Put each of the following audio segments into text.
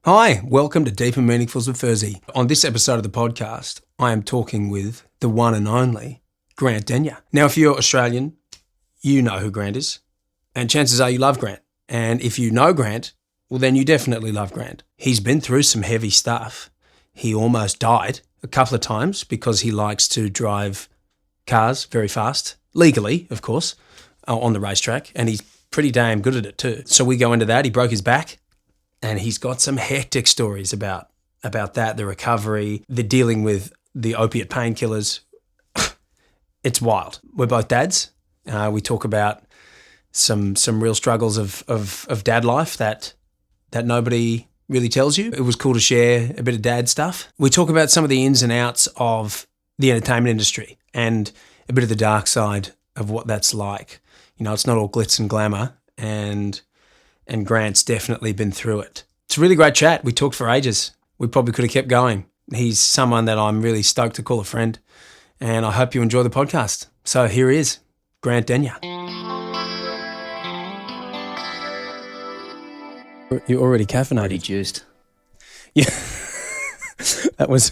Hi, welcome to Deep and Meaningfuls with Furzey. On this episode of the podcast, I am talking with the one and only Grant Denyer. Now, if you're Australian, you know who Grant is, and chances are you love Grant. And if you know Grant, well, then you definitely love Grant. He's been through some heavy stuff. He almost died a couple of times because he likes to drive cars very fast, legally, of course, on the racetrack, and he's pretty damn good at it too. So we go into that. He broke his back. And he's got some hectic stories about that, the recovery, the dealing with the opiate painkillers. It's wild. We're both dads. We talk about some real struggles of dad life that nobody really tells you. It was cool to share a bit of dad stuff. We talk about some of the ins and outs of the entertainment industry and a bit of the dark side of what that's like. You know, it's not all glitz and glamour, and Grant's definitely been through it. It's a really great chat. We talked for ages. We probably could have kept going. He's someone that I'm really stoked to call a friend, and I hope you enjoy the podcast. So here he is, Grant Denyer. You're already caffeinated. Already juiced. Yeah, that was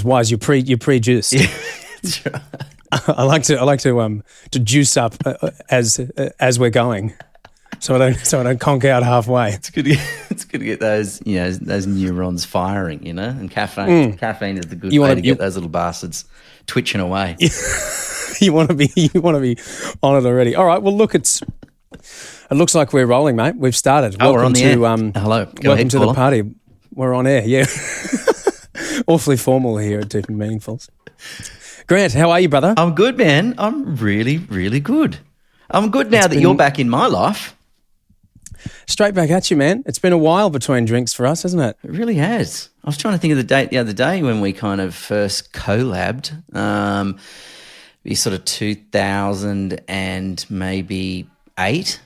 wise. You're pre-juiced. Yeah, that's right. I like to juice up as we're going. So I don't conk out halfway. It's good to get those, those neurons firing, and caffeine is the good way to get those little bastards twitching away. You want to be on it already. All right. Well, look, it looks like we're rolling, mate. We've started. We're on the air. Hello. Welcome to the party. We're on air. Yeah. Awfully formal here at Deep and Meaningfuls. Grant, how are you, brother? I'm good, man. I'm really, really good. I'm good now that you're back in my life. Straight back at you, man. It's been a while between drinks for us, hasn't it? It really has. I was trying to think of the date the other day when we kind of first collabed. Be sort of 2000 and maybe 8,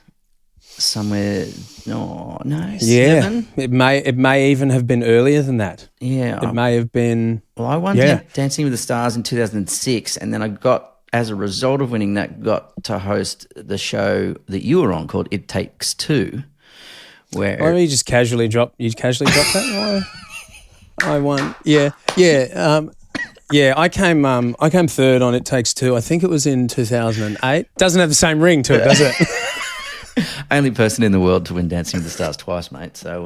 somewhere. No, yeah. 7. It may even have been earlier than that. Yeah, it may have been. Well, I won Dancing with the Stars in 2006, and then I got, as a result of winning that, got to host the show that you were on called It Takes Two. Where you just casually dropped that? I won. Yeah. I came third on It Takes Two. I think it was in 2008. Doesn't have the same ring to it, does it? Only person in the world to win Dancing with the Stars twice, mate. So,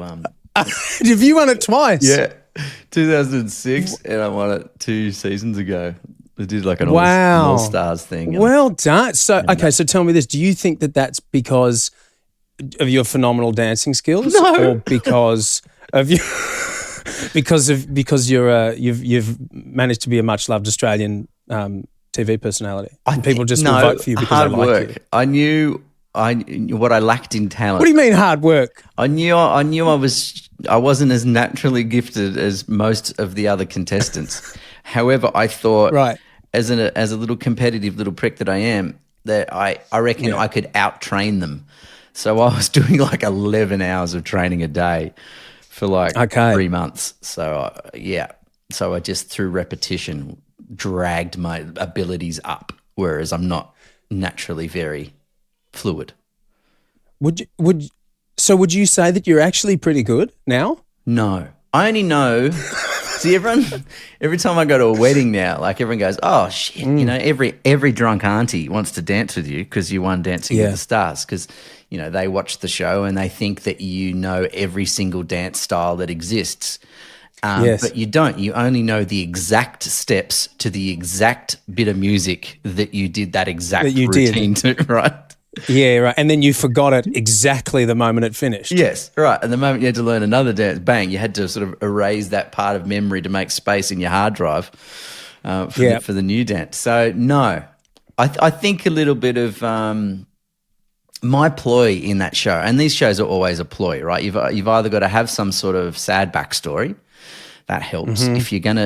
have you won it twice? Yeah, 2006, and I won it 2 seasons ago. I did like an All Stars thing. Well done. So, so tell me this: do you think that that's because of your phenomenal dancing skills, or because of you? because you've managed to be a much loved Australian TV personality, and people just will vote for you because hard they like work. you. I knew what I lacked in talent. What do you mean hard work? I knew I wasn't as naturally gifted as most of the other contestants. However, I thought, as a little competitive little prick that I am, that I reckon I could out-train them. So I was doing like 11 hours of training a day for 3 months. So, so I just, through repetition, dragged my abilities up, whereas I'm not naturally very fluid. Would you say that you're actually pretty good now? No. I only know... See, every time I go to a wedding now, like everyone goes, oh, shit, every drunk auntie wants to dance with you because you won Dancing with the Stars, because, they watch the show and they think that you know every single dance style that exists. But you don't. You only know the exact steps to the exact bit of music that you did that exact routine to, right? Yeah, right. And then you forgot it exactly the moment it finished. Yes, right. And the moment you had to learn another dance, bang, you had to sort of erase that part of memory to make space in your hard drive for the new dance. So, no, I think a little bit of my ploy in that show, and these shows are always a ploy, right? You've either got to have some sort of sad backstory. That helps. Mm-hmm.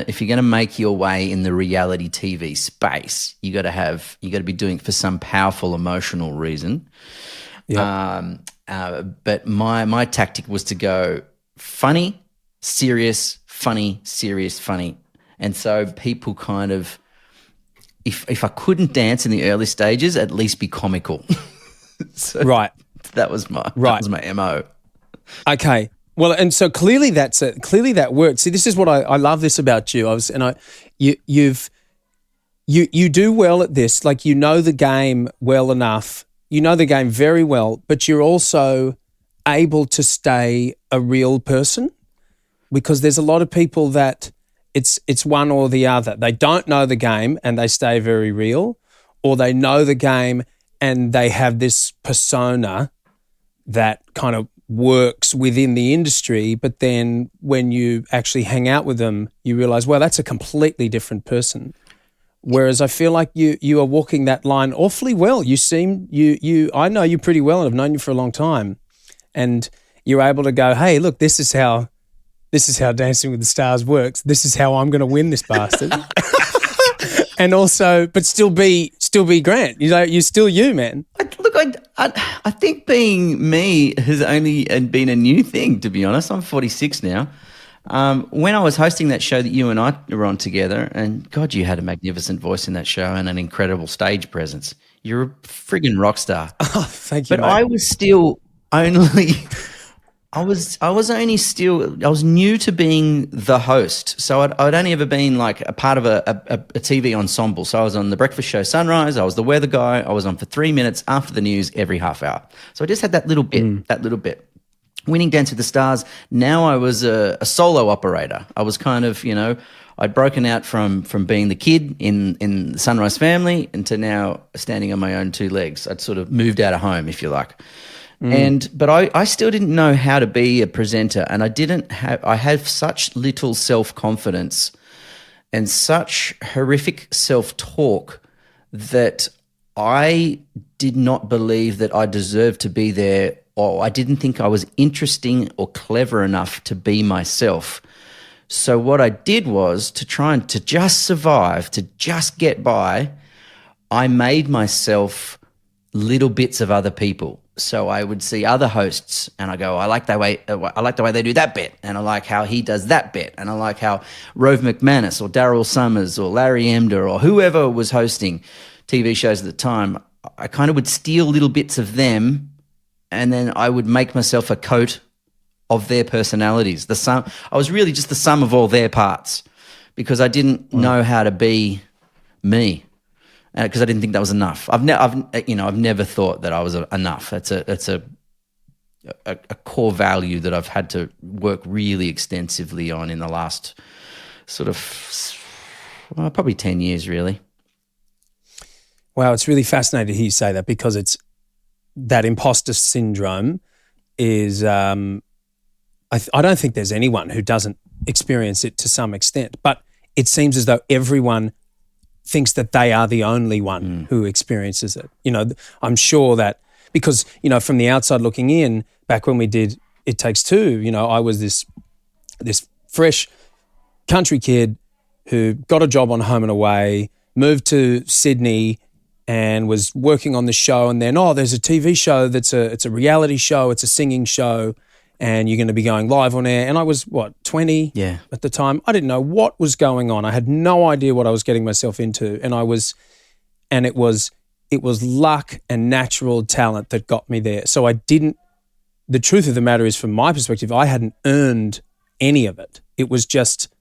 If you're gonna make your way in the reality TV space, you got to be doing it for some powerful emotional reason. Yep. But my tactic was to go funny, serious, funny, serious, funny, and so people kind of, if I couldn't dance in the early stages, at least be comical. So right. That was my MO. Okay. Well, and so clearly that works. See, this is what I love this about you. Clearly that works. See, this is what I love this about you. You do well at this. Like, you know the game well enough. You know the game very well, but you're also able to stay a real person, because there's a lot of people that it's one or the other. They don't know the game and they stay very real, or they know the game and they have this persona that kind of works within the industry, but then when you actually hang out with them, you realize, well, that's a completely different person. Whereas I feel like you are walking that line awfully well. I know you pretty well and I've known you for a long time, and you're able to go, hey, look, this is how Dancing with the Stars works. This is how I'm going to win this bastard. And also, but still be Grant. You know, you're still you, man. I think being me has only been a new thing, to be honest. I'm 46 now. When I was hosting that show that you and I were on together, and God, you had a magnificent voice in that show and an incredible stage presence. You're a friggin' rock star. Oh, thank you, But mate. I was still only... I was new to being the host. So I'd only ever been like a part of a TV ensemble. So I was on the breakfast show Sunrise. I was the weather guy. I was on for 3 minutes after the news every half hour. So I just had that little bit. Winning Dance with the Stars, now I was a solo operator. I was kind of, I'd broken out from being the kid in the Sunrise family into now standing on my own two legs. I'd sort of moved out of home, if you like. But I still didn't know how to be a presenter, and I have such little self-confidence and such horrific self-talk that I did not believe that I deserved to be there, or I didn't think I was interesting or clever enough to be myself. So what I did was, to try and to just survive, to just get by, I made myself little bits of other people. So I would see other hosts and I go, I like the way they do that bit, and I like how he does that bit, and I like how Rove McManus or Daryl Summers or Larry Emder or whoever was hosting TV shows at the time, I kind of would steal little bits of them, and then I would make myself a coat of their personalities. I was really just the sum of all their parts, because I didn't know how to be me. Because I didn't think that was enough. I've never thought that I was enough. That's a core value that I've had to work really extensively on in the last sort of probably 10 years, really. Wow, it's really fascinating to hear you say that, because it's that imposter syndrome is. I don't think there's anyone who doesn't experience it to some extent, but it seems as though everyone thinks that they are the only one who experiences it. I'm sure that, because, from the outside looking in, back when we did It Takes Two, I was this fresh country kid who got a job on Home and Away, moved to Sydney and was working on the show, and then, there's a TV show it's a reality show, it's a singing show, and you're going to be going live on air. And I was, 20 at the time. I didn't know what was going on. I had no idea what I was getting myself into. And it was luck and natural talent that got me there. So the truth of the matter is, from my perspective, I hadn't earned any of it. It was just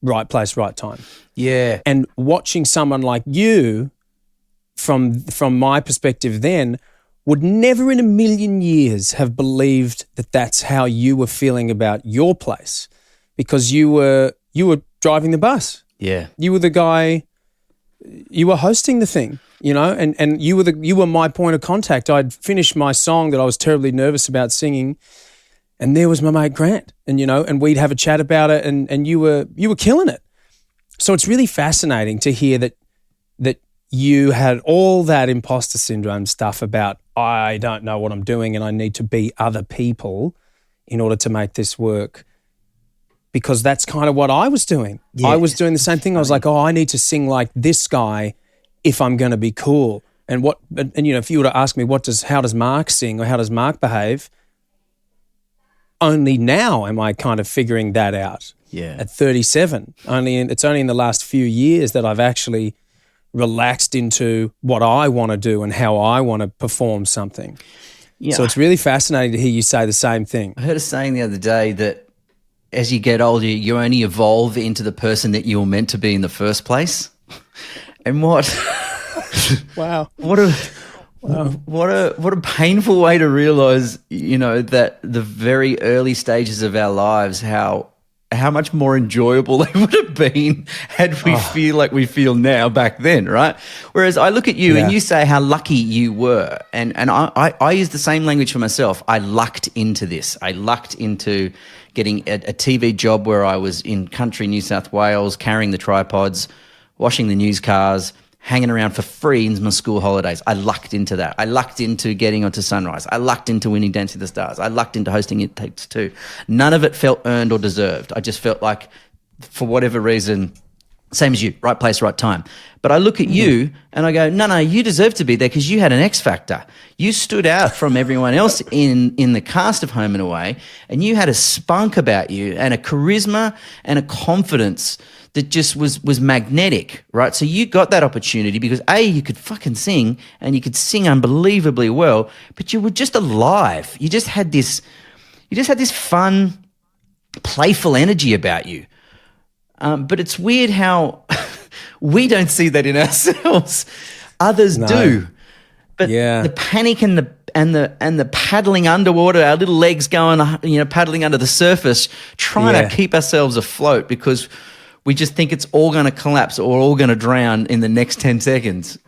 right place, right time. Yeah. And watching someone like you, from my perspective then, would never in a million years have believed that that's how you were feeling about your place, because you were driving the bus. Yeah. You were the guy, you were hosting the thing, and you were my point of contact. I'd finished my song that I was terribly nervous about singing, and there was my mate Grant, and we'd have a chat about it, and you were killing it. So it's really fascinating to hear that you had all that imposter syndrome stuff about, I don't know what I'm doing and I need to be other people in order to make this work, because that's kind of what I was doing. Yeah, I was doing the same thing. I was like, I need to sing like this guy if I'm going to be cool. And if you were to ask me, how does Mark sing, or how does Mark behave? Only now am I kind of figuring that out. Yeah. At 37, it's only in the last few years that I've actually relaxed into what I want to do and how I want to perform something. Yeah. So it's really fascinating to hear you say the same thing. I heard a saying the other day that as you get older, you only evolve into the person that you were meant to be in the first place. And what Wow. what a painful way to realize, that the very early stages of our lives, how much more enjoyable they would have been had we feel like we feel now back then, right? Whereas I look at you and you say how lucky you were. And I use the same language for myself. I lucked into this. I lucked into getting a TV job where I was in country New South Wales, carrying the tripods, washing the news cars, hanging around for free in my school holidays. I lucked into that. I lucked into getting onto Sunrise. I lucked into winning Dance with the Stars. I lucked into hosting It Takes Two. None of it felt earned or deserved. I just felt like, for whatever reason, same as you, right place, right time. But I look at you and I go, no, you deserve to be there because you had an X factor. You stood out from everyone else in the cast of Home and Away, and you had a spunk about you and a charisma and a confidence that just was magnetic, right? So you got that opportunity because A, you could fucking sing and you could sing unbelievably well, but you were just alive. You just had this fun, playful energy about you. But it's weird how we don't see that in ourselves. Others do. But the panic and the paddling underwater, our little legs going, paddling under the surface, trying to keep ourselves afloat because we just think it's all going to collapse or all going to drown in the next 10 seconds.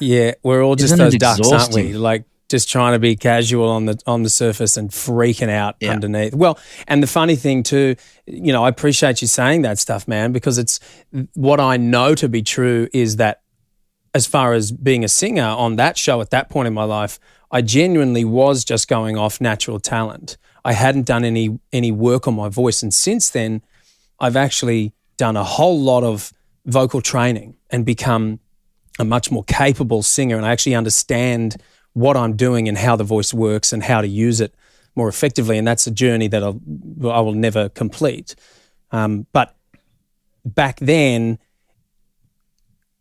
We're all just those ducks, aren't we? Like just trying to be casual on the surface and freaking out underneath. Well, and the funny thing too, I appreciate you saying that stuff, man, because it's what I know to be true is that as far as being a singer on that show at that point in my life, I genuinely was just going off natural talent. I hadn't done any work on my voice, and since then, I've actually done a whole lot of vocal training and become a much more capable singer, and I actually understand what I'm doing and how the voice works and how to use it more effectively, and that's a journey that I will never complete. But back then,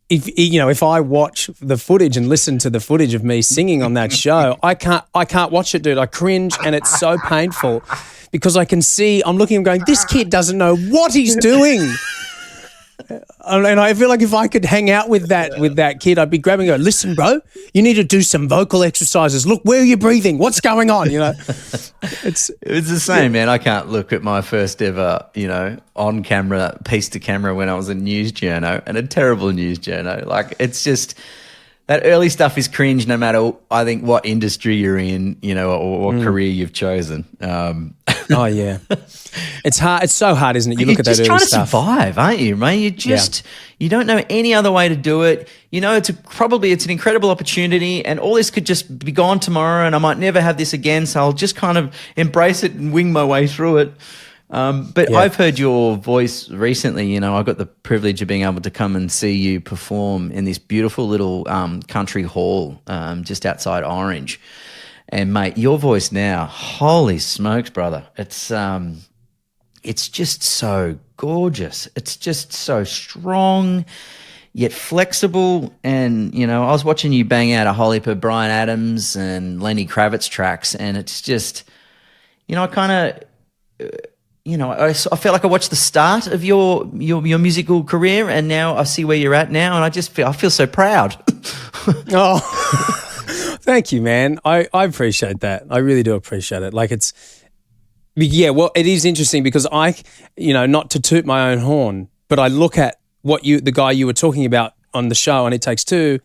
if I watch the footage and listen to the footage of me singing on that show, I can't watch it, dude. I cringe, and it's so painful because I can see, I'm looking and going, this kid doesn't know what he's doing. And I feel like if I could hang out with that kid, I'd be grabbing her. Listen, bro, you need to do some vocal exercises. Look, where are you breathing? What's going on? It's the same, man. I can't look at my first ever, on camera, piece to camera when I was a news journo, and a terrible news journo. Like, it's just that early stuff is cringe no matter, I think, what industry you're in, or what career you've chosen. Oh, yeah. It's hard. It's so hard, isn't it? You look at that early stuff. You're just trying to survive, aren't you, mate? You don't know any other way to do it. It's an incredible opportunity, and all this could just be gone tomorrow, and I might never have this again, so I'll just kind of embrace it and wing my way through it. But I've heard your voice recently. I got the privilege of being able to come and see you perform in this beautiful little country hall just outside Orange. And mate, your voice now, holy smokes, brother! It's just so gorgeous. It's just so strong, yet flexible. And I was watching you bang out a whole heap of Bryan Adams and Lenny Kravitz tracks, and it's just, I kind of. I felt like I watched the start of your musical career, and now I see where you're at now, and I feel so proud. Oh, thank you, man. I appreciate that. I really do appreciate it. Like it is interesting because not to toot my own horn, but I look at the guy you were talking about on the show, and It Takes Two,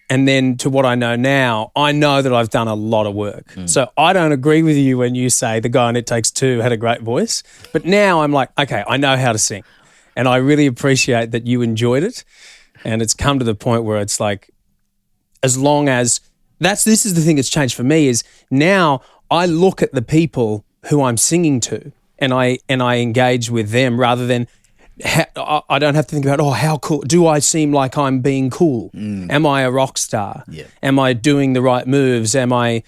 and then to what I know now, I know that I've done a lot of work. So I don't agree with you when you say the guy on It Takes Two had a great voice. But now I'm like, okay, I know how to sing. And I really appreciate that you enjoyed it. And it's come to the point where it's like, as long as this is the thing that's changed for me is now I look at the people who I'm singing to and I engage with them rather than I don't have to think about, how cool. Do I seem like I'm being cool? Am I a rock star? Yeah. Am I doing the right moves? Am I,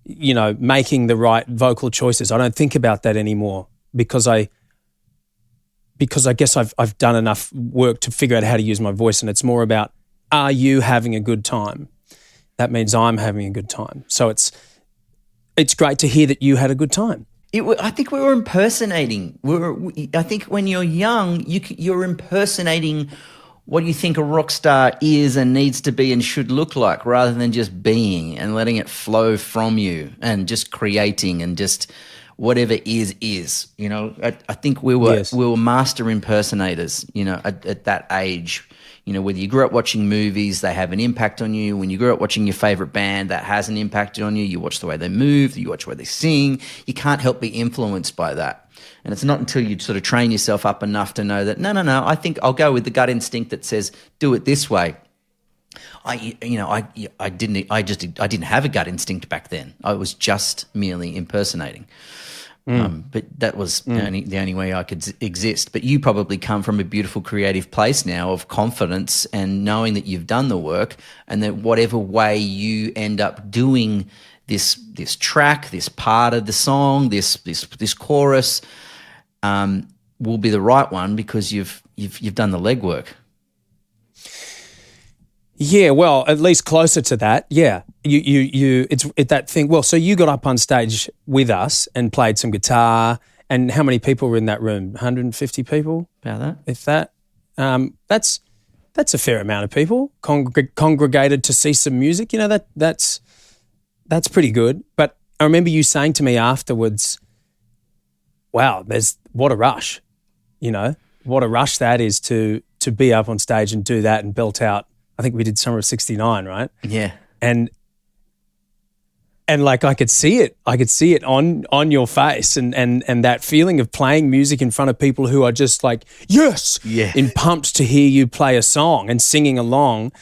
making the right vocal choices? I don't think about that anymore because I guess I've done enough work to figure out how to use my voice, and it's more about, are you having a good time? That means I'm having a good time. So it's great to hear that you had a good time. I think we were impersonating. I think when you're young, you're impersonating what you think a rock star is and needs to be and should look like, rather than just being and letting it flow from you and just creating and just whatever is. You know, I think we were master impersonators. You know, at that age. You know, whether you grew up watching movies, they have an impact on you. When you grew up watching your favorite band, that has an impact on you. You watch the way they move, you watch the way they sing. You can't help be influenced by that. And it's not until you sort of train yourself up enough to know that, no, I think I'll go with the gut instinct that says, do it this way. I didn't have a gut instinct back then. I was just merely impersonating. But that was the only way I could exist. But you probably come from a beautiful creative place now of confidence and knowing that you've done the work, and that whatever way you end up doing this track, this part of the song, this chorus, will be the right one because you've done the legwork. Yeah, well, at least closer to that. Yeah, it's that thing. Well, so you got up on stage with us and played some guitar. And how many people were in that room? 150 people? About that, if that. That's a fair amount of people congregated to see some music. You know, that's pretty good. But I remember you saying to me afterwards, "Wow, what a rush!" You know, what a rush that is to be up on stage and do that and belt out. I think we did Summer of '69, right? Yeah. And like I could see it on your face and that feeling of playing music in front of people who are just like, yes, in pumped to hear you play a song and singing along.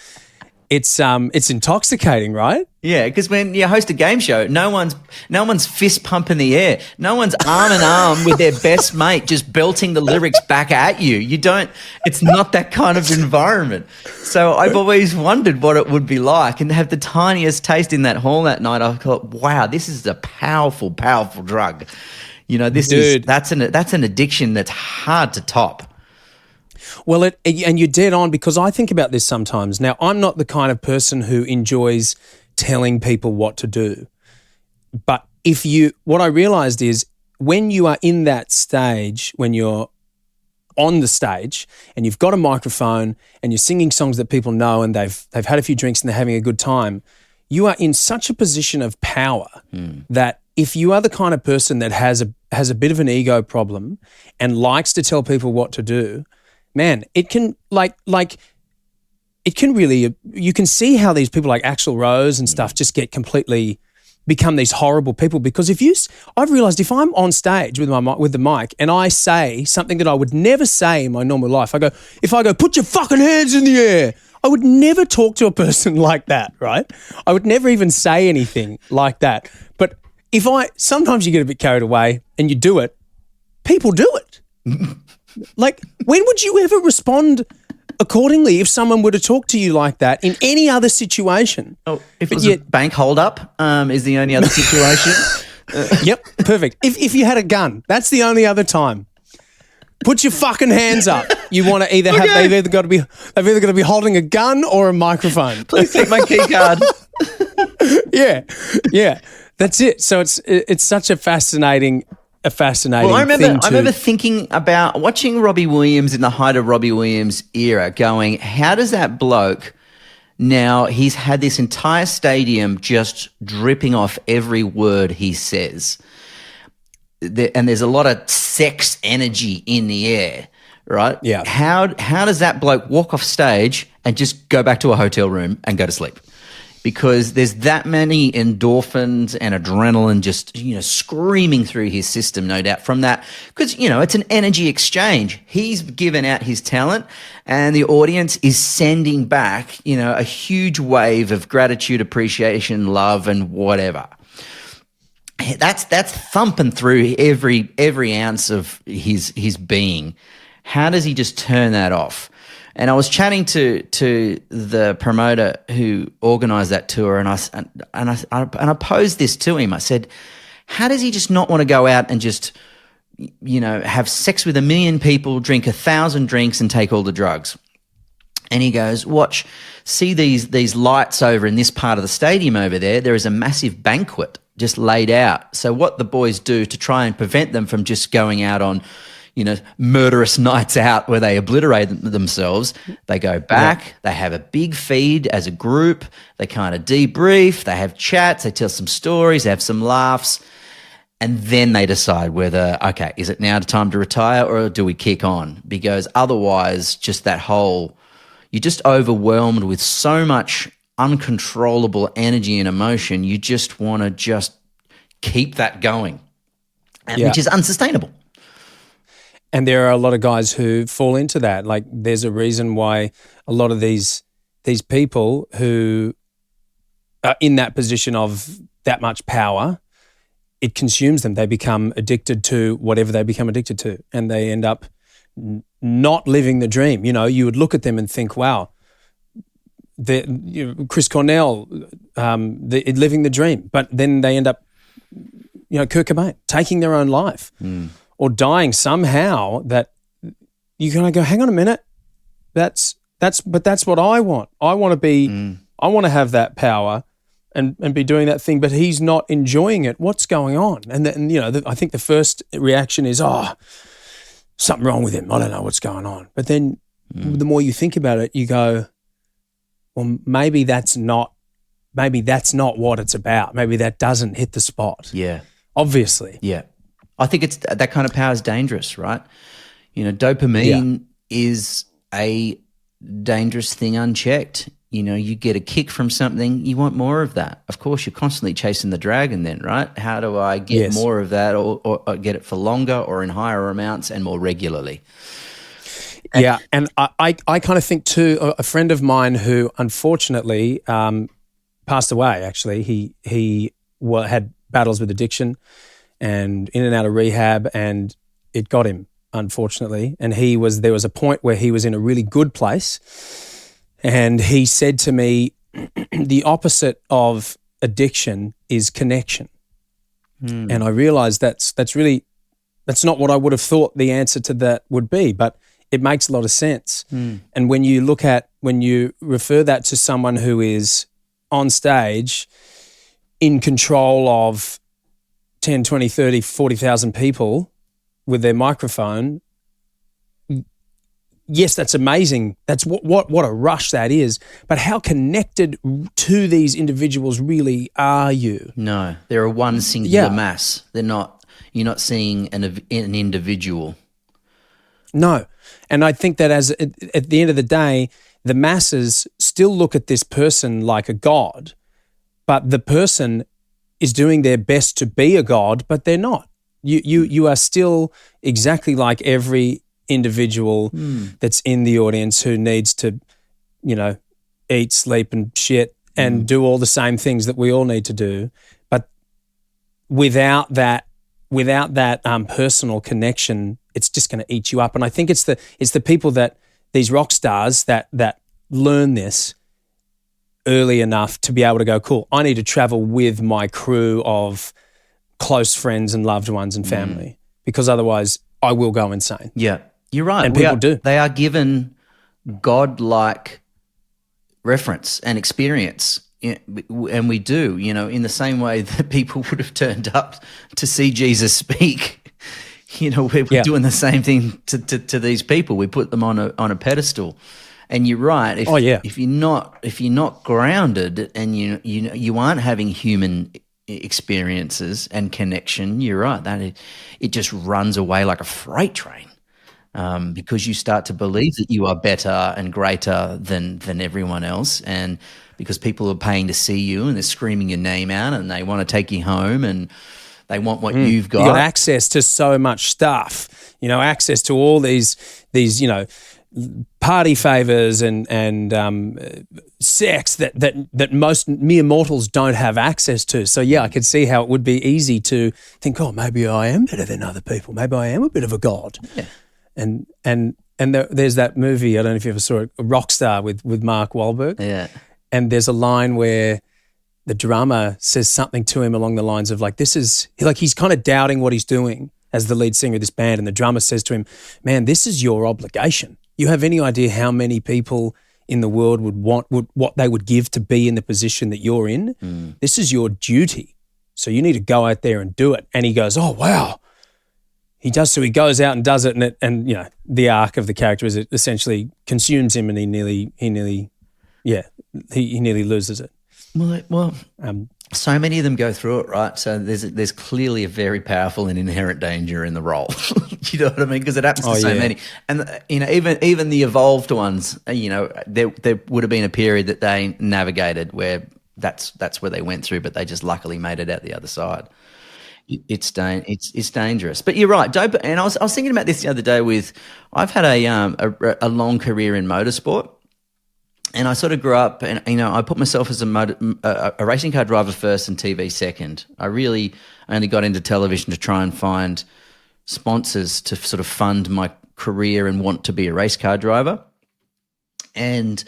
It's intoxicating, right? Yeah, because when you host a game show, no one's fist pump in the air. No one's arm in arm with their best mate just belting the lyrics back at you. It's not that kind of environment. So I've always wondered what it would be like, and to have the tiniest taste in that hall that night, I thought, wow, this is a powerful, powerful drug. You know, that's an addiction that's hard to top. Well, and you're dead on, because I think about this sometimes. Now, I'm not the kind of person who enjoys telling people what to do. But what I realized is when you are in that stage, when you're on the stage and you've got a microphone and you're singing songs that people know and they've had a few drinks and they're having a good time, you are in such a position of power that if you are the kind of person that has a bit of an ego problem and likes to tell people what to do, man, it can it can really, you can see how these people like Axl Rose and stuff just become these horrible people, because I've realized if I'm on stage with the mic and I say something that I would never say in my normal life, if I go, put your fucking hands in the air, I would never talk to a person like that, right? I would never even say anything like that. But sometimes you get a bit carried away and you do it, people do it. Like, when would you ever respond accordingly if someone were to talk to you like that in any other situation? Oh, if it was a bank hold-up is the only other situation. Yep, perfect. If you had a gun, that's the only other time. Put your fucking hands up. You want to either have they've either got to be holding a gun or a microphone. Please take my key card. Yeah. That's it. So it's such a fascinating Well, I remember thinking about watching Robbie Williams in the height of Robbie Williams' era, going, how does that bloke now, he's had this entire stadium just dripping off every word he says. And there's a lot of sex energy in the air, right? Yeah. How does that bloke walk off stage and just go back to a hotel room and go to sleep? Because there's that many endorphins and adrenaline just, screaming through his system, no doubt, from that. Because, it's an energy exchange. He's given out his talent and the audience is sending back, a huge wave of gratitude, appreciation, love, and whatever. That's thumping through every ounce of his being. How does he just turn that off? And I was chatting to the promoter who organised that tour, and I posed this to him. I said, "How does he just not want to go out and just, have sex with 1 million people, drink 1,000 drinks, and take all the drugs?" And he goes, "See these lights over in this part of the stadium over there. There is a massive banquet just laid out. So what the boys do to try and prevent them from just going out on, murderous nights out where they obliterate themselves, they go back, they have a big feed as a group, they kind of debrief, they have chats, they tell some stories, they have some laughs, and then they decide whether, okay, is it now time to retire or do we kick on? Because otherwise, just that whole, you're just overwhelmed with so much uncontrollable energy and emotion, you just want to just keep that going, which is unsustainable. And there are a lot of guys who fall into that. Like, there's a reason why a lot of these people who are in that position of that much power, it consumes them. They become addicted to whatever they become addicted to, and they end up not living the dream. You would look at them and think, wow, Chris Cornell, living the dream. But then they end up, Kurt Cobain, taking their own life. Or dying somehow, that you're going to go, hang on a minute, but that's what I want. I want to be, I want to have that power and be doing that thing, but he's not enjoying it. What's going on? And I think the first reaction is, something wrong with him. I don't know what's going on. But then the more you think about it, you go, well, maybe that's not what it's about. Maybe that doesn't hit the spot. Yeah. Obviously. Yeah. I think it's that kind of power is dangerous, right? Dopamine is a dangerous thing unchecked. You get a kick from something, you want more of that. Of course, you're constantly chasing the dragon then, right? How do I get more of that or get it for longer or in higher amounts and more regularly? And I kind of think too, a friend of mine who unfortunately passed away, actually, he had battles with addiction and in and out of rehab, and it got him, unfortunately. And there was a point where he was in a really good place, and he said to me, the opposite of addiction is connection. And I realized that's not what I would have thought the answer to that would be, but it makes a lot of sense. And when you refer that to someone who is on stage in control of 10, 20, 30, 40,000 people with their microphone, yes, that's amazing. That's what a rush that is. But how connected to these individuals really are you? No, they're a one singular mass. You're not seeing an individual. No. And I think that at the end of the day, the masses still look at this person like a god, but the person is doing their best to be a god, but they're not. You are still exactly like every individual that's in the audience who needs to, eat, sleep, and shit and do all the same things that we all need to do. But without that personal connection, it's just going to eat you up. And I think it's the people that these rock stars that learn this early enough to be able to go, cool, I need to travel with my crew of close friends and loved ones and family, because otherwise I will go insane. Yeah, you're right. And people do. They are given God-like reference and experience, and we do, in the same way that people would have turned up to see Jesus speak. We're doing the same thing to these people. We put them on a pedestal. And you're right. If you're not grounded and you aren't having human experiences and connection, you're right. That it just runs away like a freight train, because you start to believe that you are better and greater than everyone else, and because people are paying to see you and they're screaming your name out and they want to take you home and they want what you've got. You got access to so much stuff. Access to all these party favors and sex that most mere mortals don't have access to. So I could see how it would be easy to think, oh, maybe I am better than other people. Maybe I am a bit of a god. Yeah. And there's that movie, I don't know if you ever saw it, Rockstar with Mark Wahlberg. Yeah. And there's a line where the drummer says something to him along the lines of he's kind of doubting what he's doing as the lead singer of this band, and the drummer says to him, man, this is your obligation. You have any idea how many people in the world would what they would give to be in the position that you're in? This is your duty. So you need to go out there and do it. And he goes, oh, wow. He does. So he goes out and does it. And you know, the arc of the character is it essentially consumes him and he nearly loses it. Well, so many of them go through it, right? So there's clearly a very powerful and inherent danger in the role. You know what I mean? Because it happens to so many. And you know, even the evolved ones, you know, there would have been a period that they navigated where that's where they went through, but they just luckily made it out the other side. It's dangerous. But you're right, dope. And I was thinking about this the other day. I've had a long career in motorsport. And I sort of grew up, and you know, I put myself as a racing car driver first and TV second. I really only got into television to try and find sponsors to sort of fund my career and want to be a race car driver. And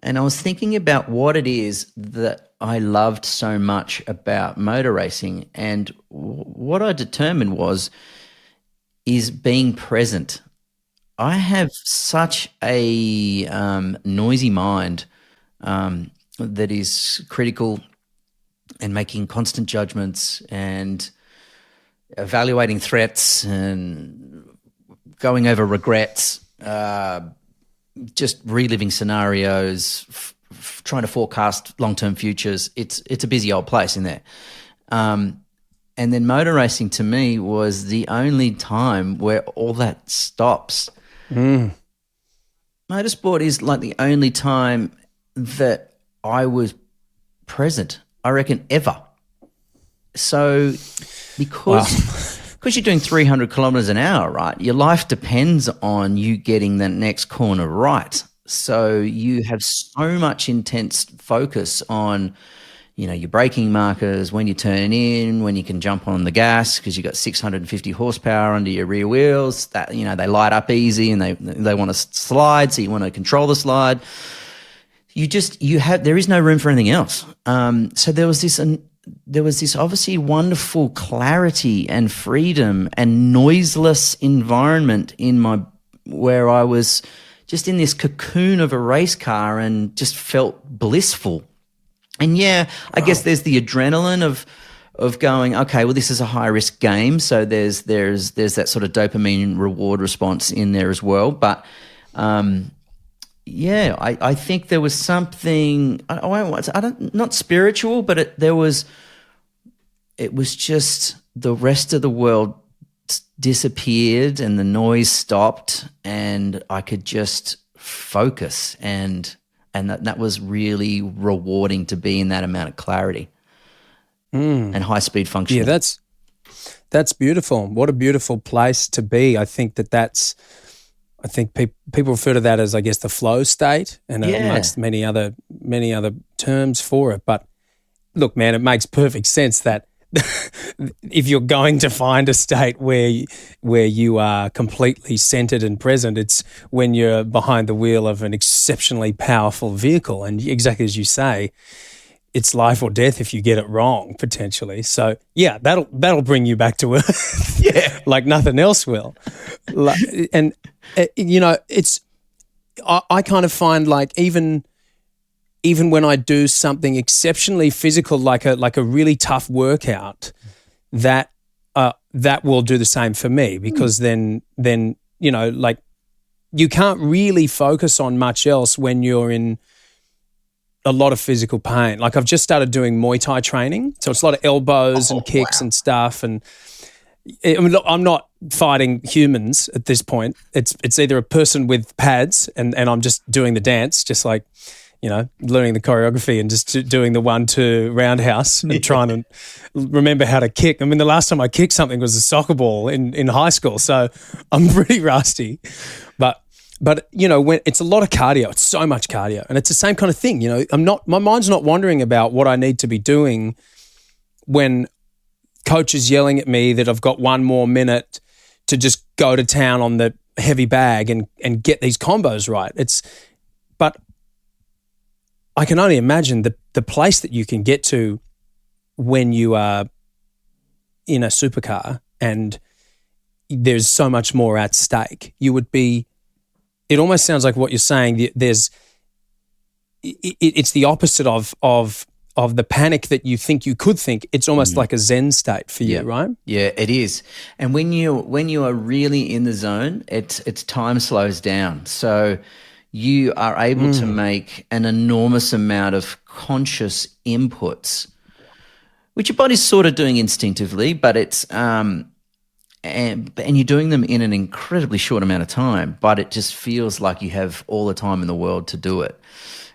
I was thinking about what it is that I loved so much about motor racing, and what I determined is being present. I have such a noisy mind that is critical and making constant judgments and evaluating threats and going over regrets, just reliving scenarios, trying to forecast long-term futures. It's a busy old place in there. And then motor racing to me was the only time where all that stops. Motorsport is like the only time that I was present, I reckon, ever. So because you're doing 300 kilometers an hour, right, your life depends on you getting the next corner right. So you have so much intense focus on, you know, your braking markers, when you turn in, when you can jump on the gas because you've got 650 horsepower under your rear wheels. That, you know, they light up easy and they want to slide, so you want to control the slide. There is no room for anything else. So there was this obviously wonderful clarity and freedom and noiseless environment where I was just in this cocoon of a race car and just felt blissful. And yeah, I guess there's the adrenaline of going, okay, well, this is a high risk game, so there's that sort of dopamine reward response in there as well. But yeah, I think there was something not spiritual, but it was just the rest of the world disappeared and the noise stopped, and I could just focus and that was really rewarding to be in that amount of clarity and high-speed functioning. Yeah, that's beautiful. What a beautiful place to be. I think people refer to that as, I guess, the flow state, and amongst many other terms for it. But look, man, it makes perfect sense that if you're going to find a state where you are completely centered and present, it's when you're behind the wheel of an exceptionally powerful vehicle. And exactly as you say, it's life or death if you get it wrong, potentially. So yeah, that'll bring you back to earth, like nothing else will. And you know, I kind of find like even when I do something exceptionally physical, like a really tough workout, that will do the same for me, because then you know, like, you can't really focus on much else when you're in a lot of physical pain. Like, I've just started doing Muay Thai training, so it's a lot of elbows and kicks and stuff. And I mean, look, I'm not fighting humans at this point. It's either a person with pads and I'm just doing the dance, just like, you know, learning the choreography and just doing the 1-2 roundhouse and trying to remember how to kick. I mean, the last time I kicked something was a soccer ball in high school, so I'm pretty rusty. But you know, when it's a lot of cardio, it's so much cardio, and it's the same kind of thing. You know, my mind's not wandering about what I need to be doing when coach is yelling at me that I've got one more minute to just go to town on the heavy bag and get these combos right. But I can only imagine the place that you can get to when you are in a supercar and there's so much more at stake. It almost sounds like what you're saying. It's the opposite of of the panic that you think you could think. It's almost like a Zen state for you, right? Yeah, it is. And when you are really in the zone, it's time slows down. So you are able to make an enormous amount of conscious inputs, which your body's sort of doing instinctively, but it's and you're doing them in an incredibly short amount of time, but it just feels like you have all the time in the world to do it.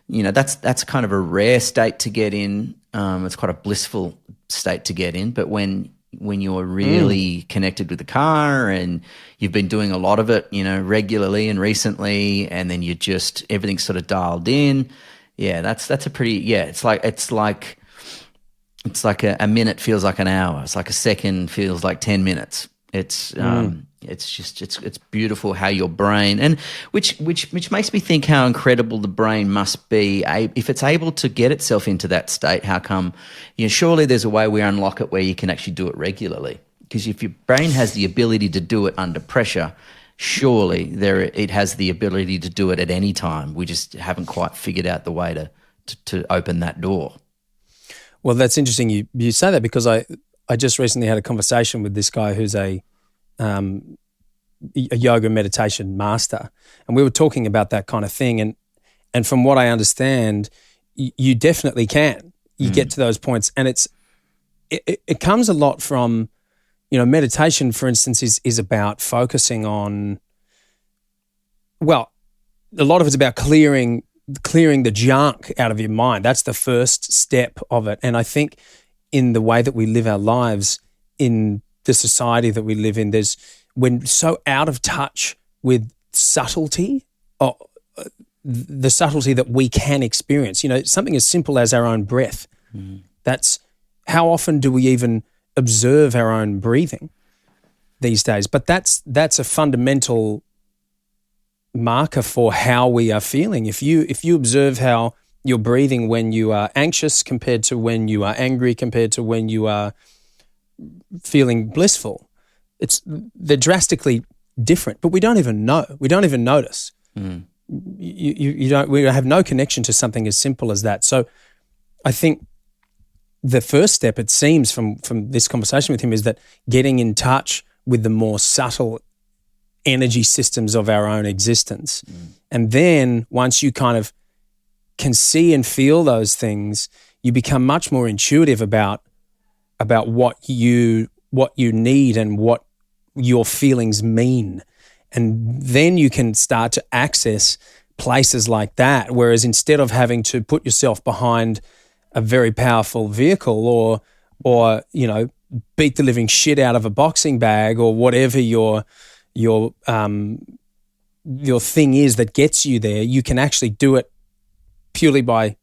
You know, that's kind of a rare state to get in. It's quite a blissful state to get in, but when you're really connected with the car and you've been doing a lot of it, you know, regularly and recently, and then you just everything's sort of dialed in. Yeah, that's a pretty it's like a minute feels like an hour. It's like a second feels like 10 minutes. It's beautiful how your brain, and which makes me think how incredible the brain must be if it's able to get itself into that state. How come, you know, surely there's a way we unlock it where you can actually do it regularly, because if your brain has the ability to do it under pressure, surely it has the ability to do it at any time. We just haven't quite figured out the way to open that door. Well, that's interesting you say that, because I just recently had a conversation with this guy who's a yoga meditation master, and we were talking about that kind of thing. And from what I understand, you definitely can. You get to those points, and it comes a lot from, you know, meditation, for instance, is about focusing on. Well, a lot of it's about clearing the junk out of your mind. That's the first step of it, and I think, in the way that we live our lives, in the society that we live in, we're so out of touch with subtlety, or the subtlety that we can experience. You know, something as simple as our own breath. That's how often do we even observe our own breathing these days? But that's a fundamental marker for how we are feeling. If you observe how you're breathing when you are anxious compared to when you are angry, compared to when you are feeling blissful, they're drastically different, but we don't even know. We don't even notice. We have no connection to something as simple as that. So I think the first step, it seems from this conversation with him, is that getting in touch with the more subtle energy systems of our own existence. And then once you kind of can see and feel those things, you become much more intuitive about what you need and what your feelings mean. And then you can start to access places like that, whereas instead of having to put yourself behind a very powerful vehicle or you know, beat the living shit out of a boxing bag or whatever your thing is that gets you there, you can actually do it purely by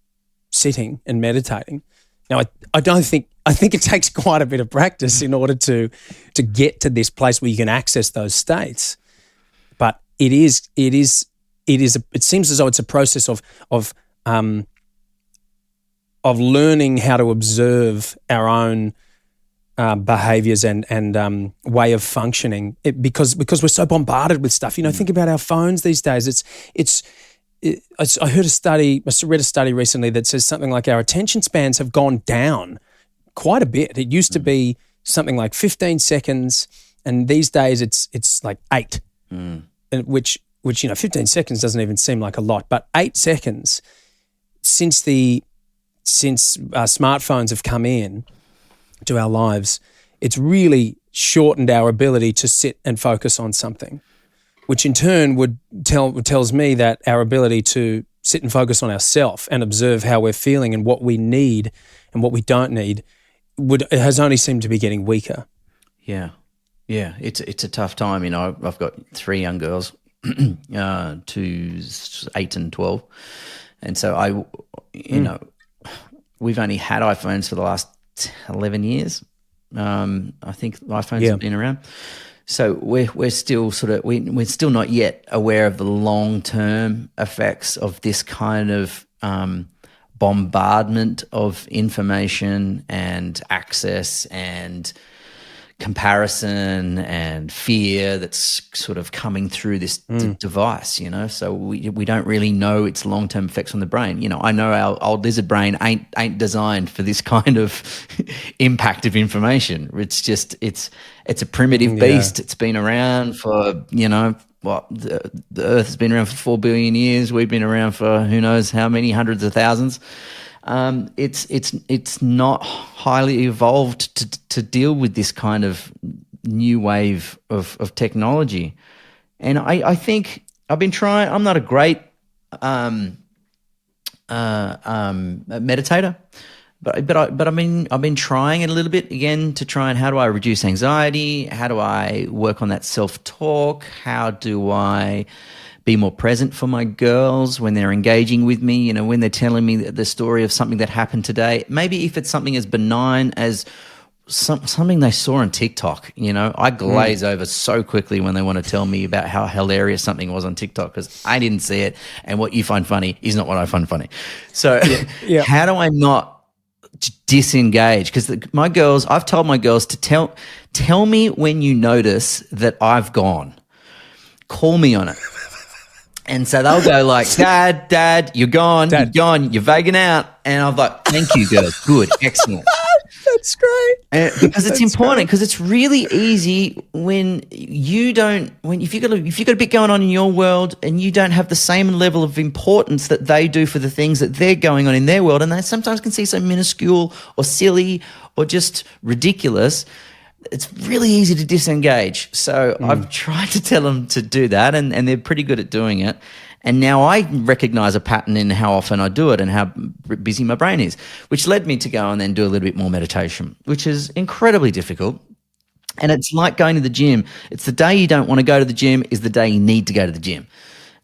sitting and meditating. Now, I think it takes quite a bit of practice in order to get to this place where you can access those states. But it seems as though it's a process of learning how to observe our own behaviors and way of functioning, because we're so bombarded with stuff. You know, think about our phones these days. I read a study recently that says something like our attention spans have gone down quite a bit. It used to be something like 15 seconds, and these days it's like 8, and which you know, 15 seconds doesn't even seem like a lot, but 8 seconds since smartphones have come in to our lives, it's really shortened our ability to sit and focus on something, which in turn tells me that our ability to sit and focus on ourselves and observe how we're feeling and what we need and what we don't need has only seemed to be getting weaker. Yeah, it's a tough time. You know, I've got 3 young girls, 2, 8 and 12, and so you know, we've only had iPhones for the last 11 years. I think iPhones have been around. So we're still we're still not yet aware of the long-term effects of this kind of bombardment of information and access and comparison and fear that's sort of coming through this device, so we don't really know its long-term effects on the brain. I know our old lizard brain ain't designed for this kind of impact of information. It's just it's a primitive beast. It's been around for the Earth has been around for 4 billion years. We've been around for who knows how many hundreds of thousands. It's not highly evolved to deal with this kind of new wave of technology. And I think I've been trying. I'm not a great meditator, but I've been trying it a little bit again to try and how do I reduce anxiety? How do I work on that self-talk? How do I be more present for my girls when they're engaging with me, when they're telling me the story of something that happened today? Maybe if it's something as benign as something they saw on TikTok, I glaze over so quickly when they want to tell me about how hilarious something was on TikTok because I didn't see it, and what you find funny is not what I find funny. So how do I not disengage? Because I've told my girls to tell me when you notice that I've gone. Call me on it. And so they'll go like, Dad, you're gone, you're vagging out. And I'm like, thank you, girls. Good, excellent. That's great. Because it's important, because it's really easy when if you've got a bit going on in your world and you don't have the same level of importance that they do for the things that they're going on in their world, and they sometimes can see so minuscule or silly or just ridiculous, it's really easy to disengage. So I've tried to tell them to do that, and they're pretty good at doing it. And now I recognize a pattern in how often I do it and how busy my brain is, which led me to go and then do a little bit more meditation, which is incredibly difficult. And it's like going to the gym. It's the day you don't want to go to the gym is the day you need to go to the gym.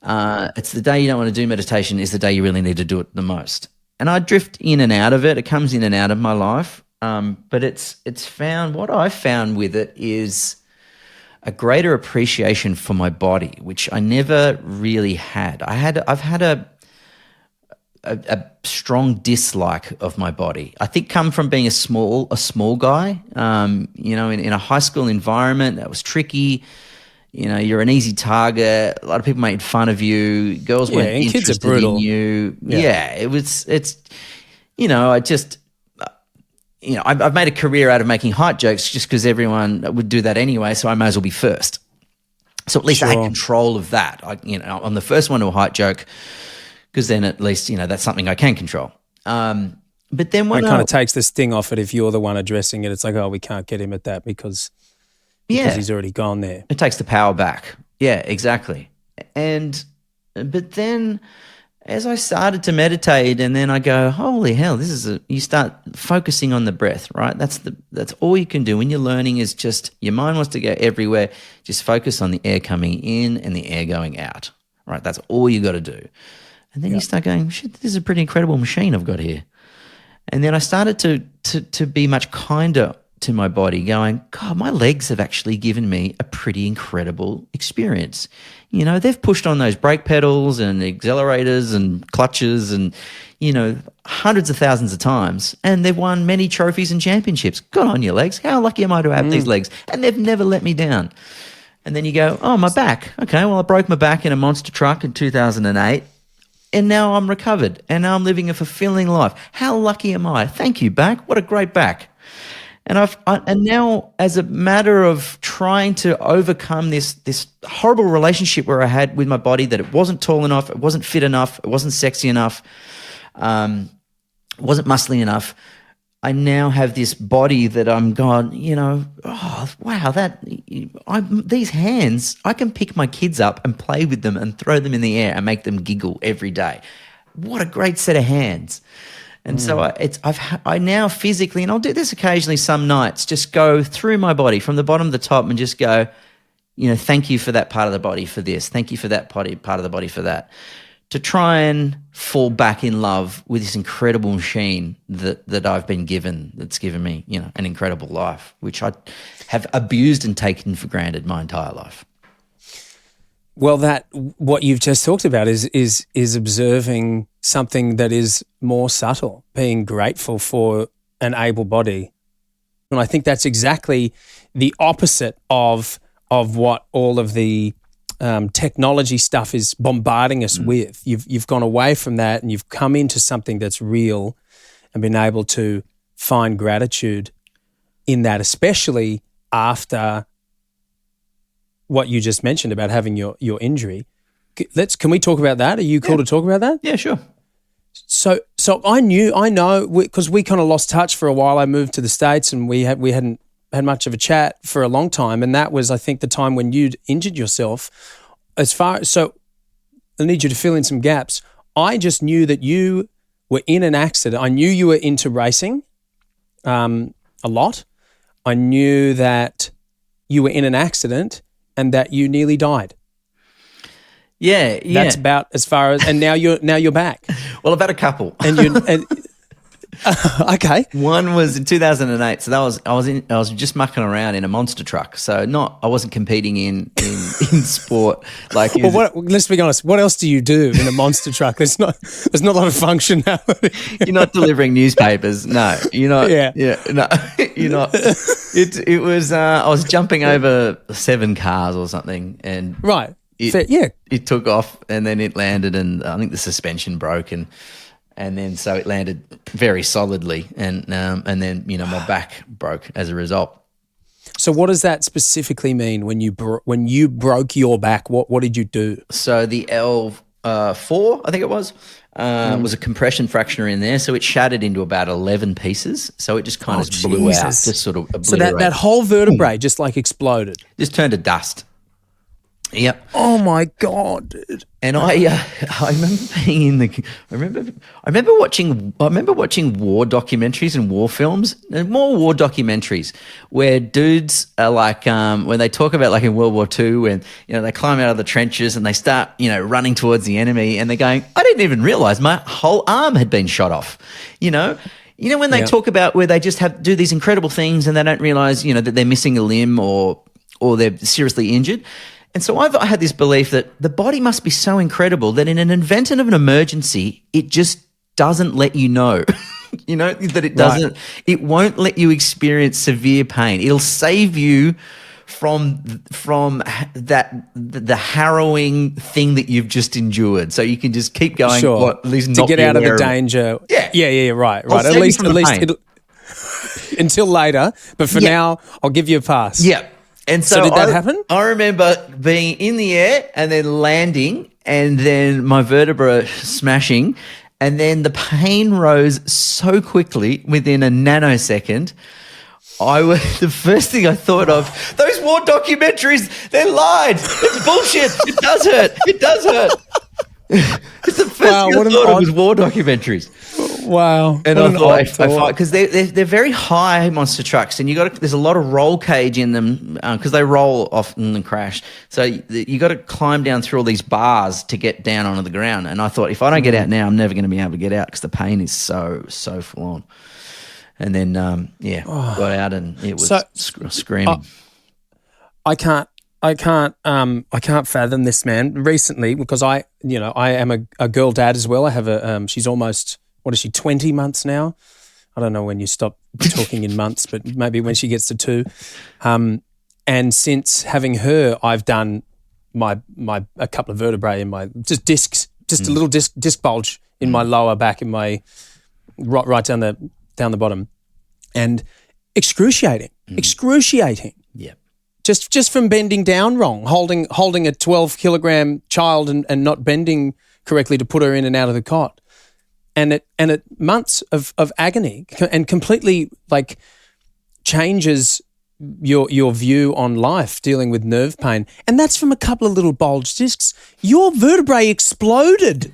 It's the day you don't want to do meditation is the day you really need to do it the most. And I drift in and out of it. It comes in and out of my life. But it's found, what I've found with it is a greater appreciation for my body, which I never really had. I've had a strong dislike of my body. I think come from being a small guy. In a high school environment that was tricky. You're an easy target. A lot of people made fun of you. Girls weren't interested in you. I've made a career out of making height jokes just because everyone would do that anyway, so I may as well be first. So at least I had control of that. I'm the first one to a height joke because then at least, that's something I can control. But then when it kind of takes the sting off it if you're the one addressing it. It's like, oh, we can't get him at that because he's already gone there. It takes the power back. Yeah, exactly. But then as I started to meditate, and then I go, holy hell, you start focusing on the breath, right? That's all you can do when you're learning is just, your mind wants to go everywhere. Just focus on the air coming in and the air going out, right? That's all you got to do. And then you start going, shit, this is a pretty incredible machine I've got here. And then I started to be much kinder to my body, going, God, my legs have actually given me a pretty incredible experience. They've pushed on those brake pedals and accelerators and clutches and, hundreds of thousands of times, and they've won many trophies and championships. Good on your legs. How lucky am I to have these legs? And they've never let me down. And then you go, oh, my back. Okay, well, I broke my back in a monster truck in 2008, and now I'm recovered, and now I'm living a fulfilling life. How lucky am I? Thank you, back. What a great back. And now, as a matter of trying to overcome this horrible relationship where I had with my body, that it wasn't tall enough, it wasn't fit enough, it wasn't sexy enough, it wasn't muscly enough, I now have this body that I'm gone, oh, wow, these hands, I can pick my kids up and play with them and throw them in the air and make them giggle every day. What a great set of hands. And so I now physically, and I'll do this occasionally some nights, just go through my body from the bottom to the top and just go, thank you for that part of the body for this. Thank you for that part of the body for that. To try and fall back in love with this incredible machine that I've been given, that's given me, an incredible life, which I have abused and taken for granted my entire life. Well, what you've just talked about is observing something that is more subtle, being grateful for an able body. And I think that's exactly the opposite of what all of the technology stuff is bombarding us with. You've gone away from that and you've come into something that's real and been able to find gratitude in that, especially after what you just mentioned about having your injury. Can we talk about that? Are you cool to talk about that? Yeah, sure. So I know, because we kind of lost touch for a while. I moved to the States and we hadn't had much of a chat for a long time. And that was, I think, the time when you'd injured yourself. So I need you to fill in some gaps. I just knew that you were in an accident. I knew you were into racing a lot. I knew that you were in an accident and that you nearly died. Yeah. That's about as far as, and now you're back. Well, I've had a couple. Okay. One was in 2008. So I was just mucking around in a monster truck. So I wasn't competing in sport. Like, well, let's be honest. What else do you do in a monster truck? There's not a lot of functionality. You're not delivering newspapers. No, you're not. Yeah. No, you're not. It was. I was jumping over 7 cars or something, and right. It took off and then it landed, and I think the suspension broke, and then so it landed very solidly, and then my back broke as a result. So what does that specifically mean when you broke your back? What did you do? So the L4, I think it was a compression fracture in there, so it shattered into about 11 pieces. So it just kind of blew out, just sort of obliterated. So that whole vertebrae just like exploded. Just turned to dust. Yep. Oh my God, dude. And I remember being in the. I remember watching war documentaries and war films, and more war documentaries where dudes are like when they talk about, like, in World War II, when they climb out of the trenches and they start running towards the enemy, and they're going, I didn't even realize my whole arm had been shot off. When they talk about where they just do these incredible things and they don't realize that they're missing a limb or they're seriously injured. And so I had this belief that the body must be so incredible that in an event of an emergency, it just doesn't let you know, that it doesn't, it won't let you experience severe pain. It'll save you from the harrowing thing that you've just endured. So you can just keep going. Sure. At least to get out of the danger. Yeah, right. At least until later. But for now, I'll give you a pass. Yeah. And so did that happen? I remember being in the air and then landing and then my vertebra smashing, and then the pain rose so quickly within a nanosecond. The first thing I thought of, those war documentaries, they lied. It's bullshit. It does hurt. It does hurt. It's the first thing I thought of was war documentaries. Wow. And I thought, because they're very high monster trucks, and there's a lot of roll cage in them because they roll often and crash. So you got to climb down through all these bars to get down onto the ground. And I thought, if I don't get out now, I'm never going to be able to get out because the pain is so full on. And then got out and it was screaming. I can't fathom this, man. Recently, because I am a girl dad as well. I have she's almost, what is she, 20 months now? I don't know when you stop talking in months, but maybe when she gets to 2. And since having her, I've done a couple of vertebrae in my, just discs, just a little disc bulge in my lower back, in my right down the bottom, and excruciating. Yeah. Just from bending down wrong, holding a 12-kilogram child and not bending correctly to put her in and out of the cot. And it months of agony, and completely like changes your view on life, dealing with nerve pain. And that's from a couple of little bulged discs. Your vertebrae exploded.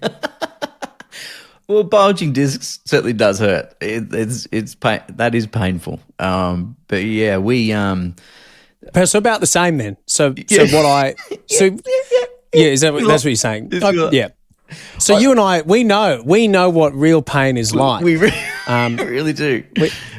Well, bulging discs certainly does hurt. It's pain. That is painful. But yeah, we So about the same then. So is that that's what you're saying? Yeah. So you and I, we know what real pain is like. We really do.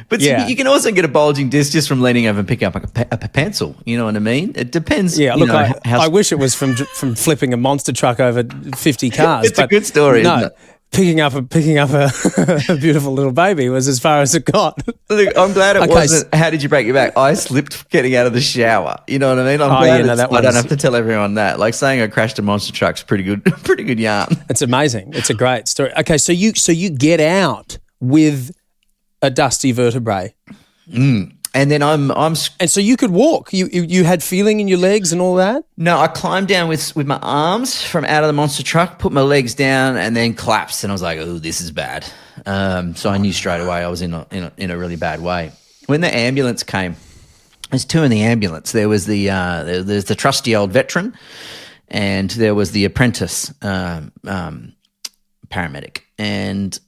But you can also get a bulging disc just from leaning over and picking up a pencil. You know what I mean? It depends. Yeah, look, I wish it was from flipping a monster truck over 50 cars. It's a good story, isn't it? picking up a a beautiful little baby was as far as it got. Look, I'm glad it wasn't. How did you break your back? I slipped getting out of the shower. You know what I mean? I'm glad I don't have to tell everyone that. Like saying I crashed a monster truck's pretty good, pretty good yarn. It's amazing. It's a great story. Okay, so you get out with a dusty vertebrae. And then I'm and so you could walk. You had feeling in your legs and all that? No, I climbed down with my arms from out of the monster truck, put my legs down, and then collapsed. And I was like, "Oh, this is bad." So I knew straight away I was in a really bad way. When the ambulance came, there's two in the ambulance. There was there's the trusty old veteran, and there was the apprentice paramedic. And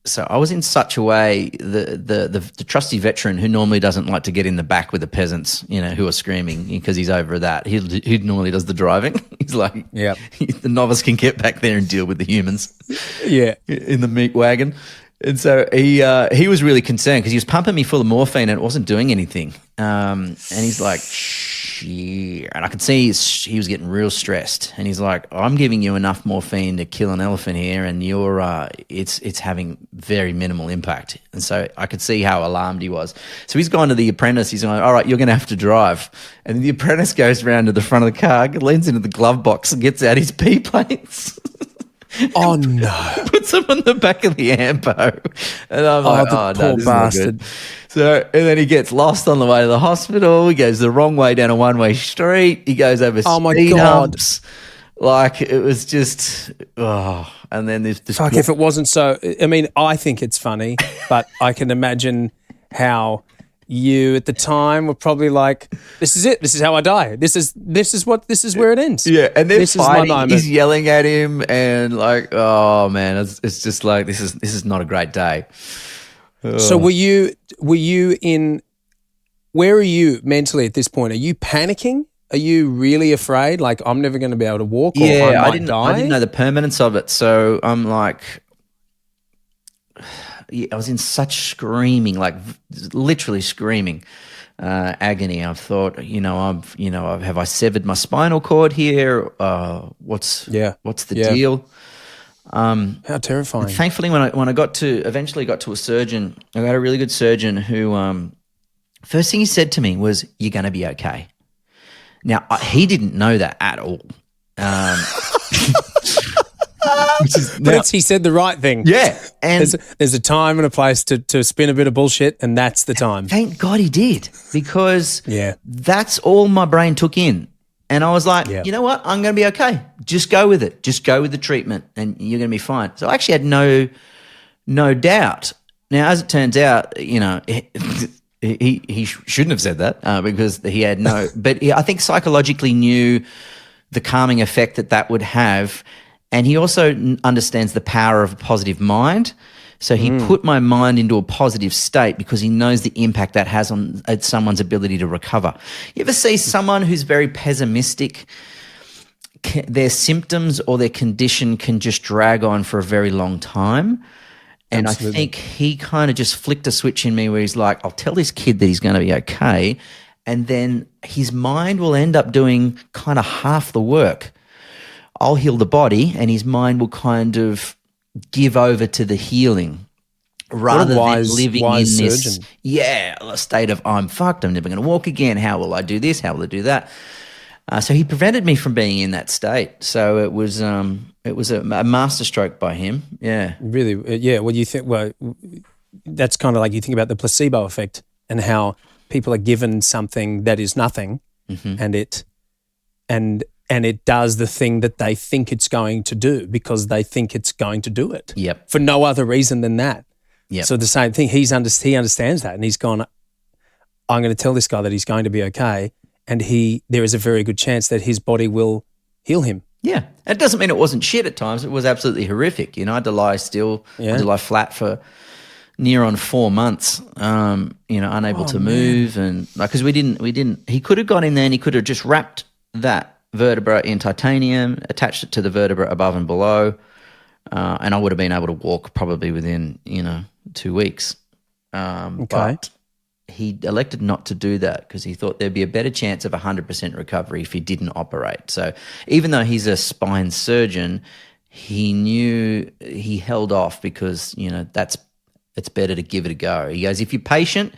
so I was in such a way, the trusty veteran who normally doesn't like to get in the back with the peasants, who are screaming because he's over that. He normally does the driving. He's like, yeah, the novice can get back there and deal with the humans. Yeah, in the meat wagon. And so he was really concerned because he was pumping me full of morphine and it wasn't doing anything. And he's like, shit. And I could see he was getting real stressed. And he's like, I'm giving you enough morphine to kill an elephant here, and it's having very minimal impact. And so I could see how alarmed he was. So he's gone to the apprentice. He's like, all right, you're going to have to drive. And the apprentice goes around to the front of the car, leans into the glove box and gets out his P plates. Oh no! Puts him on the back of the ampo, and I'm like, "Oh, poor bastard!" So, and then he gets lost on the way to the hospital. He goes the wrong way down a one-way street. He goes over speed humps. Like it was just, and then this. Fuck! If it wasn't so, I mean, I think it's funny, but I can imagine how you at the time were probably like, "This is it. This is how I die. This is where it ends." Yeah, and then fighting. He's yelling at him, and like, oh man, it's just like this is not a great day. So were you in? Where are you mentally at this point? Are you panicking? Are you really afraid? Like, I'm never going to be able to walk. Or I didn't know the permanence of it, so I'm like. I was in such screaming, like literally screaming agony. I've thought, have I severed my spinal cord here? What's the deal? How terrifying! Thankfully, when I eventually got to a surgeon, I got a really good surgeon who first thing he said to me was, "You're going to be okay." Now he didn't know that at all. He said the right thing. Yeah. And there's a time and a place to spin a bit of bullshit, and that's the time. Thank God he did, because that's all my brain took in. And I was like, you know what? I'm going to be okay. Just go with it. Just go with the treatment and you're going to be fine. So I actually had no doubt. Now, as it turns out, he shouldn't have said that because he had but I think psychologically knew the calming effect that would have. And he also understands the power of a positive mind. So he put my mind into a positive state because he knows the impact that has on someone's ability to recover. You ever see someone who's very pessimistic, their symptoms or their condition can just drag on for a very long time? And absolutely. I think he kind of just flicked a switch in me where he's like, I'll tell this kid that he's going to be okay. And then his mind will end up doing kind of half the work. I'll heal the body, and his mind will kind of give over to the healing rather than living in this state of I'm fucked, I'm never going to walk again, how will I do this, how will I do that? So he prevented me from being in that state. So it was a masterstroke by him. Yeah. Really? Yeah. Well, that's kind of like you think about the placebo effect and how people are given something that is nothing, and it does the thing that they think it's going to do because they think it's going to do it. Yep. For no other reason than that. Yep. So the same thing, he understands that, and he's gone, I'm going to tell this guy that he's going to be okay, and there is a very good chance that his body will heal him. Yeah. It doesn't mean it wasn't shit at times. It was absolutely horrific. I had to lie still. I had to lie flat for near on 4 months, unable to move. And because he could have gone in there and he could have just wrapped that vertebra in titanium, attached it to the vertebra above and below, and I would have been able to walk probably within 2 weeks. But he elected not to do that because he thought there'd be a better chance of 100% recovery if he didn't operate. So even though he's a spine surgeon, he knew he held off because, it's better to give it a go. He goes, if you're patient,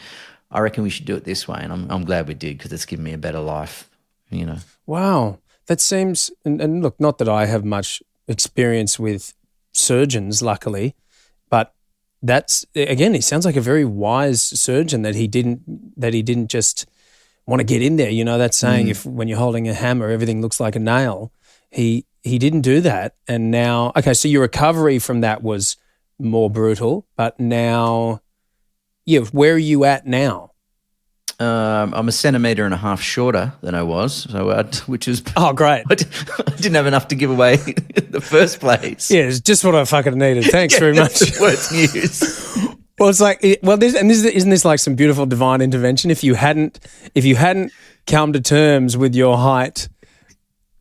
I reckon we should do it this way. And I'm glad we did because it's given me a better life, Wow. That seems, and look, not that I have much experience with surgeons, luckily, but that's, again, he sounds like a very wise surgeon that he didn't just want to get in there. That saying, if when you're holding a hammer, everything looks like a nail. He didn't do that. And now, okay, so your recovery from that was more brutal, but now, where are you at now? I'm 1.5 centimeters shorter than I was, which is great. I didn't have enough to give away in the first place. Yeah, it's just what I fucking needed. Thanks very much. That's the worst news. Well, it's like, isn't this like some beautiful divine intervention? If you hadn't come to terms with your height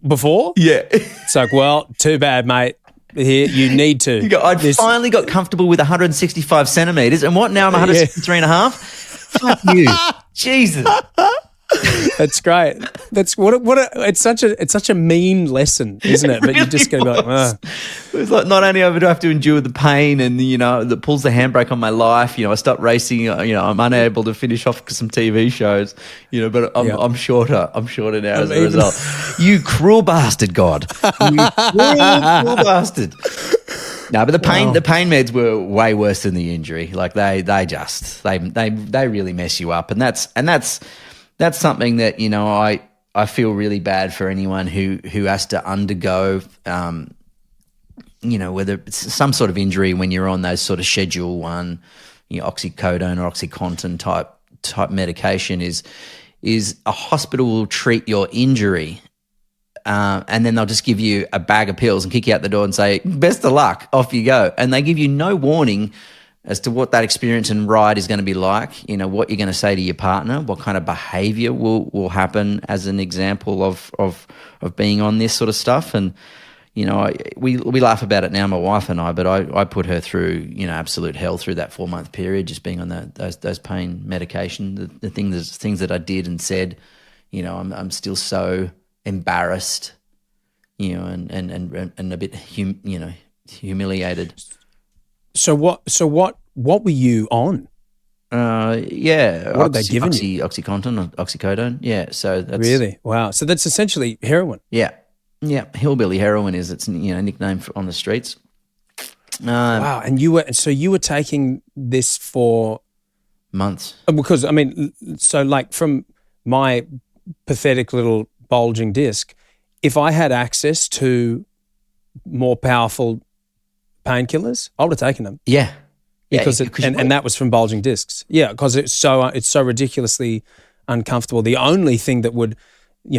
before, it's like, well, too bad, mate. Here, you need to. I'd finally got comfortable with 165 centimeters, and what now? I'm 163 and a half. Fuck you, Jesus. That's great. That's it's such a mean lesson, isn't it? But really you're just going to be like, It's like not only do I have to endure the pain and that pulls the handbrake on my life. I stopped racing. I'm unable to finish off some TV shows. But I'm shorter. I'm shorter now as a result. You cruel bastard, God. You cruel bastard. No, but the pain meds were way worse than the injury. Like they really mess you up, and that's something that I feel really bad for anyone who has to undergo whether it's some sort of injury when you're on those sort of Schedule 1 oxycodone or OxyContin type medication is a hospital will treat your injury. And then they'll just give you a bag of pills and kick you out the door and say, best of luck, off you go. And they give you no warning as to what that experience and ride is going to be like, what you're going to say to your partner, what kind of behavior will happen as an example of being on this sort of stuff. And, we laugh about it now, my wife and I, but I put her through, absolute hell through that 4-month period, just being on those pain medication, the things that I did and said, I'm still so embarrassed, and a bit humiliated. So what were you on? What did they give you? OxyContin, oxycodone. Yeah, so that's really wow. So that's essentially heroin. Yeah, hillbilly heroin is its nickname on the streets. Wow, and you were taking this for months because so like from my pathetic little bulging disc, if I had access to more powerful painkillers, I would have taken them. Yeah. Because and that was from bulging discs. Yeah, because it's so ridiculously uncomfortable. The only thing that would,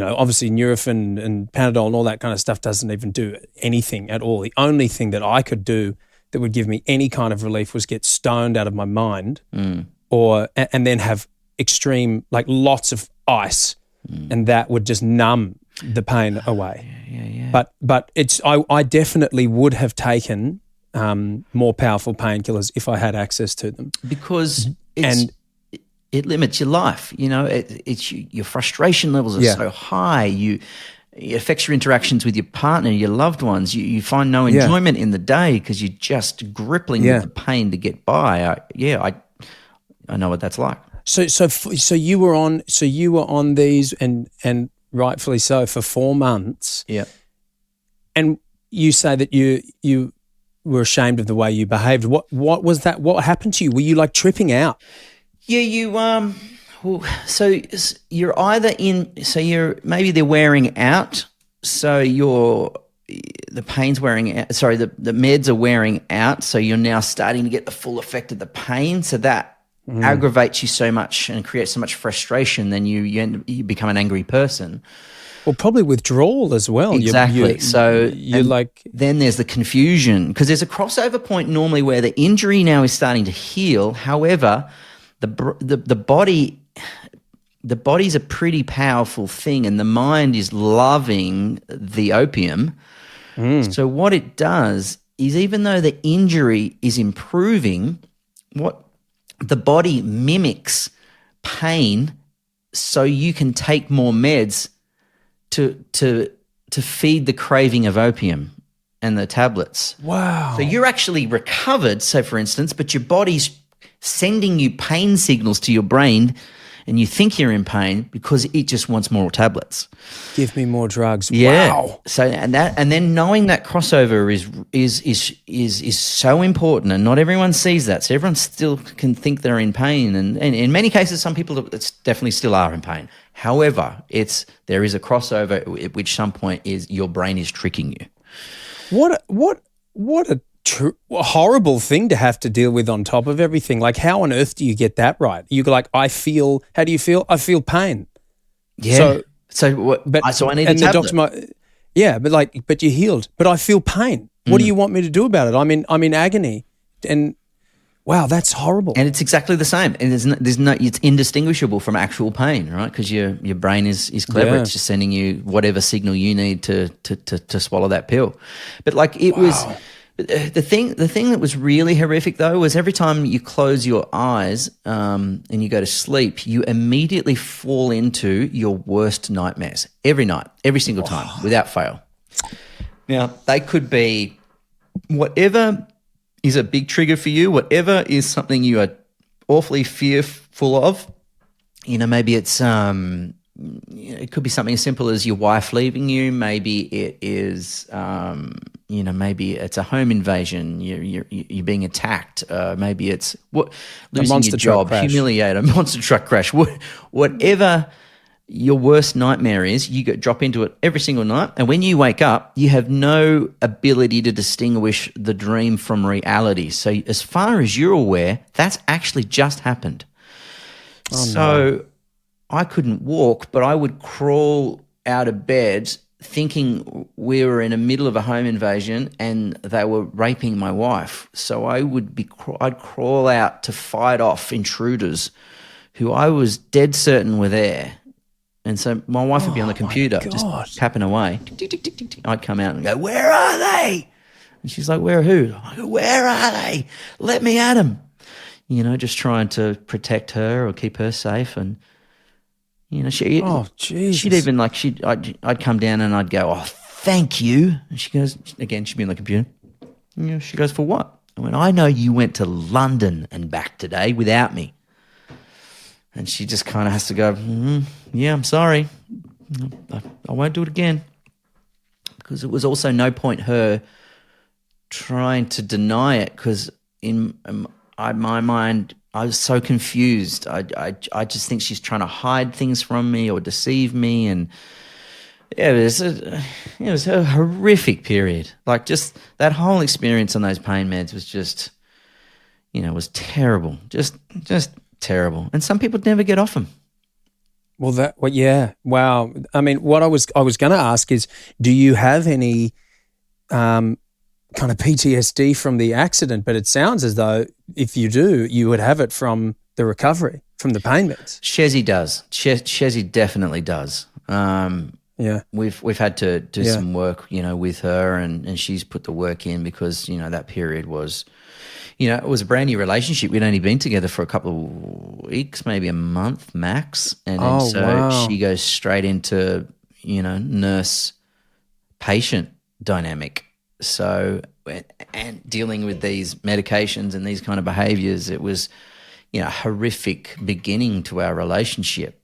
obviously Nurofen and Panadol and all that kind of stuff doesn't even do anything at all. The only thing that I could do that would give me any kind of relief was get stoned out of my mind, and then have extreme, like lots of ice, and that would just numb the pain away. Yeah. But I definitely would have taken more powerful painkillers if I had access to them, because it limits your life. It's your frustration levels are so high. It affects your interactions with your partner, your loved ones. You find no enjoyment in the day because you're just gripping with the pain to get by. I know what that's like. So you were on these and rightfully so for 4 months. Yeah. And you say that you were ashamed of the way you behaved. What was that? What happened to you? Were you like tripping out? Yeah, so you're either maybe they're wearing out, so the pain's wearing out, sorry, the meds are wearing out, so you're now starting to get the full effect of the pain, so that aggravates you so much and creates so much frustration, then you become an angry person. Well, probably withdrawal as well. Exactly. Then there's the confusion, because there's a crossover point normally where the injury now is starting to heal. However, the body's a pretty powerful thing, and the mind is loving the opium. So what it does is, even though the injury is improving, what the body mimics pain so you can take more meds to feed the craving of opium. and the tablets. Wow. So you're actually recovered, so for instance, but your body's sending you pain signals to your brain and you think you're in pain because it just wants more tablets. Give me more drugs. Yeah. Wow. So and then knowing that crossover is so important, and not everyone sees that. So everyone still can think they're in pain, and in many cases, some people definitely still are in pain. However, there is a crossover at which some point is your brain is tricking you. What a horrible thing to have to deal with on top of everything. Like, how on earth do you get that right? You go like, how do you feel? I feel pain. Yeah. So I need a tablet. But you're healed. But I feel pain. What do you want me to do about it? I'm in agony. And wow, that's horrible. And it's exactly the same. And it's indistinguishable from actual pain, right? Because your brain is clever. Yeah. It's just sending you whatever signal you need to swallow that pill. But like it was. The thing that was really horrific though was every time you close your eyes and you go to sleep, you immediately fall into your worst nightmares every night, every single time, without fail. Now they could be whatever is a big trigger for you, whatever is something you are awfully fearful of. Maybe it's it could be something as simple as your wife leaving you. Maybe it is, maybe it's a home invasion. You're being attacked. Maybe it's losing your job, humiliated, a monster truck crash. Whatever your worst nightmare is, you drop into it every single night. And when you wake up, you have no ability to distinguish the dream from reality. So as far as you're aware, that's actually just happened. No. I couldn't walk, but I would crawl out of bed thinking we were in the middle of a home invasion and they were raping my wife. So I'd crawl out to fight off intruders who I was dead certain were there. And so my wife would be on the computer just tapping away. Tick, tick, tick, tick, tick. I'd come out and go, "Where are they?" And she's like, "Where who?" I go, "Where are they? Let me at them." Just trying to protect her or keep her safe. And she'd even I'd come down and I'd go, "Oh, thank you." And she goes, again, she'd be on the computer. She goes, "For what?" I went, "I know you went to London and back today without me." And she just kind of has to go, "Yeah, I'm sorry. I won't do it again." Because it was also no point her trying to deny it, because in my mind, I was so confused. I just think she's trying to hide things from me or deceive me. And yeah, it was a horrific period. Like, just that whole experience on those pain meds was just, was terrible. Just terrible. And some people never get off them. Yeah. Wow. I mean, what I was going to ask is, do you have any kind of PTSD from the accident? But it sounds as though if you do, you would have it from the recovery, from the pain meds. Chezzi does. Chezzi definitely does. Yeah. We've had to do some work, with her, and she's put the work in, because, that period was, it was a brand new relationship. We'd only been together for a couple of weeks, maybe a month max. And she goes straight into, nurse-patient dynamic. So, and dealing with these medications and these kind of behaviors, it was, a horrific beginning to our relationship,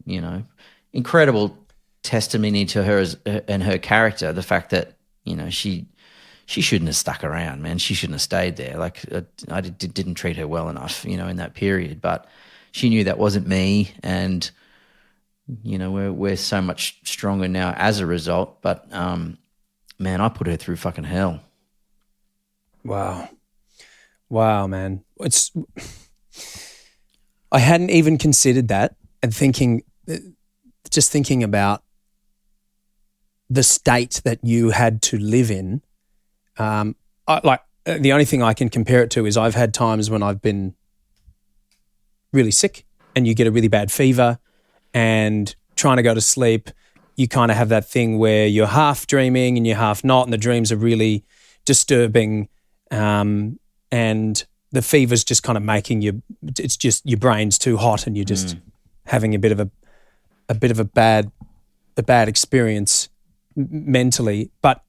Incredible testimony to her and her character, the fact that, she shouldn't have stuck around, man. She shouldn't have stayed there. Like, I didn't treat her well enough, in that period. But she knew that wasn't me, and we're so much stronger now as a result. But man, I put her through fucking hell. Wow, man. I hadn't even considered that, and thinking about the state that you had to live in. The only thing I can compare it to is I've had times when I've been really sick and you get a really bad fever, and trying to go to sleep, you kind of have that thing where you're half dreaming and you're half not, and the dreams are really disturbing, and the fever's just kind of making you, it's just your brain's too hot and you're just having a bit of a bad experience mentally. But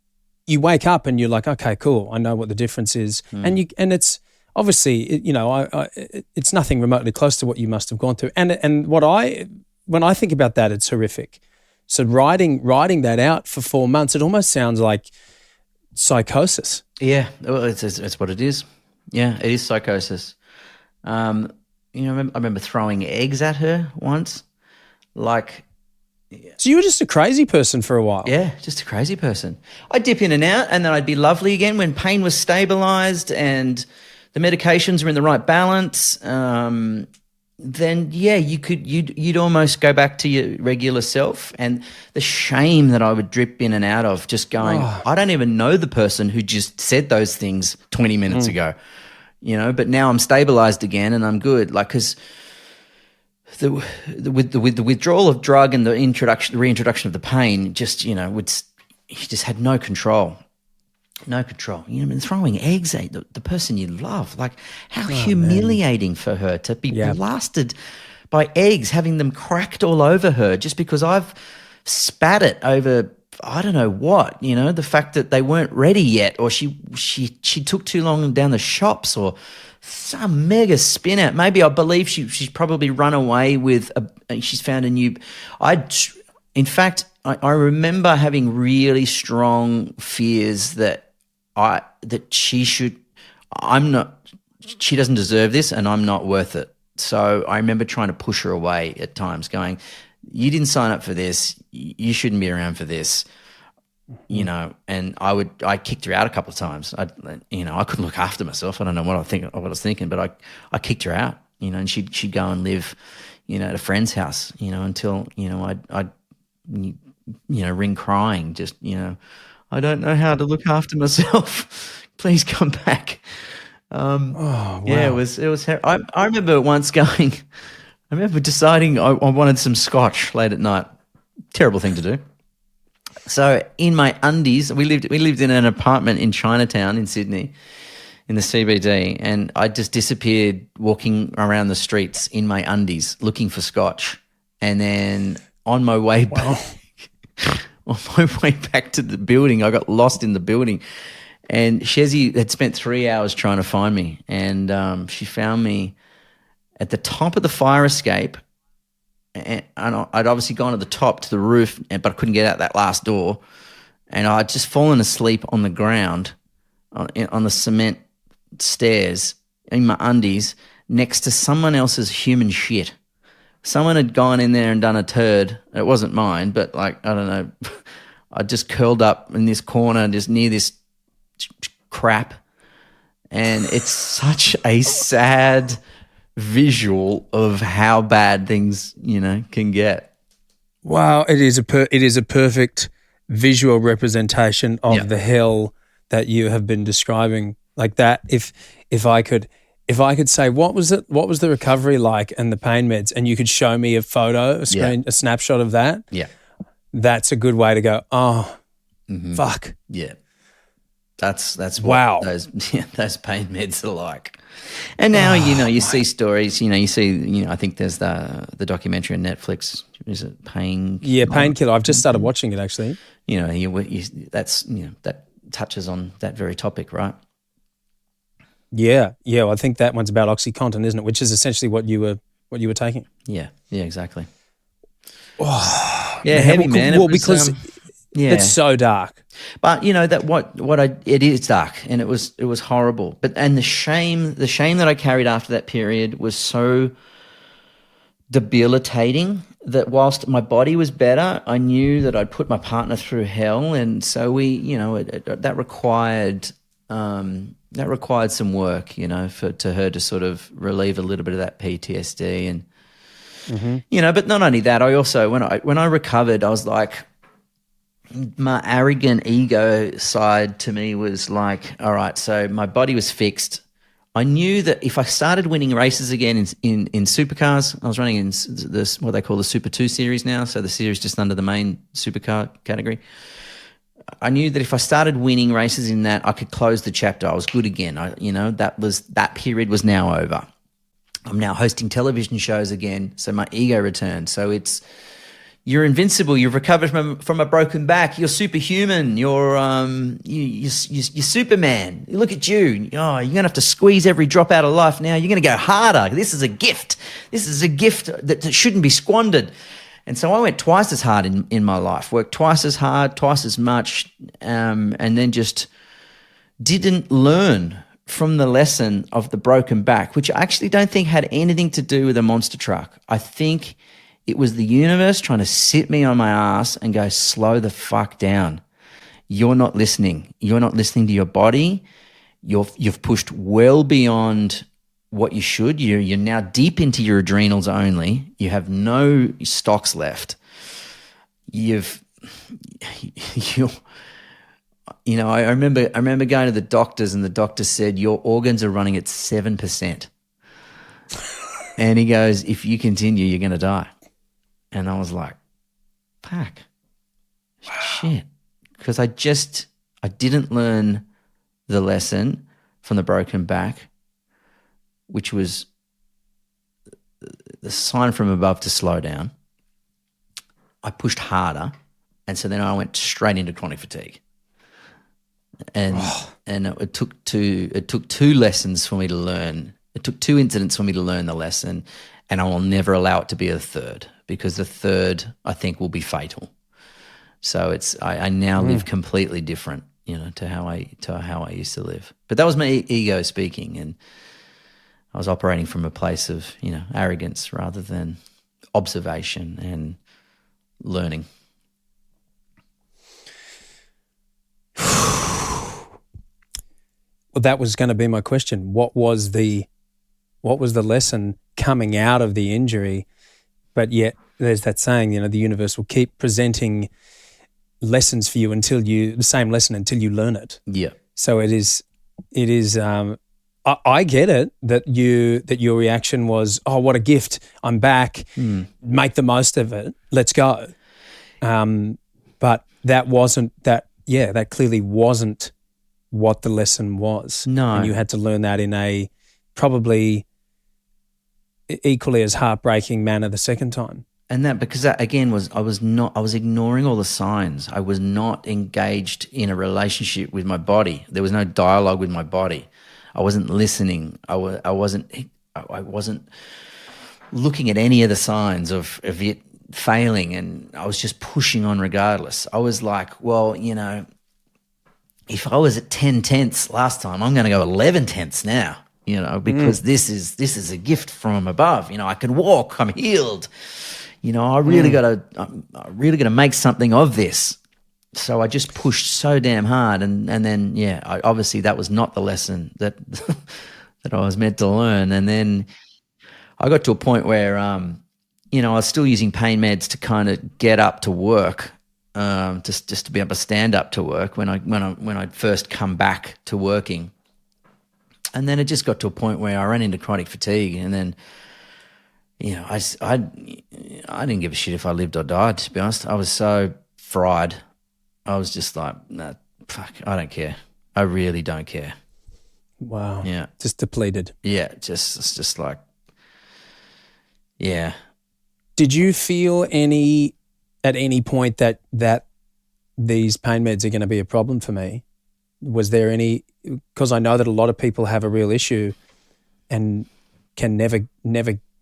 you wake up and you're like, okay, cool, I know what the difference is, and it's obviously, it's nothing remotely close to what you must have gone through, and when I think about that, it's horrific. So riding that out for 4 months, it almost sounds like psychosis. Yeah, well, it's what it is. Yeah, it is psychosis. I remember throwing eggs at her once. Like, so you were just a crazy person for a while. Yeah, just a crazy person. I'd dip in and out, and then I'd be lovely again when pain was stabilized and the medications were in the right balance. Then yeah, you'd almost go back to your regular self, and the shame that I would drip in and out of, just going, I don't even know the person who just said those things 20 minutes ago, but now I'm stabilized again and I'm good. Like, because with the withdrawal of drug and the reintroduction of the pain, just you just had no control. No control. Throwing eggs at the person you love. Like, how humiliating for her to be blasted by eggs, having them cracked all over her just because I've spat it over, I don't know what, the fact that they weren't ready yet, or she took too long down the shops, or some mega spin out. Maybe I believe she's probably run away with she's found a new. In fact, I remember having really strong fears that she doesn't deserve this, and I'm not worth it. So I remember trying to push her away at times, going, you didn't sign up for this. You shouldn't be around for this, and I kicked her out a couple of times. I couldn't look after myself. I don't know what I was thinking, but I kicked her out, and she'd go and live, at a friend's house, until, I'd ring crying, just, I don't know how to look after myself. Please come back. Wow. Yeah, it was. I remember once going. I remember deciding I wanted some scotch late at night. Terrible thing to do. So in my undies, we lived in an apartment in Chinatown in Sydney, in the CBD, and I just disappeared walking around the streets in my undies looking for scotch, and then on my way back. On my way back to the building, I got lost in the building, and Chezzi had spent 3 hours trying to find me, and she found me at the top of the fire escape, and I'd obviously gone to the top, to the roof, but I couldn't get out that last door, and I'd just fallen asleep on the ground, on the cement stairs in my undies next to someone else's human shit. Someone had gone in there and done a turd. It wasn't mine, but I don't know. I just curled up in this corner just near this crap. And it's such a sad visual of how bad things, can get. Wow, it is a perfect visual representation of the hell that you have been describing. Like that, if I could say, what was the recovery like and the pain meds, and you could show me a photo, a snapshot of that, that's a good way to go, fuck. Yeah. That's what those pain meds are like. And now, you see stories, I think there's the documentary on Netflix, is it Pain? Yeah, Painkiller. I've just started watching it actually. That touches on that very topic, right? Yeah. Well, I think that one's about OxyContin, isn't it? Which is essentially what you were taking. Yeah, exactly. Oh, yeah, heavy man. Well, because it's so dark. But it is dark, and it was horrible. And the shame that I carried after that period was so debilitating that whilst my body was better, I knew that I'd put my partner through hell, and so that required. That required some work, to her to sort of relieve a little bit of that PTSD, and but not only that, I also when I recovered, I was like, my arrogant ego side to me was like, all right, so my body was fixed. I knew that if I started winning races again in supercars, I was running in this what they call the Super 2 series now, so the series just under the main supercar category. I knew that if I started winning races in that, I could close the chapter. I was good again. That period was now over. I'm now hosting television shows again, so my ego returned. So it's, you're invincible. You've recovered from a broken back. You're superhuman. You're Superman. Look at you. Oh, you're gonna have to squeeze every drop out of life now. You're gonna go harder. This is a gift. This is a gift that shouldn't be squandered. And so I went twice as hard in my life. Worked twice as hard, twice as much, and then just didn't learn from the lesson of the broken back, which I actually don't think had anything to do with a monster truck. I think it was the universe trying to sit me on my ass and go, slow the fuck down. You're not listening. You're not listening to your body. You've pushed well beyond what you should. You're now deep into your adrenals only. You have no stocks left. I remember going to the doctors, and the doctor said, your organs are running at 7%. And he goes, if you continue, you're going to die. And I was like, fuck, shit. Because I didn't learn the lesson from the broken back, which was the sign from above to slow down. I pushed harder, and so then I went straight into chronic fatigue. And it took two lessons for me to learn. It took two incidents for me to learn the lesson, and I will never allow it to be a third, because the third, I think, will be fatal. So I now live completely different, to how I used to live. But that was my ego speaking, and I was operating from a place of, arrogance rather than observation and learning. Well, that was going to be my question. What was the lesson coming out of the injury? But yet there's that saying, the universe will keep presenting lessons for you the same lesson until you learn it. Yeah. So it is, I get it that your reaction was, oh, what a gift. I'm back. Make the most of it. Let's go. But that clearly wasn't what the lesson was. No. And you had to learn that in a probably equally as heartbreaking manner the second time. And that, because that again I was ignoring all the signs. I was not engaged in a relationship with my body. There was no dialogue with my body. I wasn't listening. I wasn't looking at any of the signs of it failing, and I was just pushing on regardless. I was like, well, if I was at 10 tenths last time, I'm going to go 11 tenths now, because this is a gift from above. I can I I'm healed. I really got to make something of this. So I just pushed so damn hard, and then obviously that was not the lesson that that I was meant to learn. And then I got to a point where I was still using pain meds to kind of get up to work. Just to be able to stand up to work when I'd first come back to working. And then it just got to a point where I ran into chronic fatigue, and then I didn't give a shit if I lived or died, to be honest. I was so fried. I was just like, nah, fuck, I don't care. I really don't care. Wow. Yeah. Just depleted. Yeah, it's just like, yeah. Did you feel at any point that these pain meds are going to be a problem for me? Was there any, because I know that a lot of people have a real issue and can never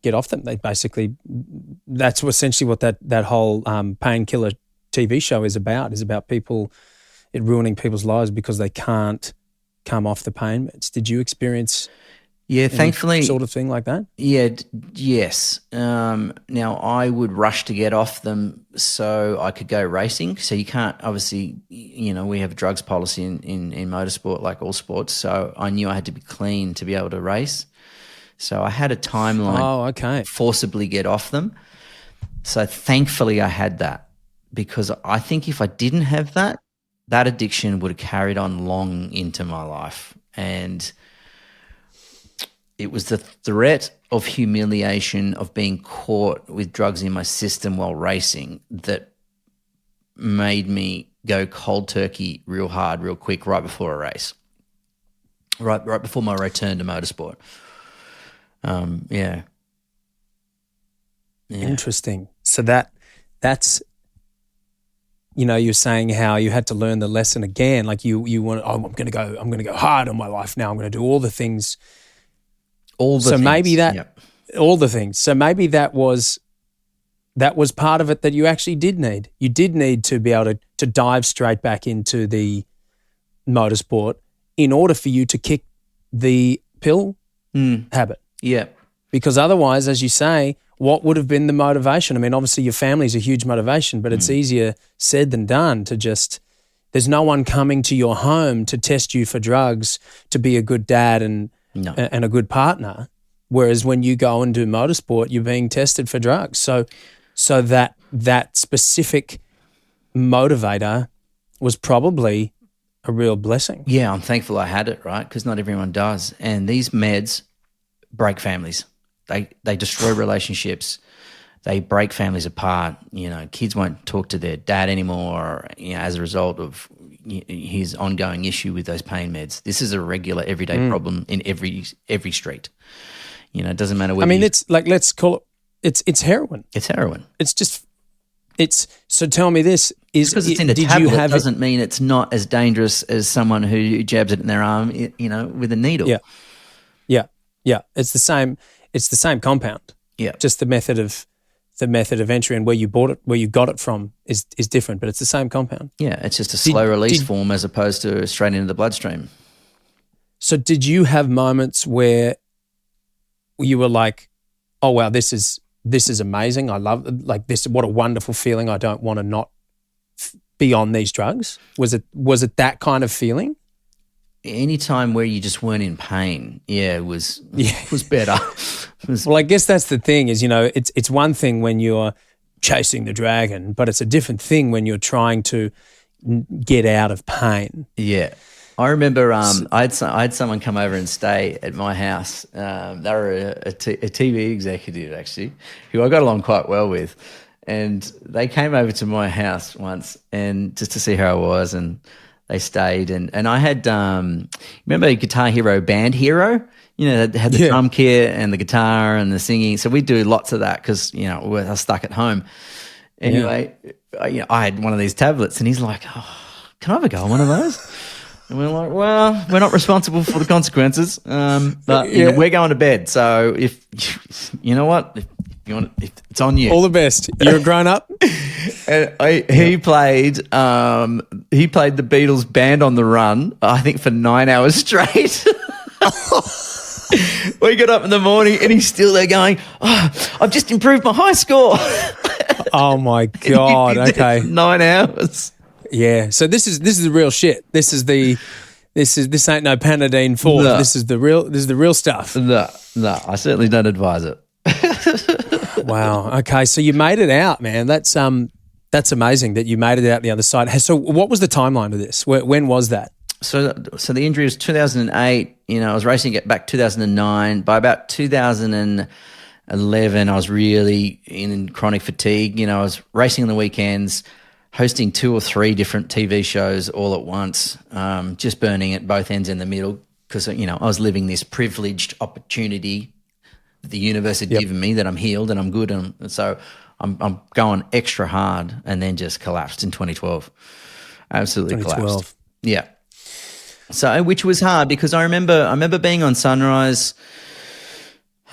get off them. They basically, that's essentially what that whole painkiller TV show is about people, it ruining people's lives because they can't come off the pain meds. Did you experience thankfully sort of thing like that? Yes. Now I would rush to get off them so I could go racing. So you can't, obviously, we have a drugs policy in motorsport like all sports. So I knew I had to be clean to be able to race. So I had a timeline. Oh, okay. Forcibly get off them. So thankfully I had that, because I think if I didn't have that addiction would have carried on long into my life. And it was the threat of humiliation of being caught with drugs in my system while racing that made me go cold turkey real hard, real quick, right before a race, right before my return to motorsport. Yeah. Interesting. So that that's, you're saying how you had to learn the lesson again. Like you want, I'm going to go hard on my life now. I'm going to do all the things. All the things. Maybe that, yep. All the things. So maybe that was part of it that you actually did need. You did need to be able to dive straight back into the motorsport in order for you to kick the pill habit. Yeah. Because otherwise, as you say, what would have been the motivation? I mean, obviously your family is a huge motivation, but it's easier said than done to just, there's no one coming to your home to test you for drugs, to be a good dad and a good partner. Whereas when you go and do motorsport, you're being tested for drugs. So that specific motivator was probably a real blessing. Yeah, I'm thankful I had it, right? Because not everyone does. And these meds break families. They destroy relationships. They break families apart. Kids won't talk to their dad anymore, as a result of his ongoing issue with those pain meds. This is a regular, everyday problem in every street. It doesn't matter where. I mean, it's like, let's call it. It's heroin. It's heroin. So tell me this: just because it's in a tablet doesn't mean it's not as dangerous as someone who jabs it in their arm, with a needle. Yeah. It's the same. It's the same compound. Yeah. Just the method of entry and where you bought it, where you got it from is different, but it's the same compound. Yeah, it's just a slow release form as opposed to straight into the bloodstream. So did you have moments where you were like, oh wow, this is amazing. I love this. What a wonderful feeling. I don't want to not be on these drugs. Was it that kind of feeling? Any time where you just weren't in pain, it was better. Well, I guess that's the thing is, it's one thing when you're chasing the dragon, but it's a different thing when you're trying to get out of pain. Yeah. I remember I had someone come over and stay at my house. They were a TV executive, actually, who I got along quite well with. And they came over to my house once and just to see how I was, and they stayed. And I had, remember Guitar Hero Band Hero? That had the drum kit and the guitar and the singing. So we do lots of that because, I was stuck at home. Anyway, I had one of these tablets and he's like, oh, can I have a go on one of those? And we're like, well, we're not responsible for the consequences, but we're going to bed. So if you know what, if you want, if it's on you. All the best. You're a grown up. And he played the Beatles' Band on the Run, I think, for 9 hours straight. We got up in the morning and he's still there going, oh, I've just improved my high score. Oh my God! Okay, 9 hours. Yeah, so this is the real shit. This ain't no Panadine Forte. No. This is the real stuff. No, I certainly don't advise it. Wow. Okay, so you made it out, man. That's amazing that you made it out the other side. So what was the timeline of this? When was that? So the injury was 2008. I was racing it back 2009. By about 2011, I was really in chronic fatigue. I was racing on the weekends, hosting 2 or 3 different TV shows all at once, just burning at both ends in the middle because, I was living this privileged opportunity that the universe had given me, that I'm healed and I'm good. And so I'm going extra hard, and then just collapsed in 2012. Absolutely collapsed. Yeah. So, which was hard because I remember being on Sunrise,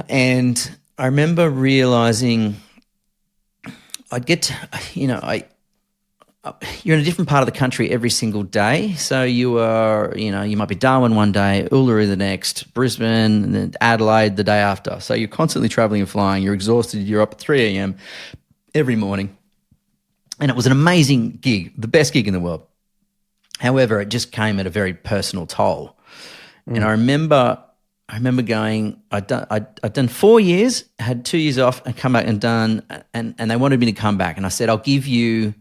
and I remember realizing I'd get to, you're in a different part of the country every single day. So you are, you might be Darwin one day, Uluru the next, Brisbane, and then Adelaide the day after. So you're constantly traveling and flying. You're exhausted. You're up at 3 a.m. every morning. And it was an amazing gig, the best gig in the world. However, it just came at a very personal toll. And I remember going, I'd done 4 years, had 2 years off, and come back and done, and they wanted me to come back. And I said, I'll give you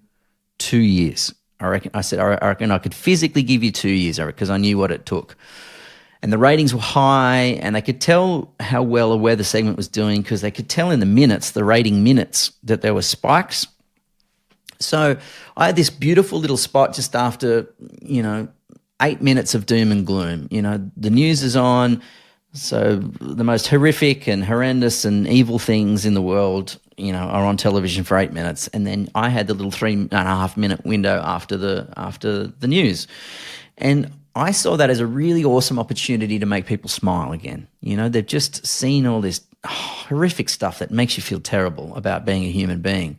2 years. I reckon I could physically give you 2 years, because I knew what it took. And the ratings were high, and they could tell how well a weather segment was doing because they could tell in the minutes, the rating minutes, that there were spikes. So I had this beautiful little spot just after, 8 minutes of doom and gloom. The news is on, so the most horrific and horrendous and evil things in the world, are on television for 8 minutes, and then I had the little 3.5-minute window after the news. And I saw that as a really awesome opportunity to make people smile again. They've just seen all this horrific stuff that makes you feel terrible about being a human being.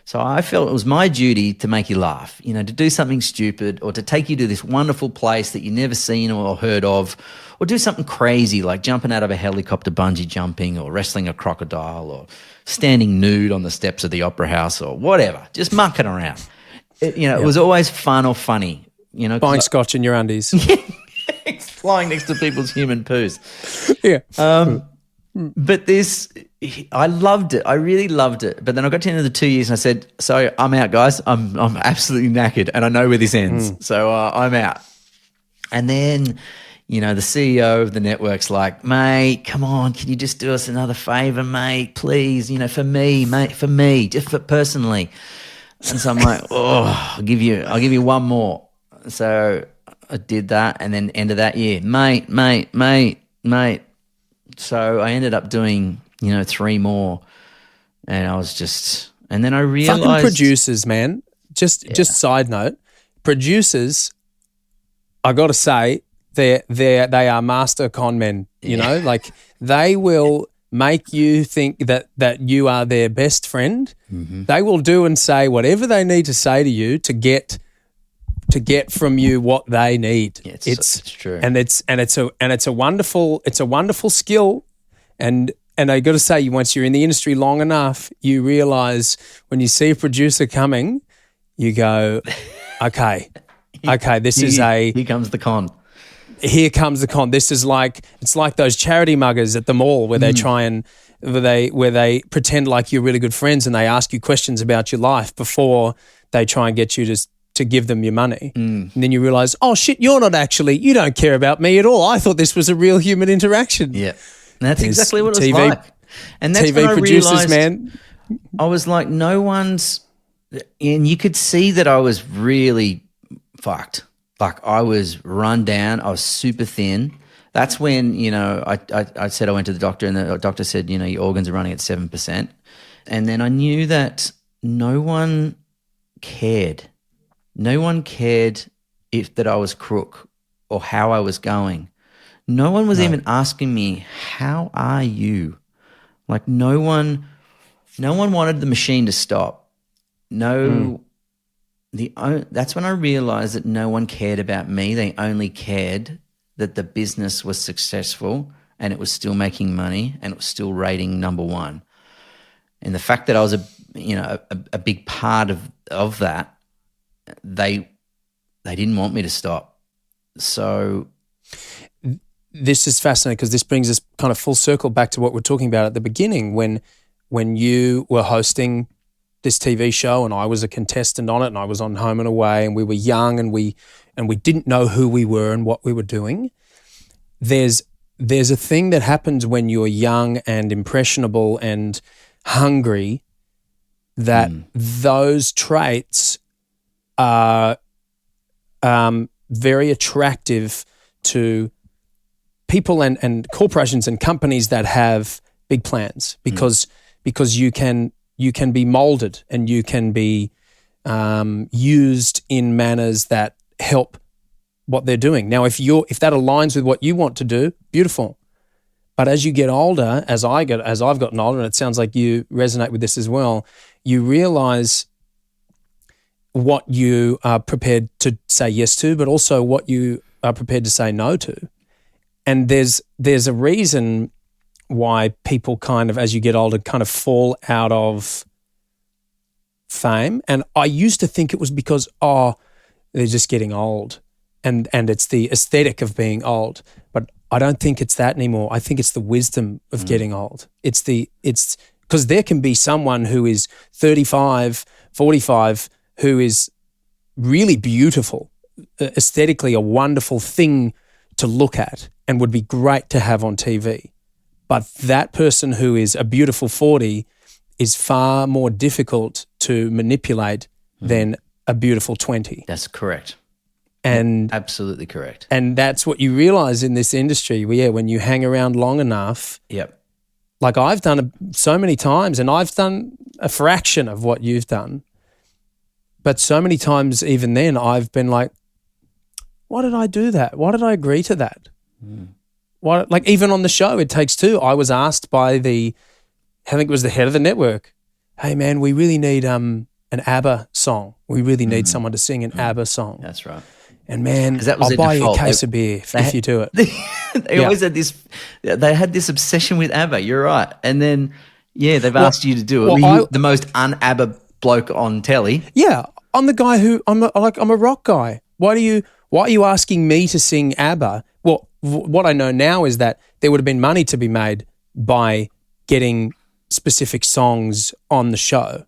So I felt it was my duty to make you laugh, to do something stupid, or to take you to this wonderful place that you've never seen or heard of, or do something crazy like jumping out of a helicopter, bungee jumping, or wrestling a crocodile, or standing nude on the steps of the Opera House, or whatever, just mucking around. It was always fun or funny. Buying scotch in your undies. Flying next to people's human poos. Yeah. But I loved it. I really loved it. But then I got to the end of the 2 years and I said, so I'm out, guys. I'm absolutely knackered and I know where this ends. So I'm out. And then, the CEO of the network's like, mate, come on, can you just do us another favor, mate, please? For me, mate, for me, just for personally. And so I'm like, I'll give you one more. So I did that, and then end of that year, mate. So I ended up doing, 3 more, and I was just, and then I realized. Fucking producers, man. Just side note, producers, I got to say, they are master con men. Like they will make you think that you are their best friend. Mm-hmm. They will do and say whatever they need to say to you to get from you what they need. Yeah, it's true, and it's a wonderful skill, and I got to say, once you're in the industry long enough, you realize when you see a producer coming, you go, okay, here comes the con. Here comes the con. This is it's like those charity muggers at the mall where they try and where they pretend like you're really good friends and they ask you questions about your life before they try and get you to give them your money. And then you realize, oh shit, you don't care about me at all. I thought this was a real human interaction. Yeah. And that's exactly what it was like. And that's TV when I producers, realized, man. I was like, no one's, and you could see that I was really fucked. Like I was run down. I was super thin. That's when, I said I went to the doctor and the doctor said, your organs are running at 7%. And then I knew that no one cared. No one cared that I was crook or how I was going. No one was even asking me, how are you? Like no one wanted the machine to stop. That's when I realized that no one cared about me. They only cared that the business was successful and it was still making money and it was still rating number 1. And the fact that I was a big part of that, they didn't want me to stop. So this is fascinating because this brings us kind of full circle back to what we're talking about at the beginning when you were hosting this TV show and I was a contestant on it and I was on Home and Away and we were young and we didn't know who we were and what we were doing. There's a thing that happens when you're young and impressionable and hungry that those traits are very attractive to people and corporations and companies that have big plans because you can be molded and you can be used in manners that help what they're doing. Now, if that aligns with what you want to do, beautiful. But as you get older, as I've gotten older, and it sounds like you resonate with this as well, you realize what you are prepared to say yes to, but also what you are prepared to say no to. And there's a reason why people kind of, as you get older, kind of fall out of fame. And I used to think it was because, they're just getting old and it's the aesthetic of being old. But I don't think it's that anymore. I think it's the wisdom of getting old. It's because there can be someone who is 35, 45, who is really beautiful, aesthetically a wonderful thing to look at and would be great to have on TV. But that person who is a beautiful 40 is far more difficult to manipulate than a beautiful 20. That's correct. And absolutely correct. And that's what you realize in this industry. When you hang around long enough, yep, Like I've done it so many times, and I've done a fraction of what you've done. But so many times, even then, I've been like, why did I do that? Why did I agree to that? Why, like even on the show, It Takes Two, I was asked by I think it was the head of the network, hey man, we really need an ABBA song. We really need someone to sing an ABBA song. That's right. And man, that was I'll buy you a default. case of beer if you do it. They always had this. They had this obsession with ABBA. You're right. And then they've asked you to do it. Were you the most un-ABBA bloke on telly? Yeah, I'm the guy who I'm a rock guy. Why are you asking me to sing ABBA? Well, what I know now is that there would have been money to be made by getting specific songs on the show.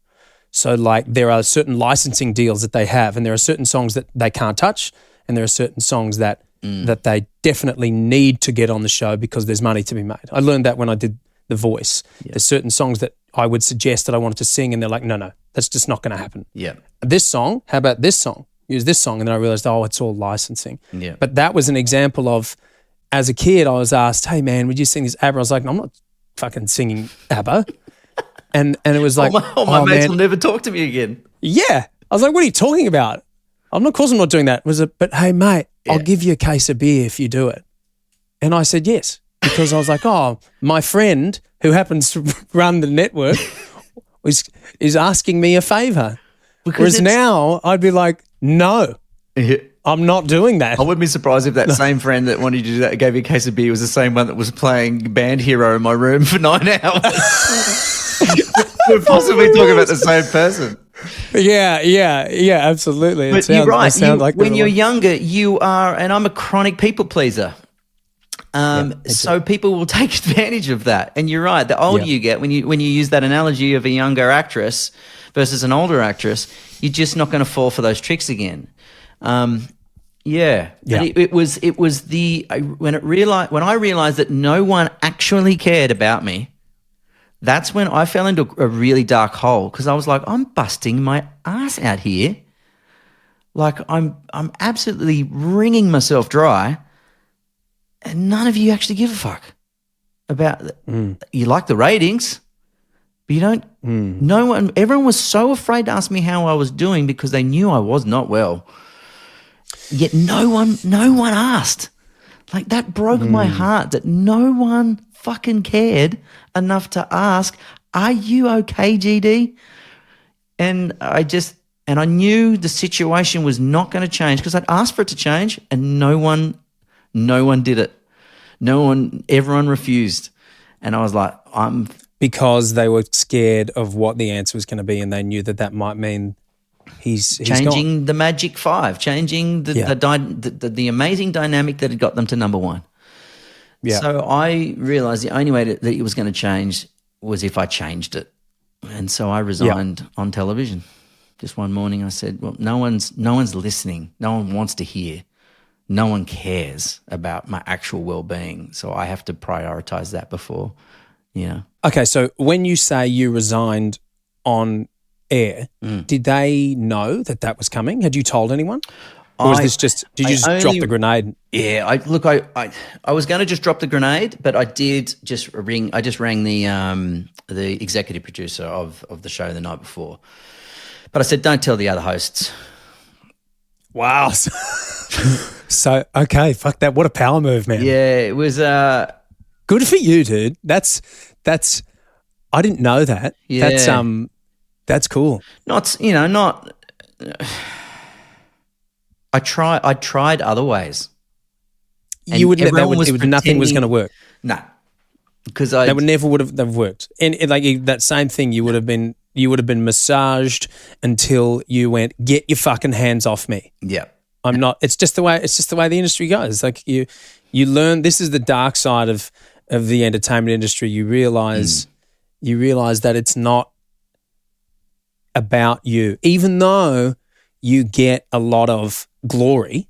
So like there are certain licensing deals that they have, and there are certain songs that they can't touch, and there are certain songs that they definitely need to get on the show because there's money to be made. I learned that when I did The Voice. Yeah. There's certain songs that I would suggest that I wanted to sing, and they're like, no, that's just not going to happen. Yeah. This song, how about this song? Use this song. And then I realized, it's all licensing. Yeah. But that was an example of, as a kid, I was asked, hey man, would you sing this ABBA? I was like, no, I'm not fucking singing ABBA. And it was like, all my mates will never talk to me again. Yeah. I was like, what are you talking about? Of course I'm not doing that. But hey mate, I'll give you a case of beer if you do it. And I said yes, because I was like, my friend who happens to run the network is asking me a favor. Whereas now I'd be like, no, I'm not doing that. I wouldn't be surprised if that same friend that wanted you to do that gave you a case of beer was the same one that was playing Band Hero in my room for 9 hours. We're possibly talking about the same person. Yeah, absolutely. But you're right. When you're younger, you are, and I'm a chronic people pleaser. So people will take advantage of that. And you're right. The older you get, when you use that analogy of a younger actress versus an older actress, you're just not going to fall for those tricks again. But it was when I realized that no one actually cared about me. That's when I fell into a really dark hole, because I was like, I'm busting my ass out here. Like I'm absolutely wringing myself dry, and none of you actually give a fuck about you like the ratings, but you don't. No one. Everyone was so afraid to ask me how I was doing because they knew I was not well. Yet no one asked. Like that broke my heart that no one fucking cared enough to ask, are you okay, GD? And I knew the situation was not going to change because I'd asked for it to change, and no one did it. Everyone refused. And I was like, because they were scared of what the answer was going to be, and they knew that might mean he's changing gone. The Magic Five, changing the amazing dynamic that had got them to number one. Yeah. So I realized the only way that it was going to change was if I changed it. And so I resigned on television. Just one morning I said, well, no one's listening. No one wants to hear. No one cares about my actual well-being. So I have to prioritize that before, Okay, so when you say you resigned on air, did they know that was coming? Had you told anyone? Or was this just, did you just drop the grenade? Yeah, I was going to just drop the grenade, but I did just ring. I just rang the executive producer of the show the night before. But I said, don't tell the other hosts. Wow. So, okay, fuck that. What a power move, man. Yeah, it was good for you, dude. That's I didn't know that. Yeah. That's cool. I tried other ways. You would nothing was going to work. No, because that would never would have worked. And like that same thing, you would have been massaged until you went, get your fucking hands off me. Yeah, I'm not. It's just the way the industry goes. Like you learn. This is the dark side of the entertainment industry. You realize that it's not about you, even though you get a lot of glory,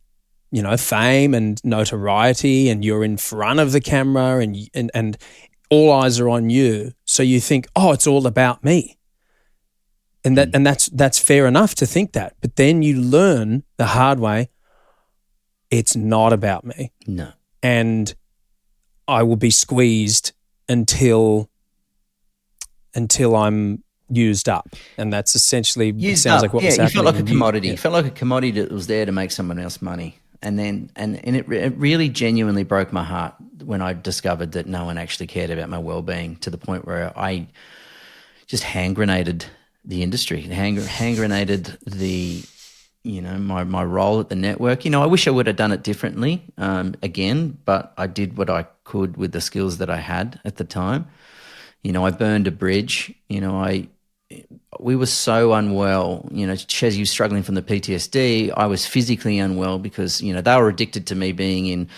fame and notoriety, and you're in front of the camera and all eyes are on you. So you think, it's all about me. And that's fair enough to think that. But then you learn the hard way, it's not about me. No. And I will be squeezed until until I'm used up, and that's essentially Used sounds up. like what Yeah, was you happening. felt like a commodity. Yeah. You felt like a commodity that was there to make someone else money. And then, and it really genuinely broke my heart when I discovered that no one actually cared about my well-being, to the point where I just hand grenaded the industry, hand grenaded the, my role at the network. I wish I would have done it differently again, but I did what I could with the skills that I had at the time. I burned a bridge. We were so unwell. Chezzi was struggling from the PTSD. I was physically unwell because, they were addicted to me being in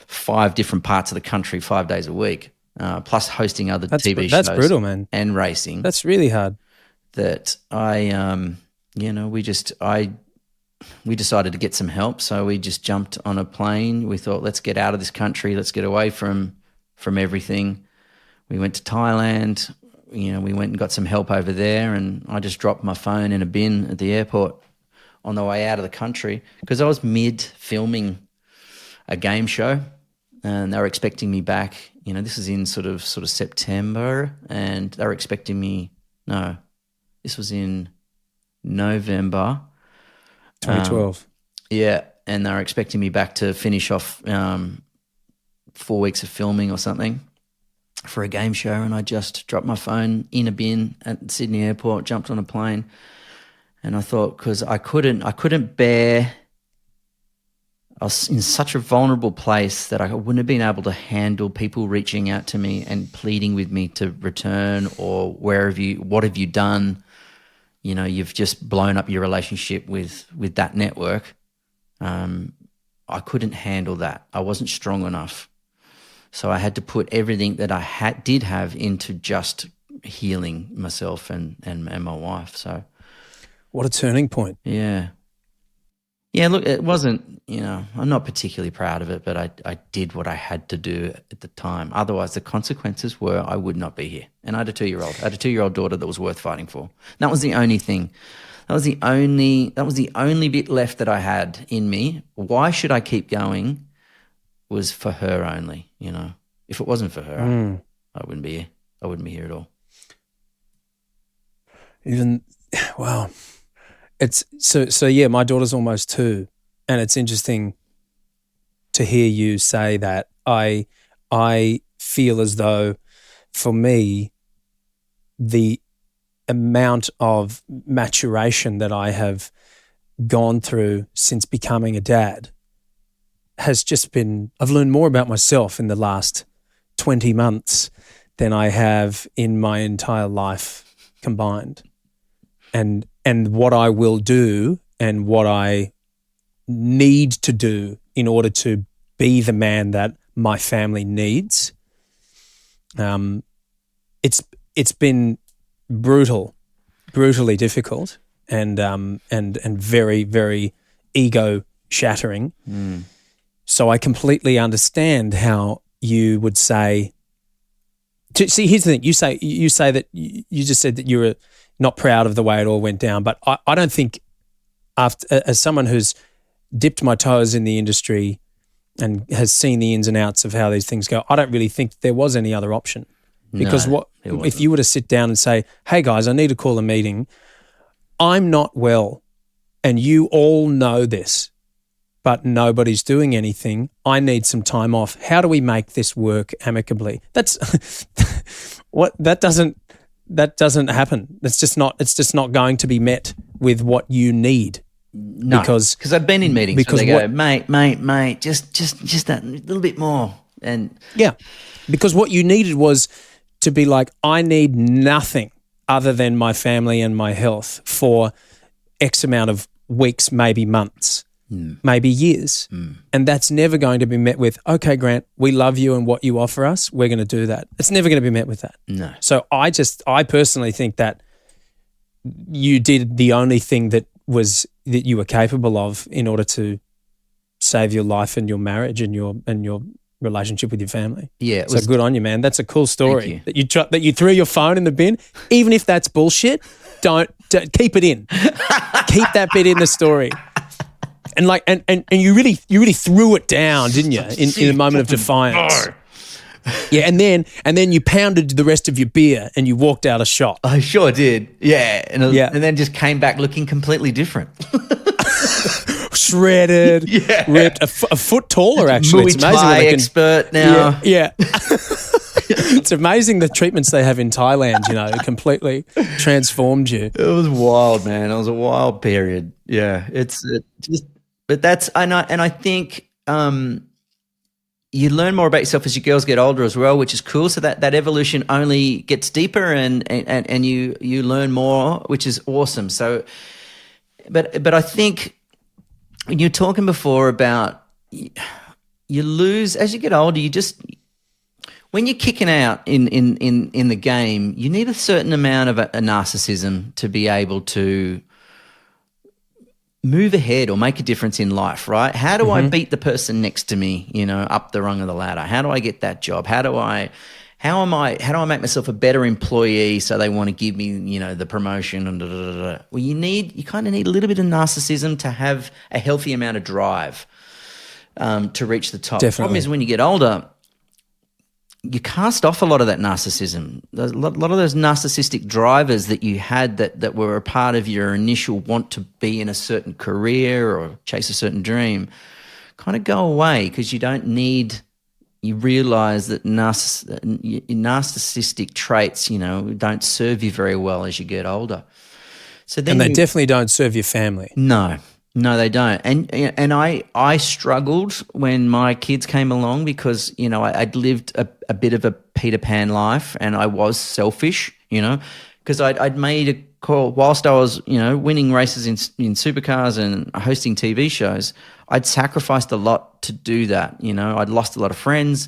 5 different parts of the country 5 days a week, plus hosting other TV shows. That's brutal, man. And racing. That's really hard. That we decided to get some help. So we just jumped on a plane. We thought, let's get out of this country. Let's get away from everything. We went to Thailand. We went and got some help over there, and I just dropped my phone in a bin at the airport on the way out of the country because I was mid-filming a game show, and they were expecting me back. This is in sort of September, and they were expecting me. No, this was in November 2012. Yeah, and they were expecting me back to finish off 4 weeks of filming or something for a game show, and I just dropped my phone in a bin at Sydney Airport, jumped on a plane, and I thought, because I couldn't bear, I was in such a vulnerable place that I wouldn't have been able to handle people reaching out to me and pleading with me to return, or what have you done? You've just blown up your relationship with that network. I couldn't handle that. I wasn't strong enough. So I had to put everything that I did have into just healing myself and my wife. So, what a turning point! Yeah. Look, it wasn't. I'm not particularly proud of it, but I did what I had to do at the time. Otherwise, the consequences were I would not be here. And I had a 2-year-old. I had a 2-year-old daughter that was worth fighting for. That was the only thing. That was the only bit left that I had in me. Why should I keep going? Was for her only. If it wasn't for her, I wouldn't be here. I wouldn't be here at all. Wow. It's so yeah, my daughter's almost 2, and it's interesting to hear you say that. I feel as though, for me, the amount of maturation that I have gone through since becoming a dad has just been, I've learned more about myself in the last 20 months than I have in my entire life combined. And what I will do and what I need to do in order to be the man that my family needs. It's been brutally difficult and very, very ego shattering. So I completely understand how you would say. See, here's the thing: you say that you just said that you were not proud of the way it all went down, but I don't think, as someone who's dipped my toes in the industry and has seen the ins and outs of how these things go, I don't really think there was any other option. Because if you were to sit down and say, "Hey guys, I need to call a meeting. I'm not well, and you all know this, but nobody's doing anything. I need some time off. How do we make this work amicably?" That's that doesn't happen. It's just not going to be met with what you need. No, because I've been in meetings where they go, mate, just that little bit more. And yeah, because what you needed was to be like, I need nothing other than my family and my health for X amount of weeks, maybe months. Maybe years. And that's never going to be met with, okay, Grant, we love you and what you offer us, we're going to do that. It's never going to be met with that. No. So I personally think that you did the only thing that you were capable of in order to save your life and your marriage and your relationship with your family. Yeah. So good on you, man. That's a cool story. Thank you. That you threw your phone in the bin. Even if that's bullshit, don't keep it in. Keep that bit in the story. And you really threw it down, didn't you? In a moment of defiance. Yeah, and then you pounded the rest of your beer and you walked out a shot. I sure did. Yeah, and then just came back looking completely different. Shredded, ripped, a foot taller actually. Muay Thai expert now. Yeah. It's amazing the treatments they have in Thailand, completely transformed you. It was wild, man. It was a wild period. Yeah, but that's, and I think you learn more about yourself as your girls get older as well, which is cool. So that evolution only gets deeper and you learn more, which is awesome. So, but I think when you're talking before about you lose as you get older, when you're kicking out in the game, you need a certain amount of a narcissism to be able to move ahead or make a difference in life, right? How do I beat the person next to me, up the rung of the ladder? How do I get that job? How do I make myself a better employee so they want to give me, the promotion and Well, you kind of need a little bit of narcissism to have a healthy amount of drive to reach the top. Definitely. The problem is when you get older, you cast off a lot of that narcissism. A lot of those narcissistic drivers that you had that were a part of your initial want to be in a certain career or chase a certain dream kind of go away because you realize that narcissistic traits, don't serve you very well as you get older. So then they definitely don't serve your family. No, they don't. And I struggled when my kids came along because, I'd lived a bit of a Peter Pan life and I was selfish, because I'd made a call whilst I was, winning races in supercars and hosting TV shows. I'd sacrificed a lot to do that. I'd lost a lot of friends.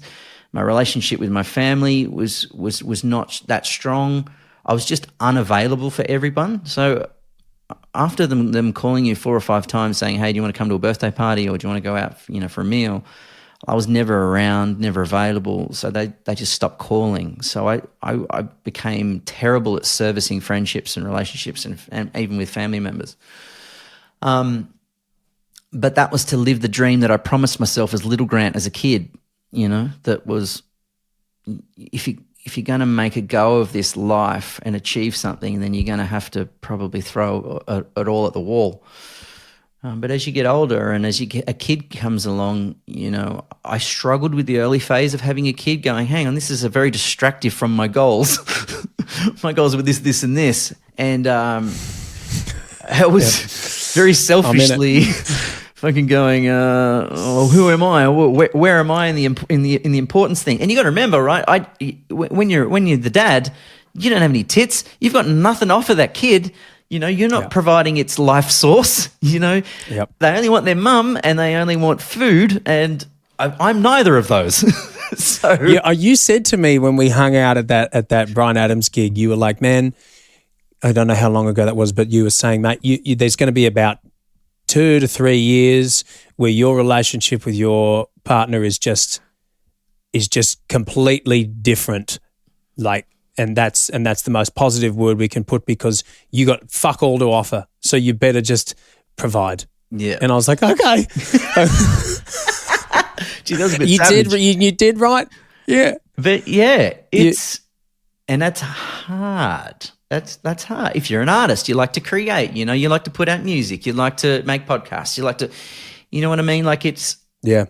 My relationship with my family was not that strong. I was just unavailable for everyone. So after them calling you 4 or 5 times saying, hey, do you want to come to a birthday party or do you want to go out, for a meal? I was never around, never available. So they just stopped calling. So I became terrible at servicing friendships and relationships and even with family members. But that was to live the dream that I promised myself as little Grant as a kid, that was if you're going to make a go of this life and achieve something, then you're going to have to probably throw it all at the wall. But as you get older and as a kid comes along, I struggled with the early phase of having a kid going, hang on, this is a very distractive from my goals. My goals were this, and this. And I was very selfishly fucking going, who am I? Where am I in the importance thing? And you got to remember, right? When you're the dad, you don't have any tits. You've got nothing to offer that kid. You're not providing its life source. They only want their mum and they only want food, and I'm neither of those. So you said to me when we hung out at that Bryan Adams gig, you were like, man, I don't know how long ago that was, but you were saying, mate, there's going to be about 2 to 3 years where your relationship with your partner is just completely different, and that's the most positive word we can put, because you got fuck all to offer, so you better just provide. Yeah. And I was like, okay. Gee, that was a bit savage. You did right. Yeah. But and that's hard. That's hard. If you're an artist, you like to create, you like to put out music, you like to make podcasts, you like to, you know what I mean? Like it's, if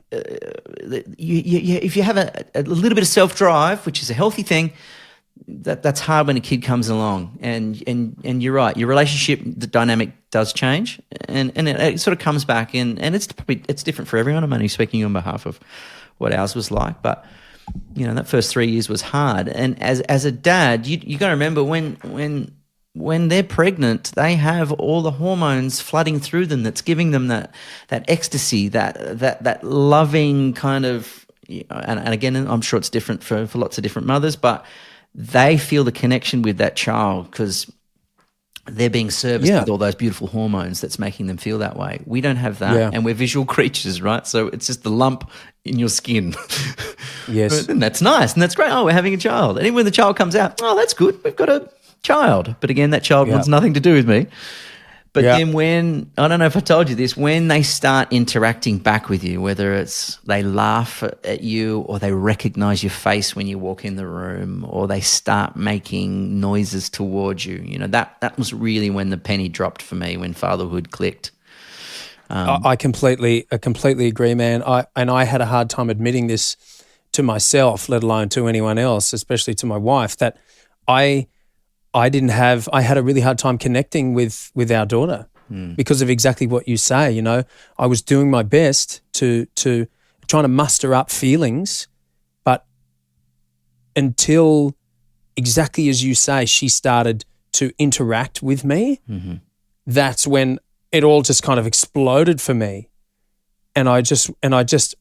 you have a little bit of self-drive, which is a healthy thing, that's hard when a kid comes along. And you're right, your relationship, the dynamic does change, and it sort of comes back in, and it's different for everyone. I'm only speaking on behalf of what ours was like, but that first 3 years was hard. And as a dad, you got to remember when they're pregnant, they have all the hormones flooding through them that's giving them that ecstasy, that loving kind of, and again, I'm sure it's different for lots of different mothers, but they feel the connection with that child because they're being serviced with all those beautiful hormones that's making them feel that way. We don't have that, and we're visual creatures, right? So it's just the lump in your skin. Yes. And that's nice, and that's great. Oh, we're having a child. And even when the child comes out, oh, that's good, we've got a child. But again, that child wants nothing to do with me. But then when, I don't know if I told you this, when they start interacting back with you, whether it's they laugh at you or they recognize your face when you walk in the room or they start making noises towards you, that was really when the penny dropped for me, when fatherhood clicked. I completely agree, man. I had a hard time admitting this to myself, let alone to anyone else, especially to my wife, that I had a really hard time connecting with our daughter because of exactly what you say. I was doing my best to trying to muster up feelings, but until exactly as you say, she started to interact with me, that's when it all just kind of exploded for me. And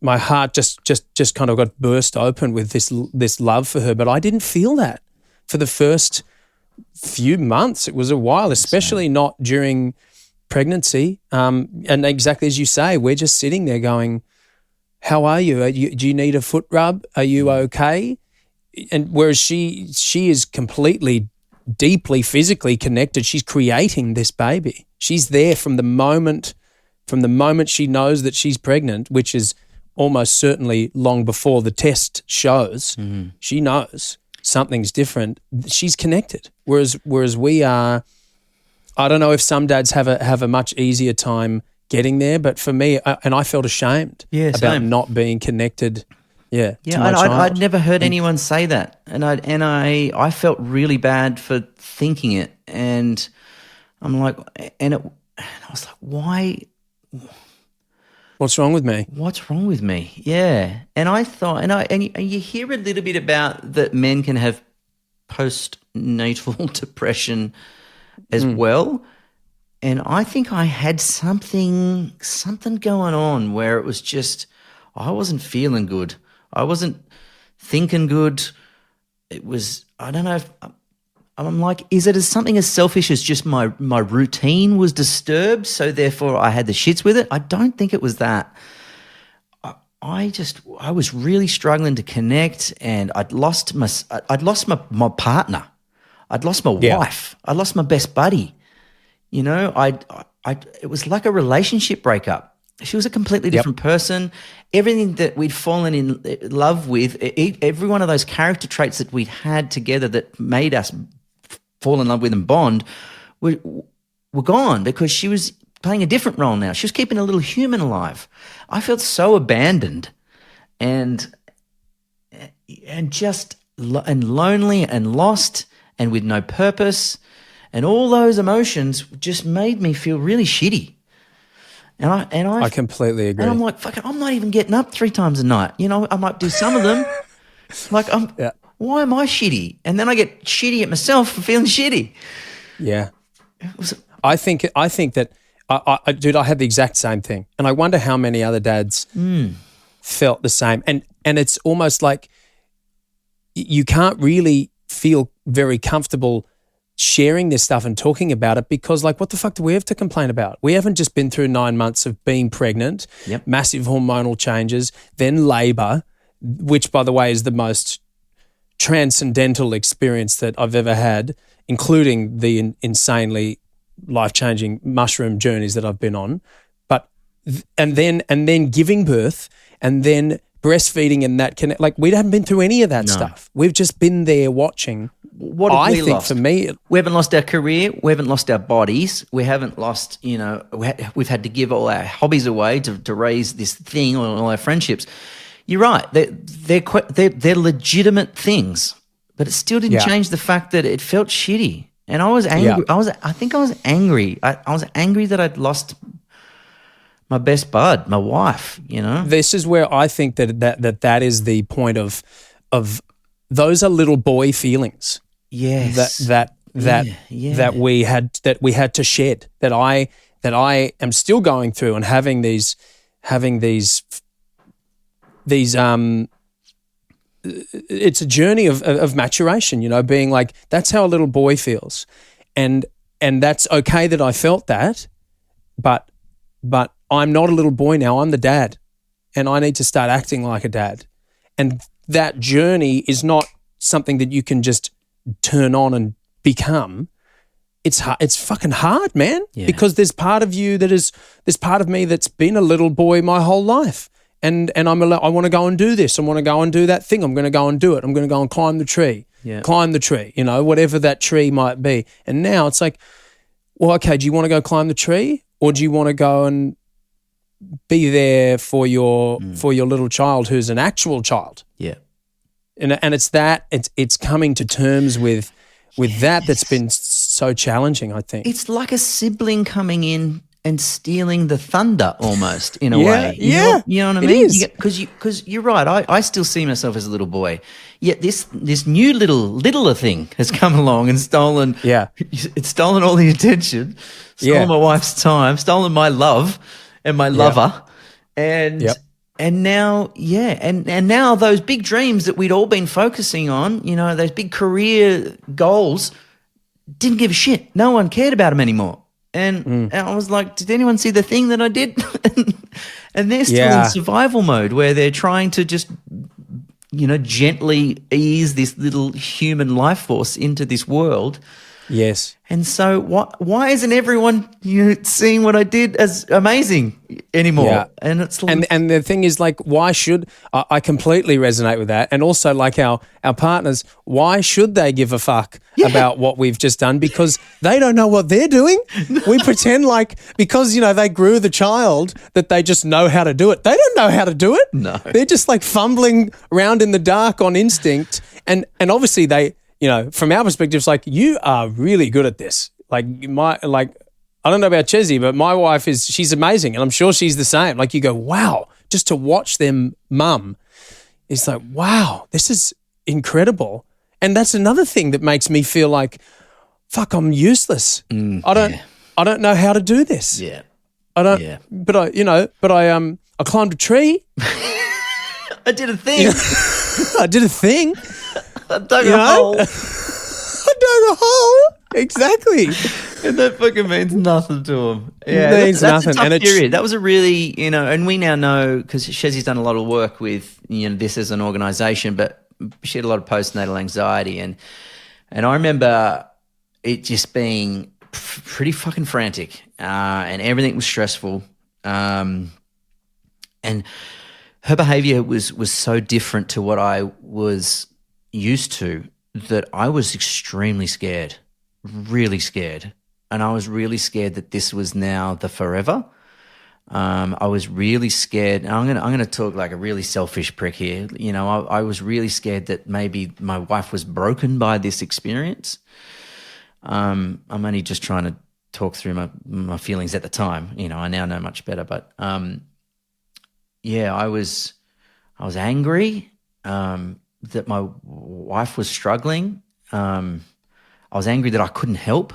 my heart just kind of got burst open with this love for her. But I didn't feel that for the first few months. It was a while, especially not during pregnancy. And exactly as you say, we're just sitting there going, how are you? Do you need a foot rub? Are you okay? And whereas she is completely, deeply physically connected. She's creating this baby. She's there from the moment she knows that she's pregnant, which is almost certainly long before the test shows. She knows something's different. She's connected. Whereas we are, I don't know if some dads have a much easier time getting there, but for me, I felt ashamed about not being connected. To my child. I'd never heard anyone say that, and I felt really bad for thinking it, and I'm like, I was like, why? What's wrong with me? What's wrong with me? Yeah, and I thought, and you hear a little bit about that men can have postnatal depression as well, and I think I had something going on where it was just I wasn't feeling good. I wasn't thinking good. It was, I don't know if, I'm like, is it something as selfish as just my routine was disturbed, so therefore I had the shits with it? I don't think it was that. I was really struggling to connect, and I'd lost my partner. I'd lost my wife. I lost my best buddy. It was like a relationship breakup. She was a completely different person. Everything that we'd fallen in love with, every one of those character traits that we'd had together that made us fall in love with and bond were gone because she was playing a different role now. She was keeping a little human alive. I felt so abandoned and lonely and lost and with no purpose, and all those emotions just made me feel really shitty. And I completely agree. And I'm like, fuck it, I'm not even getting up 3 times a night. I might do some of them. Like, why am I shitty? And then I get shitty at myself for feeling shitty. Yeah. I think that, dude, I had the exact same thing. And I wonder how many other dads felt the same. And it's almost like you can't really feel very comfortable sharing this stuff and talking about it because, like, what the fuck do we have to complain about? We haven't just been through 9 months of being pregnant, massive hormonal changes, then labour, which, by the way, is the most transcendental experience that I've ever had, including the insanely life-changing mushroom journeys that I've been on. But and then giving birth, and then breastfeeding, and that connect. Like, we haven't been through any of that stuff. We've just been there watching. What have we lost? For me, we haven't lost our career. We haven't lost our bodies. We haven't lost, we've had to give all our hobbies away to raise this thing, or all our friendships. You're right. They're legitimate things, but it still didn't change the fact that it felt shitty. And I was angry. Yeah. I think I was angry. I was angry that I'd lost my best bud, my wife. This is where I think that is the point of those are little boy feelings. Yes. That we had to shed. That I am still going through and having these it's a journey of maturation, being like, that's how a little boy feels. And that's okay that I felt that, but I'm not a little boy now, I'm the dad, and I need to start acting like a dad. And that journey is not something that you can just turn on and become. it's fucking hard, man. Yeah. Because there's part of you there's part of me that's been a little boy my whole life. And I want to go and do this. I want to go and do that thing. I'm going to go and do it. I'm going to go and climb the tree. Yeah. Climb the tree, whatever that tree might be. And now it's like, well, okay, do you want to go climb the tree, or do you want to go and be there for your little child who's an actual child? Yeah. And it's coming to terms with that's been so challenging, I think. It's like a sibling coming in and stealing the thunder almost, in a way. You know what I mean? Because you're right. I still see myself as a little boy. Yet this new littler thing has come along and stolen. Yeah. It's stolen all the attention, stolen my wife's time, stolen my love and my lover, and now and now those big dreams that we'd all been focusing on, those big career goals, didn't give a shit. No one cared about them anymore. And I was like, did anyone see the thing that I did? And they're still in survival mode, where they're trying to just, gently ease this little human life force into this world. Yes. And so why isn't everyone seeing what I did as amazing anymore? Yeah. And it's like, and the thing is, like, why should I completely resonate with that? And also, like, our partners, why should they give a fuck about what we've just done? Because they don't know what they're doing. We pretend like, because they grew the child, that they just know how to do it. They don't know how to do it. No. They're just like fumbling around in the dark on instinct. And obviously they, from our perspective, it's like, you are really good at this. I don't know about Chezzi, but my wife she's amazing, and I'm sure she's the same. Like, you go, wow, just to watch them mum, it's like, wow, this is incredible. And that's another thing that makes me feel like, fuck, I'm useless. I don't know how to do this. Yeah. I don't, but I climbed a tree. I did a thing. I did a thing. I dug a hole. I dug a hole. Exactly. And that fucking means nothing to them. Yeah, it means that's nothing. A tough period. That was a really, and we now know, because Chezzi's done a lot of work with this as an organisation, but she had a lot of postnatal anxiety, and I remember it just being pretty fucking frantic, and everything was stressful, and her behaviour was so different to what I was used to that I was extremely scared, really scared. And I was really scared that this was now the forever. I was really scared. And I'm gonna talk like a really selfish prick here. I was really scared that maybe my wife was broken by this experience. I'm only just trying to talk through my feelings at the time. I now know much better, but I was angry that my wife was struggling. I was angry that I couldn't help.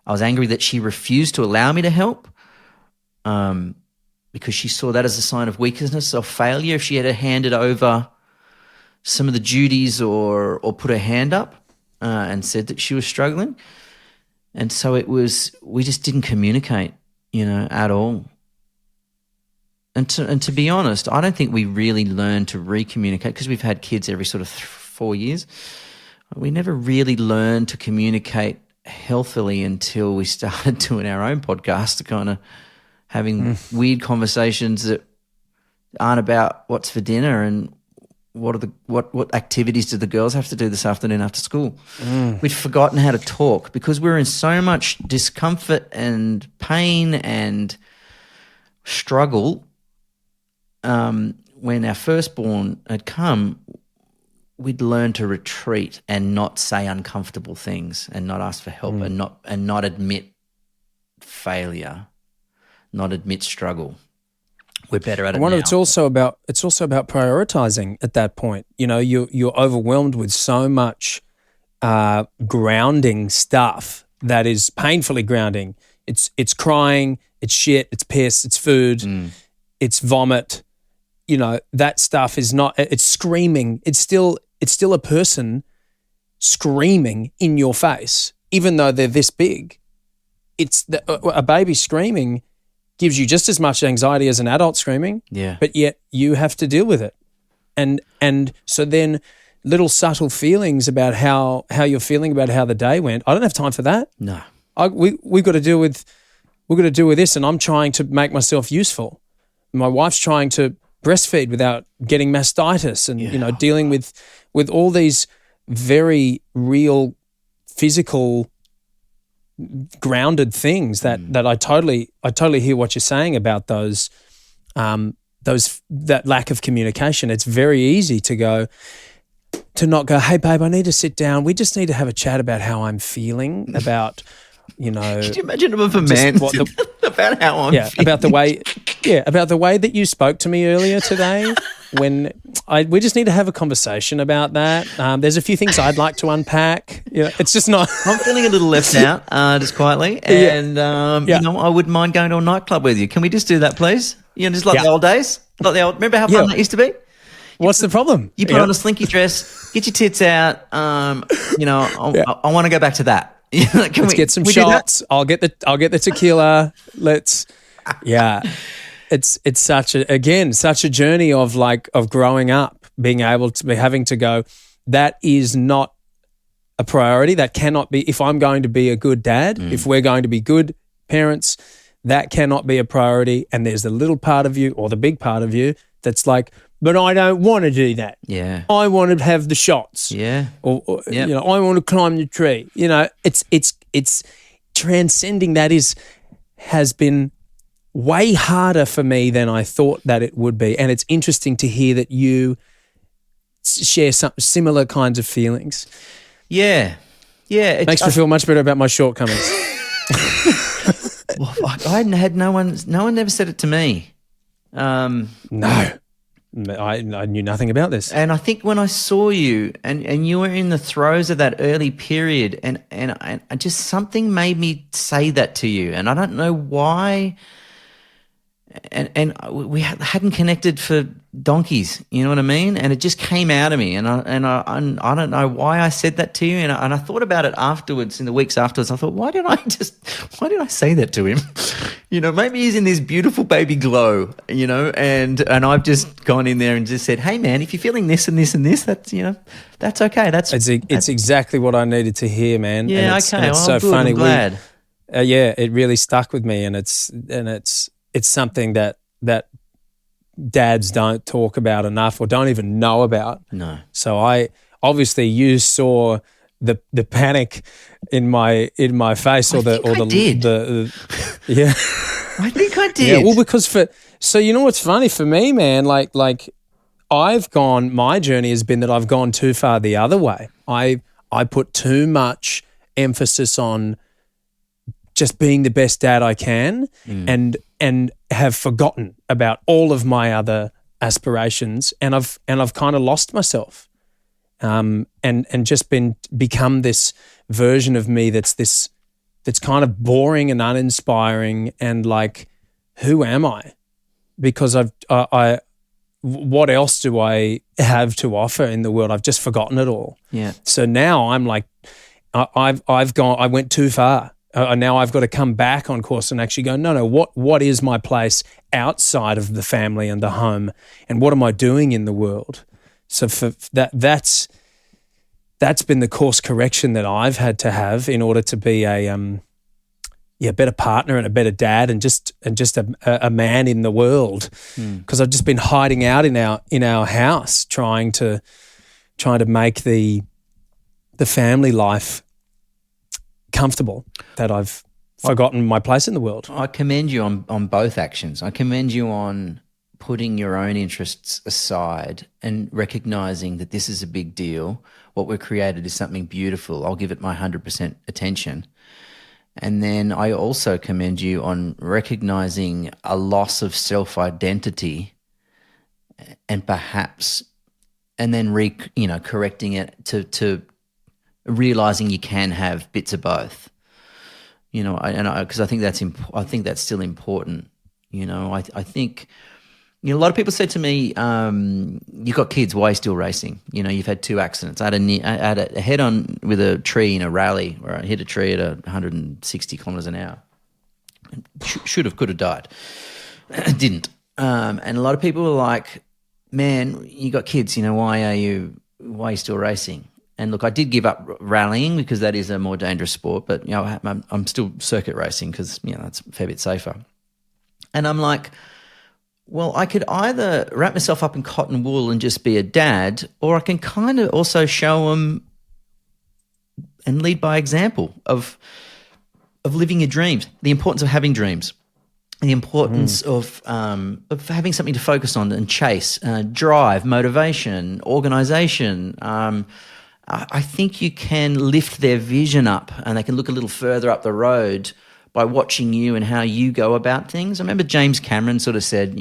I was angry that she refused to allow me to help, because she saw that as a sign of weakness or failure if she had handed over some of the duties or put her hand up and said that she was struggling. And so we just didn't communicate, at all. And to be honest, I don't think we really learned to recommunicate, because we've had kids every sort of 4 years. We never really learned to communicate healthily until we started doing our own podcast, to kind of having weird conversations that aren't about what's for dinner and what activities do the girls have to do this afternoon after school. We'd forgotten how to talk because we were in so much discomfort and pain and struggle. When our firstborn had come, we'd learned to retreat and not say uncomfortable things and not ask for help and not admit failure, not admit struggle. We're better at it now. It's also about prioritizing at that point. You're overwhelmed with so much grounding stuff that is painfully grounding. It's crying, it's shit, it's piss, it's food, it's vomit. That stuff is not. It's screaming. It's still a person screaming in your face, even though they're this big. A baby screaming gives you just as much anxiety as an adult screaming. Yeah. But yet you have to deal with it, and so then little subtle feelings about how you're feeling about how the day went. I don't have time for that. No. we got to deal with this, and I'm trying to make myself useful. My wife's trying to breastfeed without getting mastitis, and dealing with all these very real physical grounded things that I totally hear what you're saying about those that lack of communication. It's very easy to not go, hey babe, I need to sit down. We just need to have a chat about how I'm feeling, about Could you imagine if a man about how I'm feeling? about the way that you spoke to me earlier today. We just need to have a conversation about that. There's a few things I'd like to unpack. It's just not. I'm feeling a little left out, just quietly, and I wouldn't mind going to a nightclub with you. Can we just do that, please? Just like the old days, Remember how fun that used to be? What's the problem? You put on a slinky dress, get your tits out. I want to go back to that. Let's get some shots. I'll get the tequila. It's such a journey of growing up, being able to be having to go, that is not a priority. That cannot be, if I'm going to be a good dad, if we're going to be good parents, that cannot be a priority. And there's the little part of you or the big part of you that's like, but I don't want to do that. Yeah. I want to have the shots. Yeah. Or I want to climb the tree. It's transcending that has been way harder for me than I thought that it would be. And it's interesting to hear that you share some similar kinds of feelings. Yeah. Yeah. It makes me feel much better about my shortcomings. Well, I had no one ever said it to me. No. I knew nothing about this. And I think when I saw you and you were in the throes of that early period and I just something made me say that to you. And I don't know why. And we hadn't connected for donkeys, you know what I mean? And it just came out of me, and I don't know why I said that to you. And I thought about it afterwards, in the weeks afterwards. I thought, why did I say that to him? Maybe he's in this beautiful baby glow, and I've just gone in there and just said, hey man, if you're feeling this and this and this, that's that's okay. It's exactly what I needed to hear, man. Yeah, and it's, okay. And it's well, so good, funny. I'm glad. It really stuck with me, and it's something that dads don't talk about enough or don't even know about. No. So you saw the panic in my face, I think I did. Yeah. I think I did. Yeah, well, because what's funny for me, man, like my journey has been that I've gone too far the other way. I put too much emphasis on just being the best dad I can and have forgotten about all of my other aspirations, and I've kind of lost myself, and just become this version of me that's kind of boring and uninspiring, and like, who am I? Because what else do I have to offer in the world? I've just forgotten it all. Yeah. So now I'm like, I went too far. Now I've got to come back on course and actually go, no, what is my place outside of the family and the home, and what am I doing in the world? So for that's been the course correction that I've had to have in order to be a better partner and a better dad and just a man in the world, because I've just been hiding out in our house trying to make the family life comfortable, that I've forgotten my place in the world. I commend you on both actions. I commend you on putting your own interests aside and recognizing that this is a big deal. What we've created is something beautiful. I'll give it my 100% attention. And then I also commend you on recognizing a loss of self-identity and then correcting it to realizing you can have bits of both, because I think that's still important. I think, a lot of people say to me, you've got kids, why are you still racing? You've had 2 accidents. I had a head on with a tree in a rally where I hit a tree at 160 kilometers an hour. Could have died. Didn't. And a lot of people were like, man, you got kids, why are you still racing? And look, I did give up rallying because that is a more dangerous sport, but I'm still circuit racing because that's a fair bit safer. And I'm like, well, I could either wrap myself up in cotton wool and just be a dad, or I can kind of also show them and lead by example of living your dreams, the importance of having dreams, the importance of having something to focus on and chase, drive, motivation, organisation. I think you can lift their vision up and they can look a little further up the road by watching you and how you go about things. I remember James Cameron sort of said,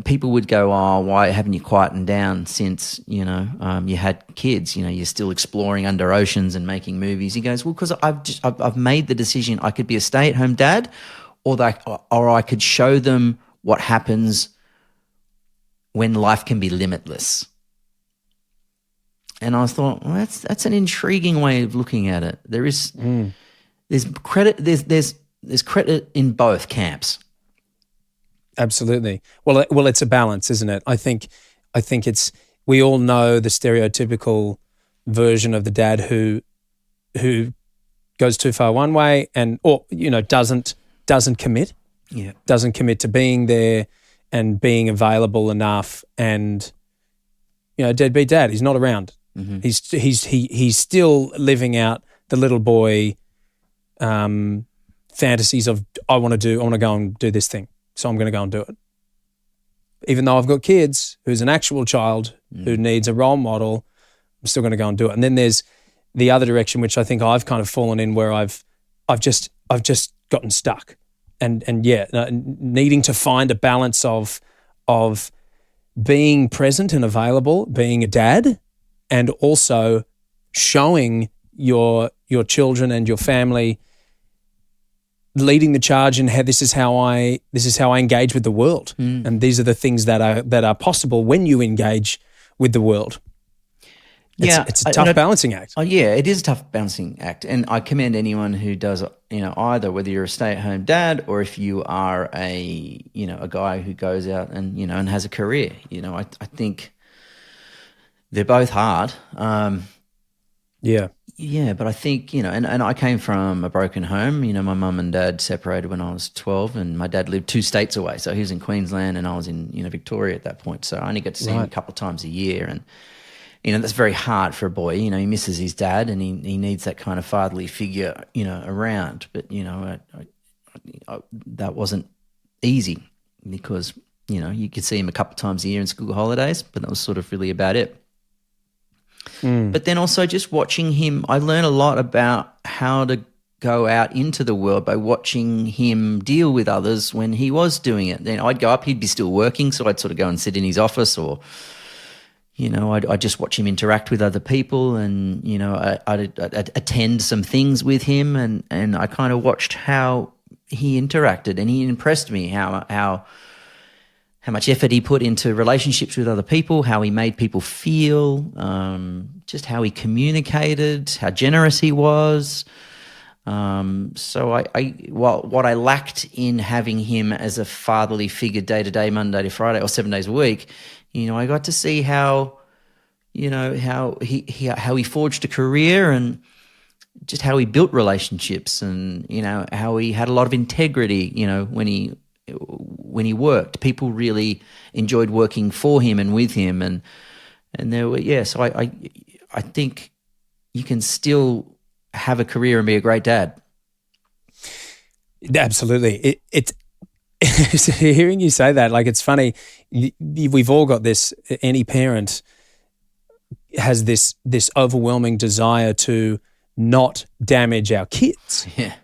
people would go, oh, why haven't you quietened down since, you had kids, you're still exploring under oceans and making movies. He goes, well, because I've made the decision I could be a stay-at-home dad or I could show them what happens when life can be limitless. And I thought, well, that's an intriguing way of looking at it. There's credit. There's credit in both camps. Absolutely. Well, it's a balance, isn't it? I think it's, we all know the stereotypical version of the dad who goes too far one way or doesn't commit. Yeah. Doesn't commit to being there and being available enough, and deadbeat dad. He's not around. Mm-hmm. He's still living out the little boy fantasies of I want to go and do this thing, so I'm going to go and do it. Even though I've got kids, who's an actual child who needs a role model, I'm still going to go and do it. And then there's the other direction, which I think I've kind of fallen in, where I've just gotten stuck, and needing to find a balance of being present and available, being a dad, and also showing your children and your family, leading the charge in how this is how I engage with the world, and these are the things that are possible when you engage with the world. It's a tough balancing act. Oh yeah, it is a tough balancing act, and I commend anyone who does either, whether you're a stay-at-home dad or if you are a guy who goes out and and has a career. I think they're both hard. Yeah, but I think, and I came from a broken home. My mum and dad separated when I was 12, and my dad lived 2 states away. So he was in Queensland and I was in, Victoria at that point. So I only got to see him a couple of times a year. And, that's very hard for a boy. He misses his dad and he needs that kind of fatherly figure, around. But, that wasn't easy because, you could see him a couple of times a year in school holidays, but that was sort of really about it. But then also just watching him, I learned a lot about how to go out into the world by watching him deal with others when he was doing it. Then I'd go up, he'd be still working, so I'd sort of go and sit in his office, or, I'd just watch him interact with other people, and, I'd attend some things with him, and I kind of watched how he interacted, and he impressed me how much effort he put into relationships with other people, how he made people feel, just how he communicated, how generous he was. So what I lacked in having him as a fatherly figure day to day, Monday to Friday, or 7 days a week, I got to see how he forged a career, and just how he built relationships, and how he had a lot of integrity. When he worked, people really enjoyed working for him and with him, and there were So I think you can still have a career and be a great dad. Absolutely, it's hearing you say that, like, it's funny. We've all got this. Any parent has this overwhelming desire to not damage our kids. Yeah,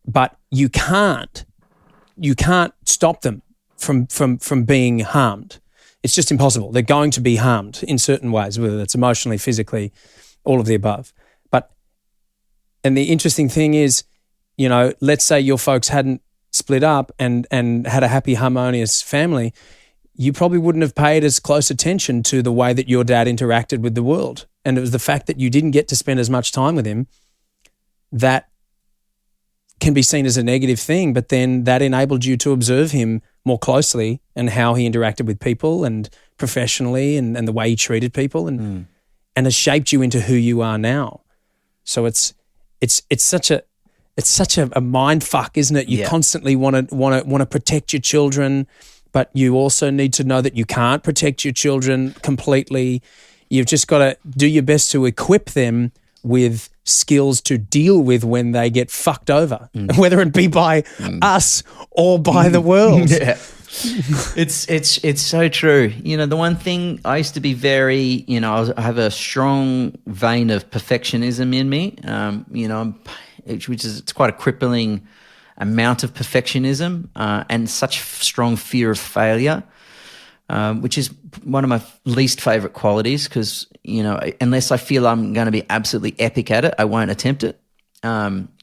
but you can't stop them from being harmed. It's just impossible. They're going to be harmed in certain ways, whether it's emotionally, physically, all of the above. And the interesting thing is, let's say your folks hadn't split up and had a happy, harmonious family, you probably wouldn't have paid as close attention to the way that your dad interacted with the world. And it was the fact that you didn't get to spend as much time with him that can be seen as a negative thing, but then that enabled you to observe him more closely and how he interacted with people and professionally, and the way he treated people. And and has shaped you into who you are now. So it's such a mind fuck, isn't it? You constantly want to protect your children, but you also need to know that you can't protect your children completely. You've just got to do your best to equip them with skills to deal with when they get fucked over, whether it be by us or by the world. Yeah. It's so true. You know, the one thing I used to be very, you know, I have a strong vein of perfectionism in me. You know, it's quite a crippling amount of perfectionism and such strong fear of failure, which is one of my least favorite qualities because, you know, unless I feel I'm going to be absolutely epic at it, I won't attempt it.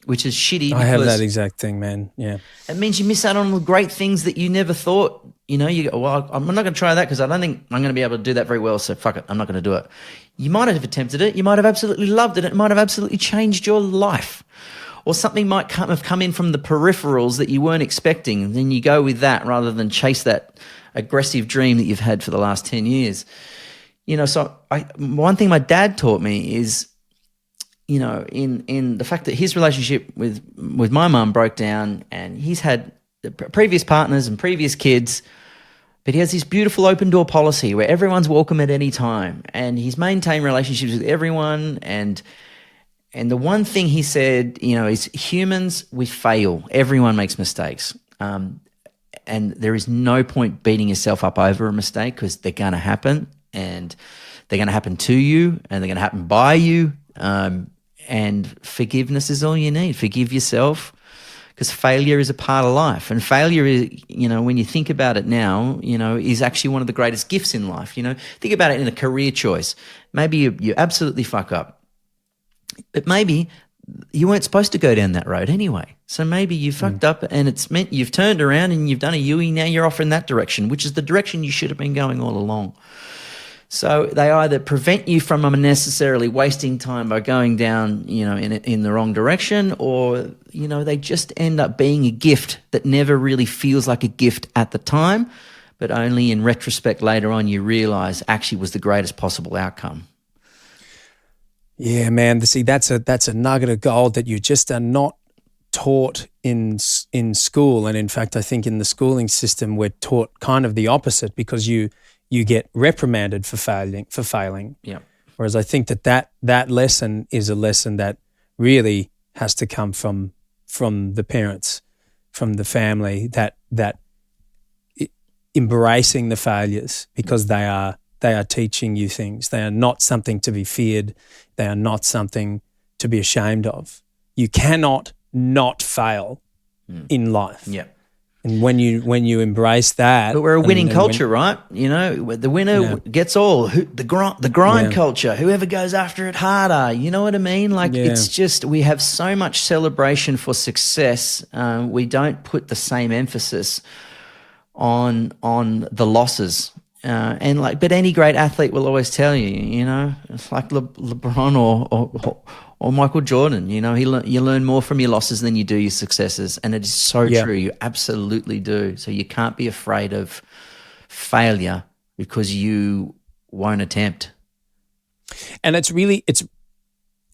Which is shitty. I have that exact thing, man. Yeah. It means you miss out on the great things that you never thought, you know, you go, well, I'm not going to try that because I don't think I'm going to be able to do that very well. So fuck it. I'm not going to do it. You might have attempted it. You might have absolutely loved it. It might have absolutely changed your life. Or something might have come in from the peripherals that you weren't expecting. And then you go with that rather than chase that aggressive dream that you've had for the last 10 years. You know, so one thing my dad taught me is, you know, in the fact that his relationship with my mum broke down and he's had previous partners and previous kids, but he has this beautiful open door policy where everyone's welcome at any time and he's maintained relationships with everyone. And the one thing he said, you know, is humans, we fail. Everyone makes mistakes. And there is no point beating yourself up over a mistake because they're going to happen and they're going to happen to you and they're going to happen by you. And forgiveness is all you need. Forgive yourself because failure is a part of life. And failure is, you know, when you think about it now, you know, is actually one of the greatest gifts in life. You know, think about it in a career choice. Maybe you absolutely fuck up, but maybe you weren't supposed to go down that road anyway. So maybe you fucked up and it's meant you've turned around and you've done a U-turn. Now you're off in that direction, which is the direction you should have been going all along. So they either prevent you from unnecessarily wasting time by going down, you know, in the wrong direction, or, you know, they just end up being a gift that never really feels like a gift at the time, but only in retrospect later on you realize actually was the greatest possible outcome. Yeah, man. See, that's a nugget of gold that you just are not taught in school. And in fact, I think in the schooling system, we're taught kind of the opposite because you get reprimanded for failing. Yeah. Whereas I think that lesson is a lesson that really has to come from the parents, from the family, that embracing the failures because they are teaching you things. They are not something to be feared. They are not something to be ashamed of. You cannot not fail in life. Yeah. And when you embrace that, but we're a winning culture, right? You know, the winner gets all. The grind culture. Whoever goes after it harder. You know what I mean? Like it's just we have so much celebration for success. We don't put the same emphasis on the losses. But any great athlete will always tell you, you know, it's like LeBron or Michael Jordan, you know, you learn more from your losses than you do your successes. And it is so true. You absolutely do. So you can't be afraid of failure because you won't attempt. And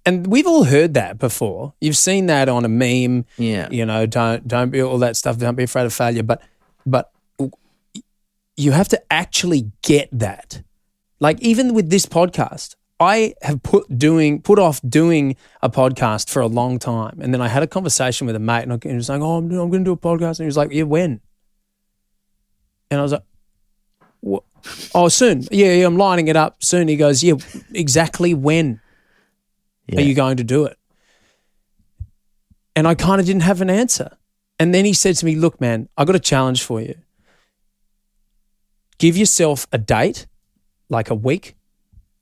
and we've all heard that before. You've seen that on a meme. Yeah. You know, don't be all that stuff. Don't be afraid of failure. But you have to actually get that. Like even with this podcast, I have put off doing a podcast for a long time. And then I had a conversation with a mate and he was like, oh, I'm going to do a podcast. And he was like, yeah, when? And I was like, what? Oh, soon. Yeah, I'm lining it up soon. He goes, yeah, exactly when are you going to do it? And I kind of didn't have an answer. And then he said to me, look, man, I got a challenge for you. Give yourself a date, like a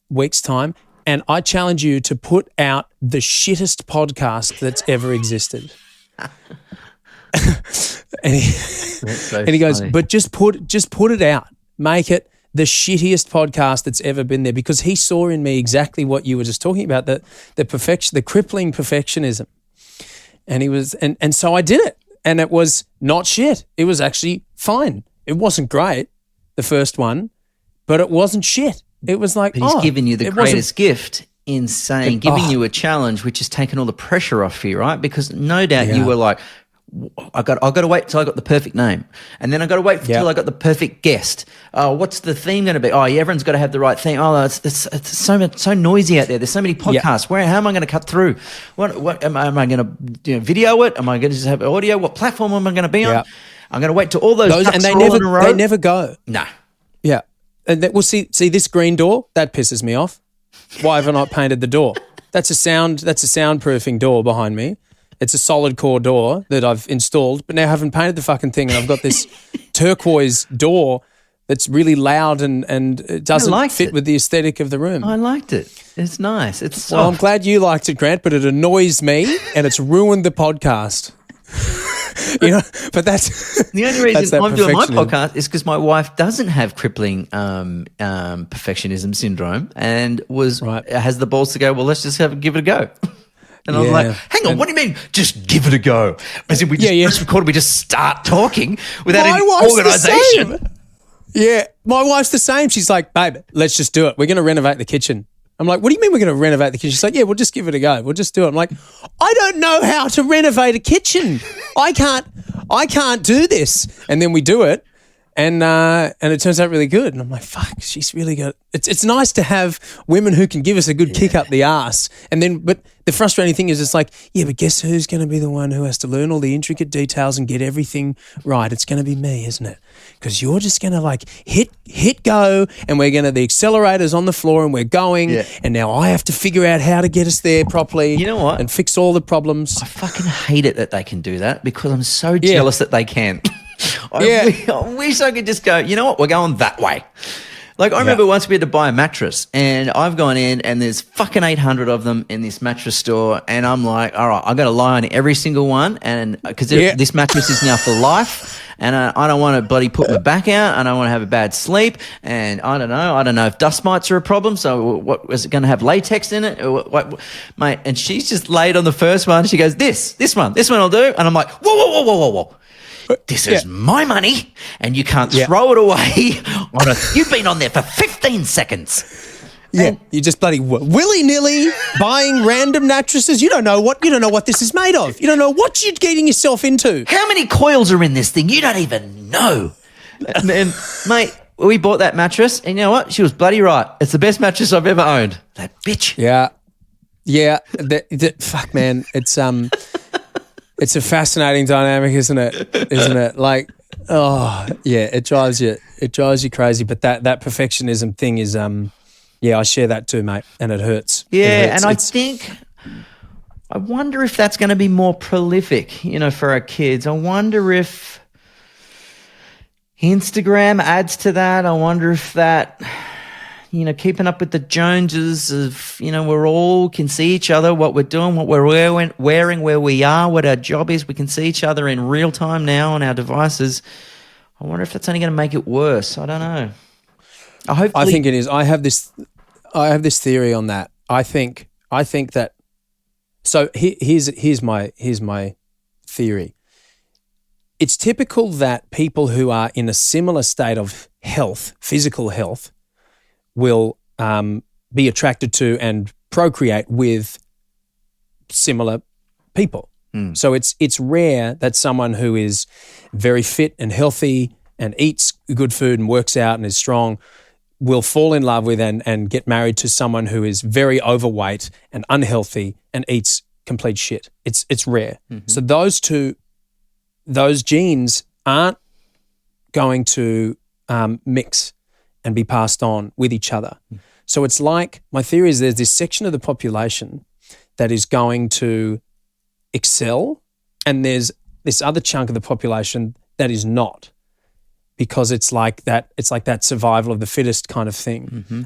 week's time, and I challenge you to put out the shittest podcast that's ever existed. and he goes, but just put it out. Make it the shittiest podcast that's ever been there, because he saw in me exactly what you were just talking about, the crippling perfectionism. And he was, and so I did it, and it was not shit. It was actually fine. It wasn't great, the first one, but it wasn't shit. It was like, But he's given you the greatest gift in saying, giving you a challenge, which has taken all the pressure off you, right? Because no doubt you were like, I got to wait till I got the perfect name, and then I got to wait till I got the perfect guest. What's the theme going to be? Oh, yeah, everyone's got to have the right theme. Oh, it's so noisy out there. There's so many podcasts. How am I going to cut through? What am I going to video it? Am I going to just have audio? What platform am I going to be on? I'm going to wait till all those and they never go. No. Yeah, and see this green door that pisses me off. Why have I not painted the door? That's a soundproofing door behind me. It's a solid core door that I've installed, but now I haven't painted the fucking thing, and I've got this turquoise door that's really loud and it doesn't fit with the aesthetic of the room. I liked it. It's nice. It's soft. Well, I'm glad you liked it, Grant, but it annoys me and it's ruined the podcast. But that's the only reason I'm doing my podcast is because my wife doesn't have crippling perfectionism syndrome and has the balls to go, well, let's just give it a go. And I was like, hang on, what do you mean just give it a go? As if we just record, we just start talking without any organisation. Yeah, my wife's the same. She's like, babe, let's just do it. We're going to renovate the kitchen. I'm like, what do you mean we're going to renovate the kitchen? She's like, yeah, we'll just give it a go. We'll just do it. I'm like, I don't know how to renovate a kitchen. I can't do this. And then we do it. And it turns out really good. And I'm like, fuck, she's really good. It's nice to have women who can give us a good kick up the ass. But the frustrating thing is it's like, yeah, but guess who's going to be the one who has to learn all the intricate details and get everything right? It's going to be me, isn't it? Because you're just going to like hit go and the accelerator's on the floor and we're going. Yeah. And now I have to figure out how to get us there properly. You know what? And fix all the problems. I fucking hate it that they can do that because I'm so jealous that they can. I wish I could just go, you know what, we're going that way. Like I remember once we had to buy a mattress and I've gone in and there's fucking 800 of them in this mattress store and I'm like, all right, I've got to lie on every single one and because this mattress is now for life and I don't want to bloody put my back out. I don't want to have a bad sleep and I don't know if dust mites are a problem. So what is it going to have latex in it? Or what, mate? And she's just laid on the first one. She goes, this one will do. And I'm like, whoa. This is my money and you can't throw it away. You've been on there for 15 seconds. Yeah, you just bloody willy-nilly buying random mattresses. You don't know what this is made of. You don't know what you're getting yourself into. How many coils are in this thing? You don't even know. And mate, we bought that mattress and you know what? She was bloody right. It's the best mattress I've ever owned. That bitch. Yeah. Fuck, man. It's a fascinating dynamic, isn't it? Like, it drives you crazy. But that perfectionism thing is, I share that too, mate, and it hurts. Yeah, and I wonder if that's going to be more prolific, for our kids. I wonder if Instagram adds to that. I wonder if that, keeping up with the Joneses of, we're all can see each other, what we're doing, what we're wearing, where we are, what our job is. We can see each other in real time now on our devices. I wonder if that's only going to make it worse. I don't know. I think it is. I have this theory on that. I think that. So here's my theory. It's typical that people who are in a similar state of health, physical health, will be attracted to and procreate with similar people. So it's rare that someone who is very fit and healthy and eats good food and works out and is strong will fall in love with and get married to someone who is very overweight and unhealthy and eats complete shit. It's rare. Mm-hmm. So those genes aren't going to mix and be passed on with each other. So it's like, my theory is there's this section of the population that is going to excel and there's this other chunk of the population that is not, because it's like that survival of the fittest kind of thing. Mm-hmm.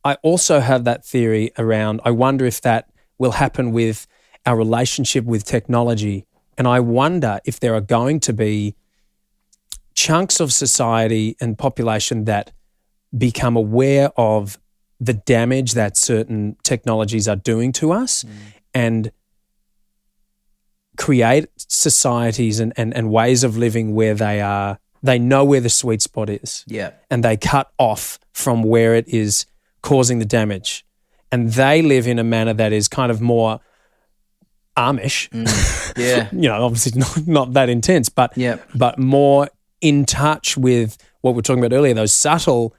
I also have that theory around, I wonder if that will happen with our relationship with technology. And I wonder if there are going to be chunks of society and population that become aware of the damage that certain technologies are doing to us and create societies and ways of living where they are they know where the sweet spot is. Yeah. And they cut off from where it is causing the damage. And they live in a manner that is kind of more Amish. Yeah. Obviously not that intense, but more in touch with what we were talking about earlier, those subtle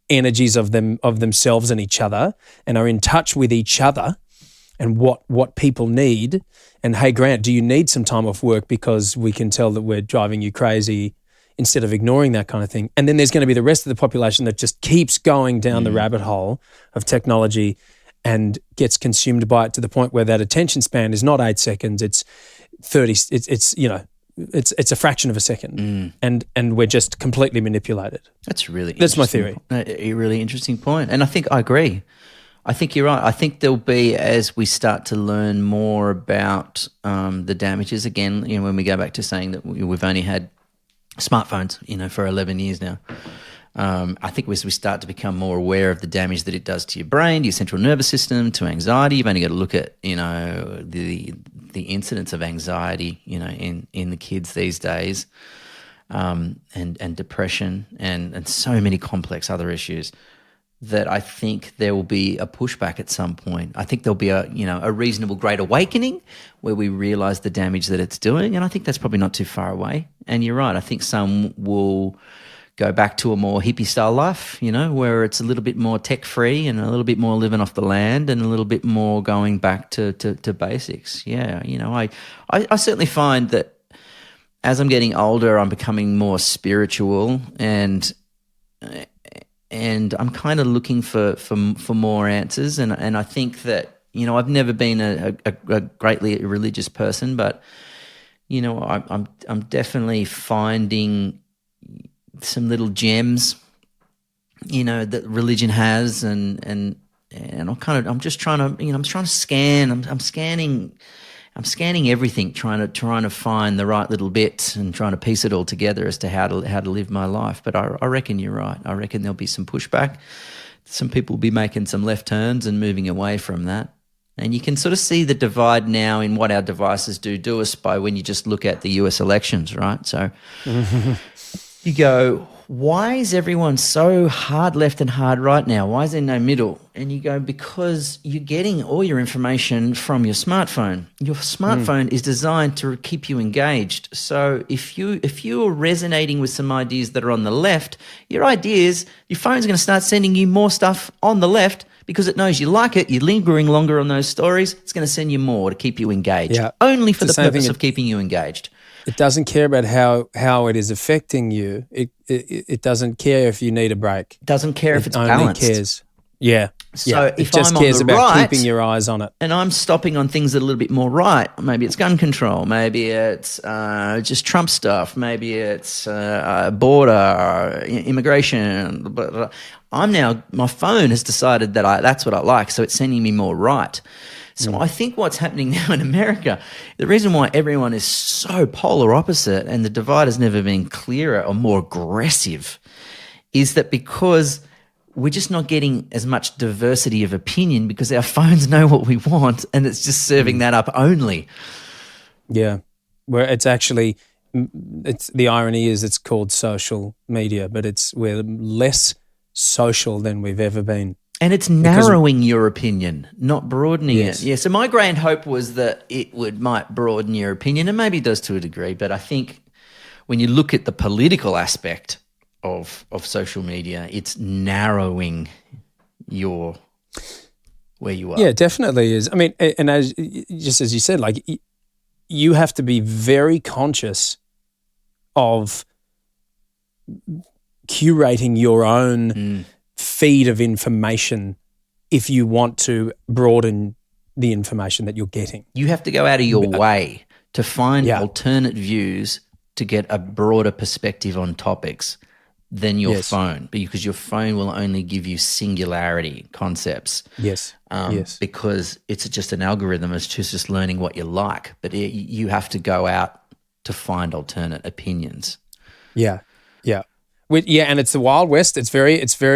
energies of themselves and each other, and are in touch with each other and what people need. And hey, Grant, do you need some time off work because we can tell that we're driving you crazy, instead of ignoring that kind of thing. And then there's going to be the rest of the population that just keeps going down the rabbit hole of technology and gets consumed by it to the point where that attention span is not 8 seconds, it's 30, it's a fraction of a second. And we're just completely manipulated. That's my theory. A really interesting point. And I think I agree. I think you're right. I think there'll be, as we start to learn more about the damages, again, when we go back to saying that we've only had smartphones, for 11 years now. I think as we start to become more aware of the damage that it does to your brain, to your central nervous system, to anxiety, you've only got to look at, the incidence of anxiety, in the kids these days, and depression and so many complex other issues, that I think there will be a pushback at some point. I think there'll be a reasonable great awakening where we realise the damage that it's doing, and I think that's probably not too far away. And you're right, I think some will go back to a more hippie-style life, where it's a little bit more tech-free and a little bit more living off the land and a little bit more going back to basics. Yeah, I certainly find that as I'm getting older, I'm becoming more spiritual, and I'm kind of looking for more answers, and I think that I've never been a greatly religious person, but I'm definitely finding some little gems that religion has, and I'm just trying to I'm trying to scan. I'm scanning everything, trying to find the right little bit and trying to piece it all together as to how to live my life. But I reckon you're right. I reckon there'll be some pushback. Some people will be making some left turns and moving away from that. And you can sort of see the divide now in what our devices do us by when you just look at the US elections, right? So you go, why is everyone so hard left and hard right now? Why is there no middle? And you go, because you're getting all your information from your smartphone. Your smartphone is designed to keep you engaged. So if you're resonating with some ideas that are on the left, your phone's going to start sending you more stuff on the left because it knows you like it. You're lingering longer on those stories. It's going to send you more to keep you engaged, only for the purpose of keeping you engaged. It doesn't care about how it is affecting you. It doesn't care if you need a break. It doesn't care if it's only balanced. Cares. Yeah. So if it just I'm cares on the about right, keeping your eyes on it. and I'm stopping on things that are a little bit more right, maybe it's gun control, maybe it's just Trump stuff, maybe it's border, immigration. But my phone has decided that that's what I like, so it's sending me more right. So I think what's happening now in America, the reason why everyone is so polar opposite and the divide has never been clearer or more aggressive, is that because we're just not getting as much diversity of opinion because our phones know what we want and it's just serving that up only. Yeah, where it's actually, the irony is it's called social media, but we're less social than we've ever been. And it's narrowing your opinion, not broadening it. Yeah. So my grand hope was that it might broaden your opinion, and maybe it does to a degree. But I think when you look at the political aspect of social media, it's narrowing where you are. Yeah, it definitely is. I mean, and as you said, like you have to be very conscious of curating your own feed of information if you want to broaden the information that you're getting. You have to go out of your way to find alternate views to get a broader perspective on topics than your phone, because your phone will only give you singularity concepts. Yes. Because it's just an algorithm. It's just learning what you like. But you have to go out to find alternate opinions. Yeah. And it's the Wild West. It's very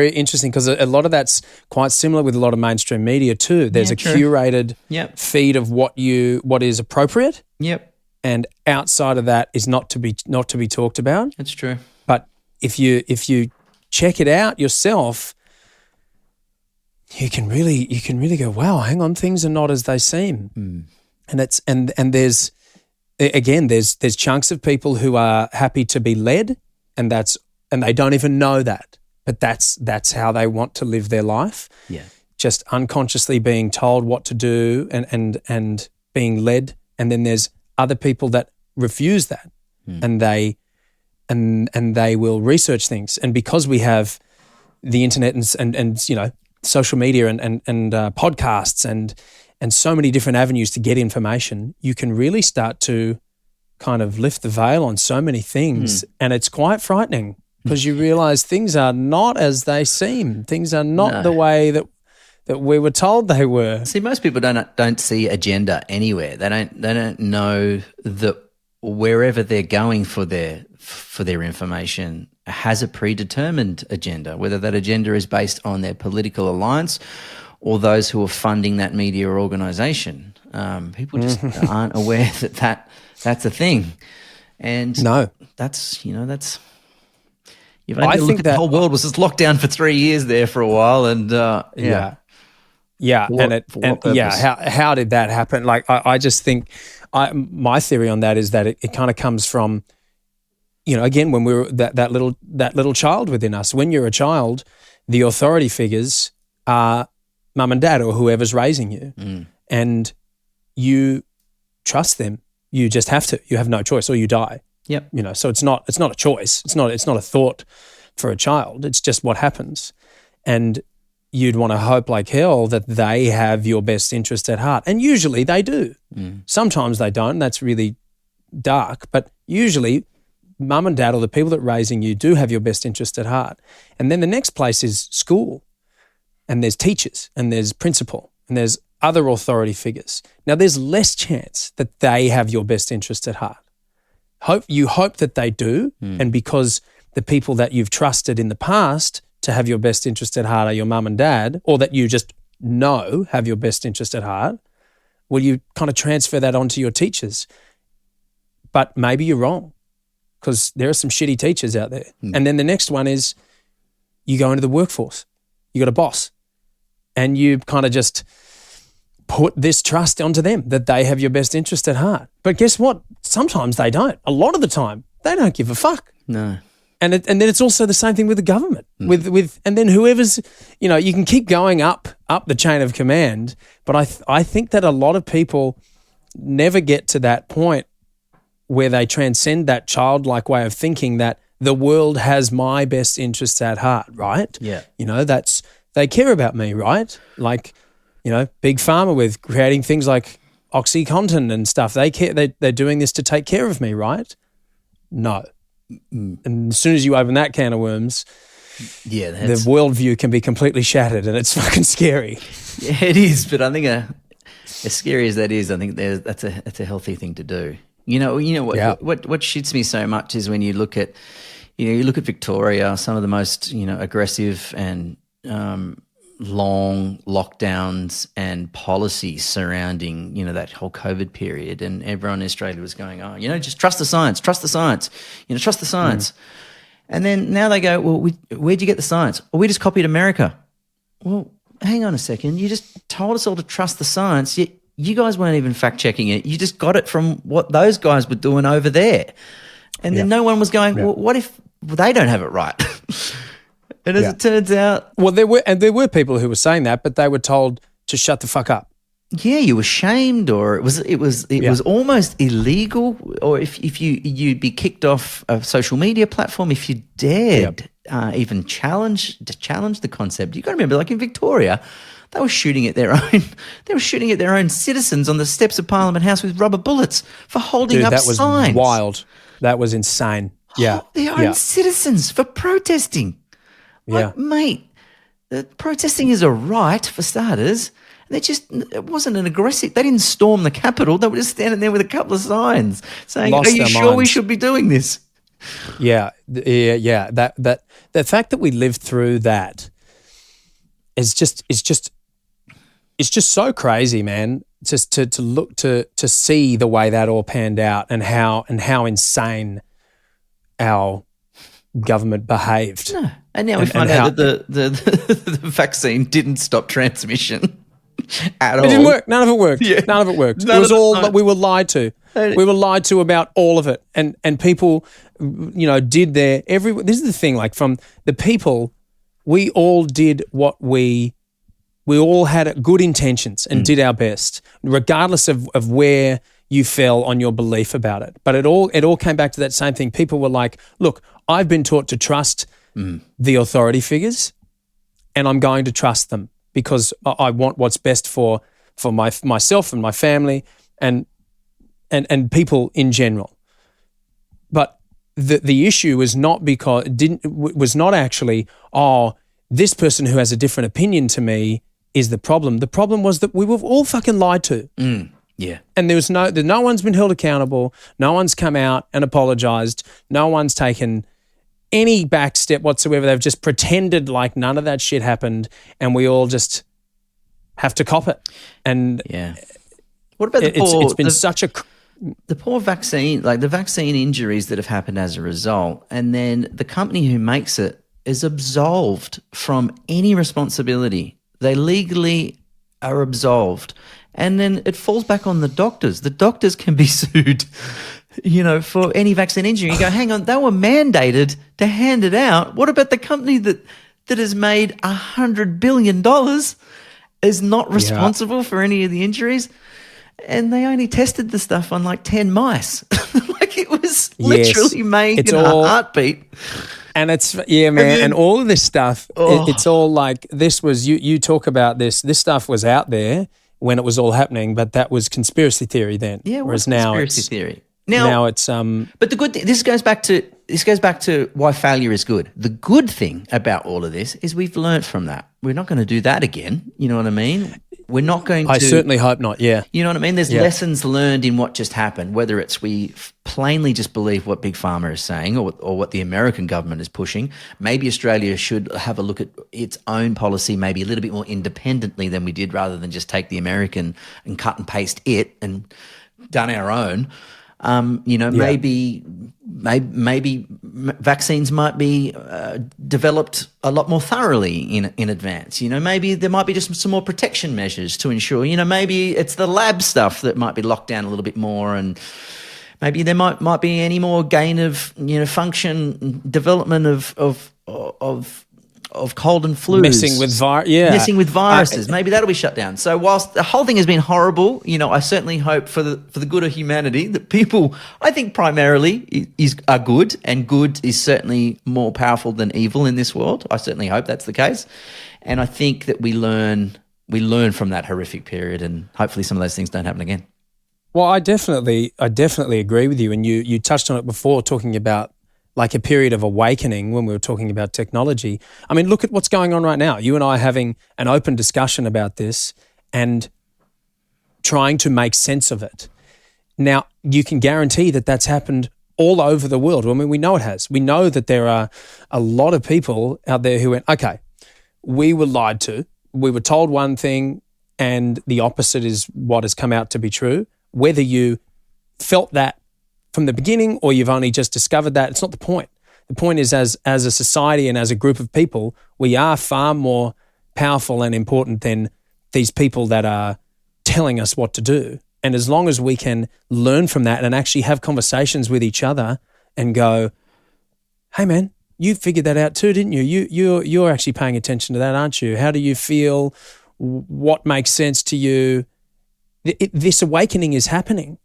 interesting because a lot of that's quite similar with a lot of mainstream media too. There's a curated feed of what is appropriate. Yep. And outside of that is not to be talked about. That's true. But if you check it out yourself, you can really go, wow, hang on, things are not as they seem. And there's chunks of people who are happy to be led, and they don't even know that, but that's how they want to live their life. Yeah. Just unconsciously being told what to do and being led. And then there's other people that refuse that, and they will research things. And because we have the internet and you know, social media and podcasts and so many different avenues to get information, you can really start to kind of lift the veil on so many things. And it's quite frightening because you realize things are not as they seem. Things are not the way that we were told they were. See, most people don't see agenda anywhere. They don't know that wherever they're going for their information has a predetermined agenda, whether that agenda is based on their political alliance or those who are funding that media or organisation. People just aren't aware that that's a thing. And no, that's you've only looked at the whole world was just locked down for 3 years there for a while, and Yeah, how did that happen? Like, I just think my theory on that is that it kind of comes from, you know, again, when we were that little child within us. When you're a child, the authority figures are mum and dad or whoever's raising you, and you trust them. You just have to. You have no choice, or you die. Yep. You know, so it's not a choice. It's not a thought for a child. It's just what happens, and you'd want to hope like hell that they have your best interest at heart. And usually they do. Sometimes they don't. That's really dark. But usually mum and dad or the people that are raising you do have your best interest at heart. And then the next place is school. And there's teachers and there's principal and there's other authority figures. Now there's less chance that they have your best interest at heart. You hope that they do. And because the people that you've trusted in the past to have your best interest at heart are your mum and dad, or that you just know have your best interest at heart, well, you kind of transfer that onto your teachers. But maybe you're wrong, because there are some shitty teachers out there. And then the next one is you go into the workforce. You got a boss, and you kind of just put this trust onto them that they have your best interest at heart. But guess what? Sometimes they don't. A lot of the time, they don't give a fuck. No. And then it's also the same thing with the government. And then whoever's, you know, you can keep going up the chain of command. But I think that a lot of people never get to that point where they transcend that childlike way of thinking that the world has my best interests at heart, right? Yeah. You know, they care about me, right? Like, you know, Big Pharma with creating things like OxyContin and stuff. They care. They're doing this to take care of me, right? No. And as soon as you open that can of worms, the worldview can be completely shattered, and it's fucking scary. Yeah, it is. But I think as scary as that is, I think that's a healthy thing to do. You know what shits me so much is when you look at Victoria, some of the most aggressive and long lockdowns and policies surrounding, that whole COVID period, and everyone in Australia was going, just trust the science, trust the science. And then now they go, well, where'd you get the science? Well, we just copied America. Well, hang on a second. You just told us all to trust the science. You guys weren't even fact-checking it. You just got it from what those guys were doing over there. And then no one was going, well, what if they don't have it right? And as it turns out... Well, there were people who were saying that, but they were told to shut the fuck up. Yeah, you were shamed, or it was almost illegal, or if you'd be kicked off a social media platform if you dared even challenge the concept. You got to remember, like in Victoria, they were shooting at their own. They were shooting at their own citizens on the steps of Parliament House with rubber bullets for holding up signs. That was wild. That was insane. Yeah, their own citizens for protesting. Like, mate, protesting is a right for starters. It wasn't an aggressive. They didn't storm the Capitol. They were just standing there with a couple of signs saying, "Are you sure we should be doing this?" Yeah. That the fact that we lived through that is just so crazy, man. Just to look to see the way that all panned out and how insane our government behaved. No. And now we find out that the vaccine didn't stop transmission at all. It didn't work. None of it worked. Yeah. None of it worked. It was all that we were lied to. We were lied to about all of it. And people, did this is the thing, like from the people, we all did what we all had good intentions and did our best, regardless of where you fell on your belief about it. But it all came back to that same thing. People were like, look, I've been taught to trust the authority figures, and I'm going to trust them because I want what's best for myself and my family and people in general. But the issue was not was not actually, this person who has a different opinion to me is the problem. The problem was that we were all fucking lied to. Yeah. And no one's been held accountable. No one's come out and apologized. No one's taken any back step whatsoever. They've just pretended like none of that shit happened, and we all just have to cop it. And yeah. What about it's been such a the poor vaccine, like the vaccine injuries that have happened as a result, and then the company who makes it is absolved from any responsibility. They legally are absolved. And then it falls back on the doctors. The doctors can be sued, for any vaccine injury. You go, hang on, they were mandated to hand it out. What about the company that has made $100 billion is not responsible for any of the injuries? And they only tested the stuff on like 10 mice. Like it was literally made in a heartbeat. And it's, man, and all of this stuff, it's all like, this was, you talk about this stuff was out there when it was all happening, but that was conspiracy theory then. Yeah, whereas conspiracy theory. Now it's But the good thing, this goes back to why failure is good. The good thing about all of this is we've learned from that. We're not going to do that again. You know what I mean? We're not going to. I certainly hope not. Yeah. You know what I mean? There's lessons learned in what just happened, whether it's we plainly just believe what Big Pharma is saying or what the American government is pushing. Maybe Australia should have a look at its own policy maybe a little bit more independently than we did, rather than just take the American and cut and paste it and done our own. Maybe vaccines might be developed a lot more thoroughly in advance. Maybe there might be just some more protection measures to ensure. Maybe it's the lab stuff that might be locked down a little bit more, and maybe there might be any more gain of function development of cold and flus. Messing with viruses. Maybe that'll be shut down. So whilst the whole thing has been horrible, I certainly hope for the good of humanity that people, I think primarily are good, and good is certainly more powerful than evil in this world. I certainly hope that's the case. And I think that we learn from that horrific period, and hopefully some of those things don't happen again. Well, I definitely agree with you. And you touched on it before, talking about like a period of awakening when we were talking about technology. I mean, look at what's going on right now. You and I are having an open discussion about this and trying to make sense of it. Now, you can guarantee that that's happened all over the world. I mean, we know it has. We know that there are a lot of people out there who went, okay, we were lied to. We were told one thing and the opposite is what has come out to be true. Whether you felt that from the beginning or you've only just discovered that, it's not the point. The point is, as a society and as a group of people, we are far more powerful and important than these people that are telling us what to do. And as long as we can learn from that and actually have conversations with each other and go, hey man, you figured that out too, didn't you? You're actually paying attention to that, aren't you? How do you feel? What makes sense to you? This awakening is happening.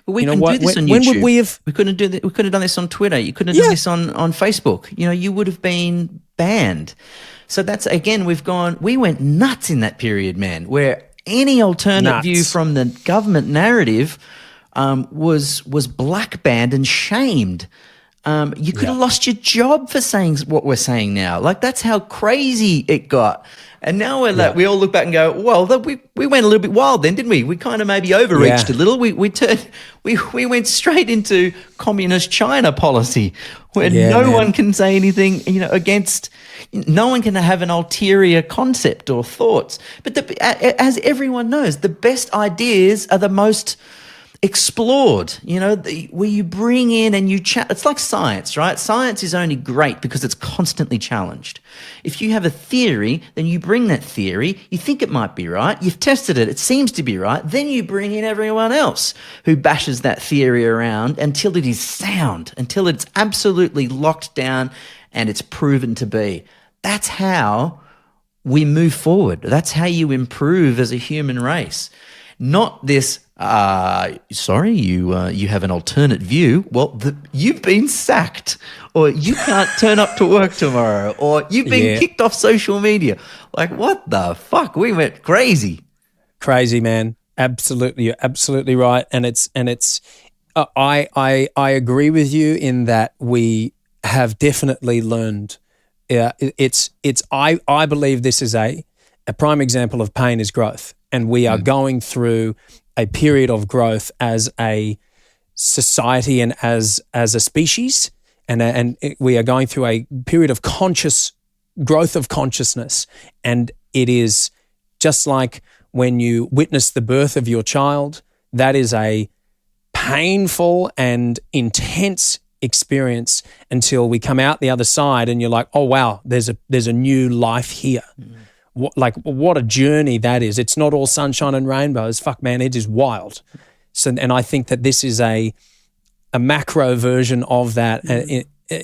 Well, we couldn't do this on YouTube. When would we have? We couldn't do that. We could have done this on Twitter. You couldn't have done this on Facebook. You would have been banned. So that's, again, we went nuts in that period, man, where any alternate view from the government narrative was black banned and shamed. You could have lost your job for saying what we're saying now. Like, that's how crazy it got. And now we all look back and go, well, we went a little bit wild then, didn't we? We kind of maybe overreached a little. We went straight into communist China policy, where no one can say anything, against. No one can have an ulterior concept or thoughts. But as everyone knows, the best ideas are the most explored, where you bring in and you chat. It's like science, right? Science is only great because it's constantly challenged. If you have a theory, then you bring that theory, you think it might be right, you've tested it, it seems to be right, then you bring in everyone else who bashes that theory around until it is sound, until it's absolutely locked down and it's proven to be. That's how we move forward. That's how you improve as a human race. Not this, sorry, you have an alternate view. Well, you've been sacked, or you can't turn up to work tomorrow, or you've been kicked off social media. Like, what the fuck? We went crazy. Crazy, man. Absolutely. You're absolutely right. And I agree with you in that we have definitely learned. I believe this is a prime example of pain is growth. And we are going through a period of growth as a society and as a species, and we are going through a period of growth of consciousness. And it is just like when you witness the birth of your child, that is a painful and intense experience until we come out the other side and you're like, oh wow, there's a new life here. What a journey that is. It's not all sunshine and rainbows. Fuck, man, it is wild. So, and I think that this is a macro version of that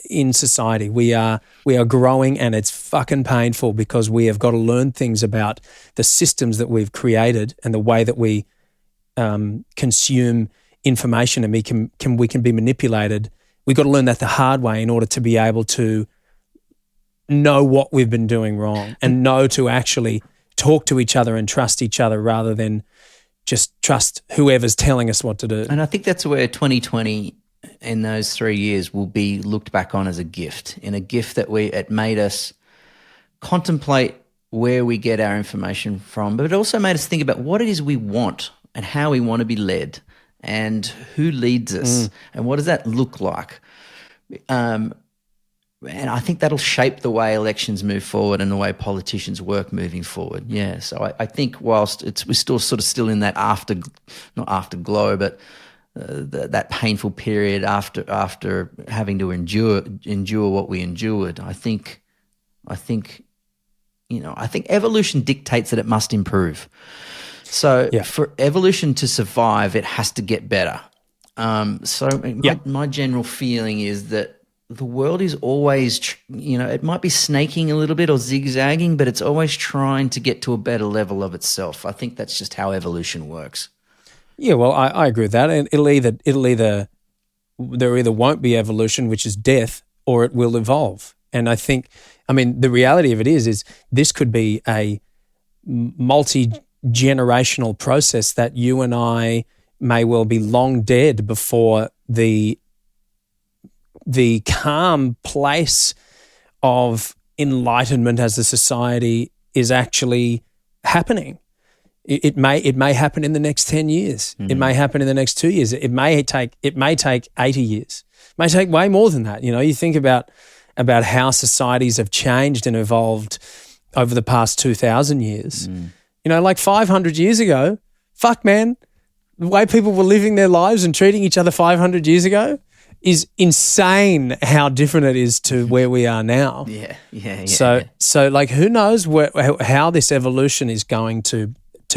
in society. We are growing, and it's fucking painful because we have got to learn things about the systems that we've created and the way that we consume information, and we can be manipulated. We've got to learn that the hard way in order to be able to know what we've been doing wrong and know to actually talk to each other and trust each other rather than just trust whoever's telling us what to do. And I think that's where 2020 in those 3 years will be looked back on as a gift, that it made us contemplate where we get our information from, but it also made us think about what it is we want and how we want to be led and who leads us and what does that look like. And I think that'll shape the way elections move forward and the way politicians work moving forward. Yeah, so I think whilst we're still in that not afterglow, but that painful period after having to endure what we endured. I think evolution dictates that it must improve. So for evolution to survive, it has to get better. My general feeling is that the world is always, it might be snaking a little bit or zigzagging, but it's always trying to get to a better level of itself. I think that's just how evolution works. Yeah, well, I agree with that. There either won't be evolution, which is death, or it will evolve. And the reality of it is this could be a multi-generational process that you and I may well be long dead before the calm place of enlightenment as a society is actually happening. It may happen in the next 10 years. Mm-hmm. It may happen in the next 2 years. It may take 80 years. It may take way more than that. You think about how societies have changed and evolved over the past 2,000 years. Like 500 years ago, fuck man, the way people were living their lives and treating each other 500 years ago is insane how different it is to where we are now. Yeah. So like who knows how this evolution is going to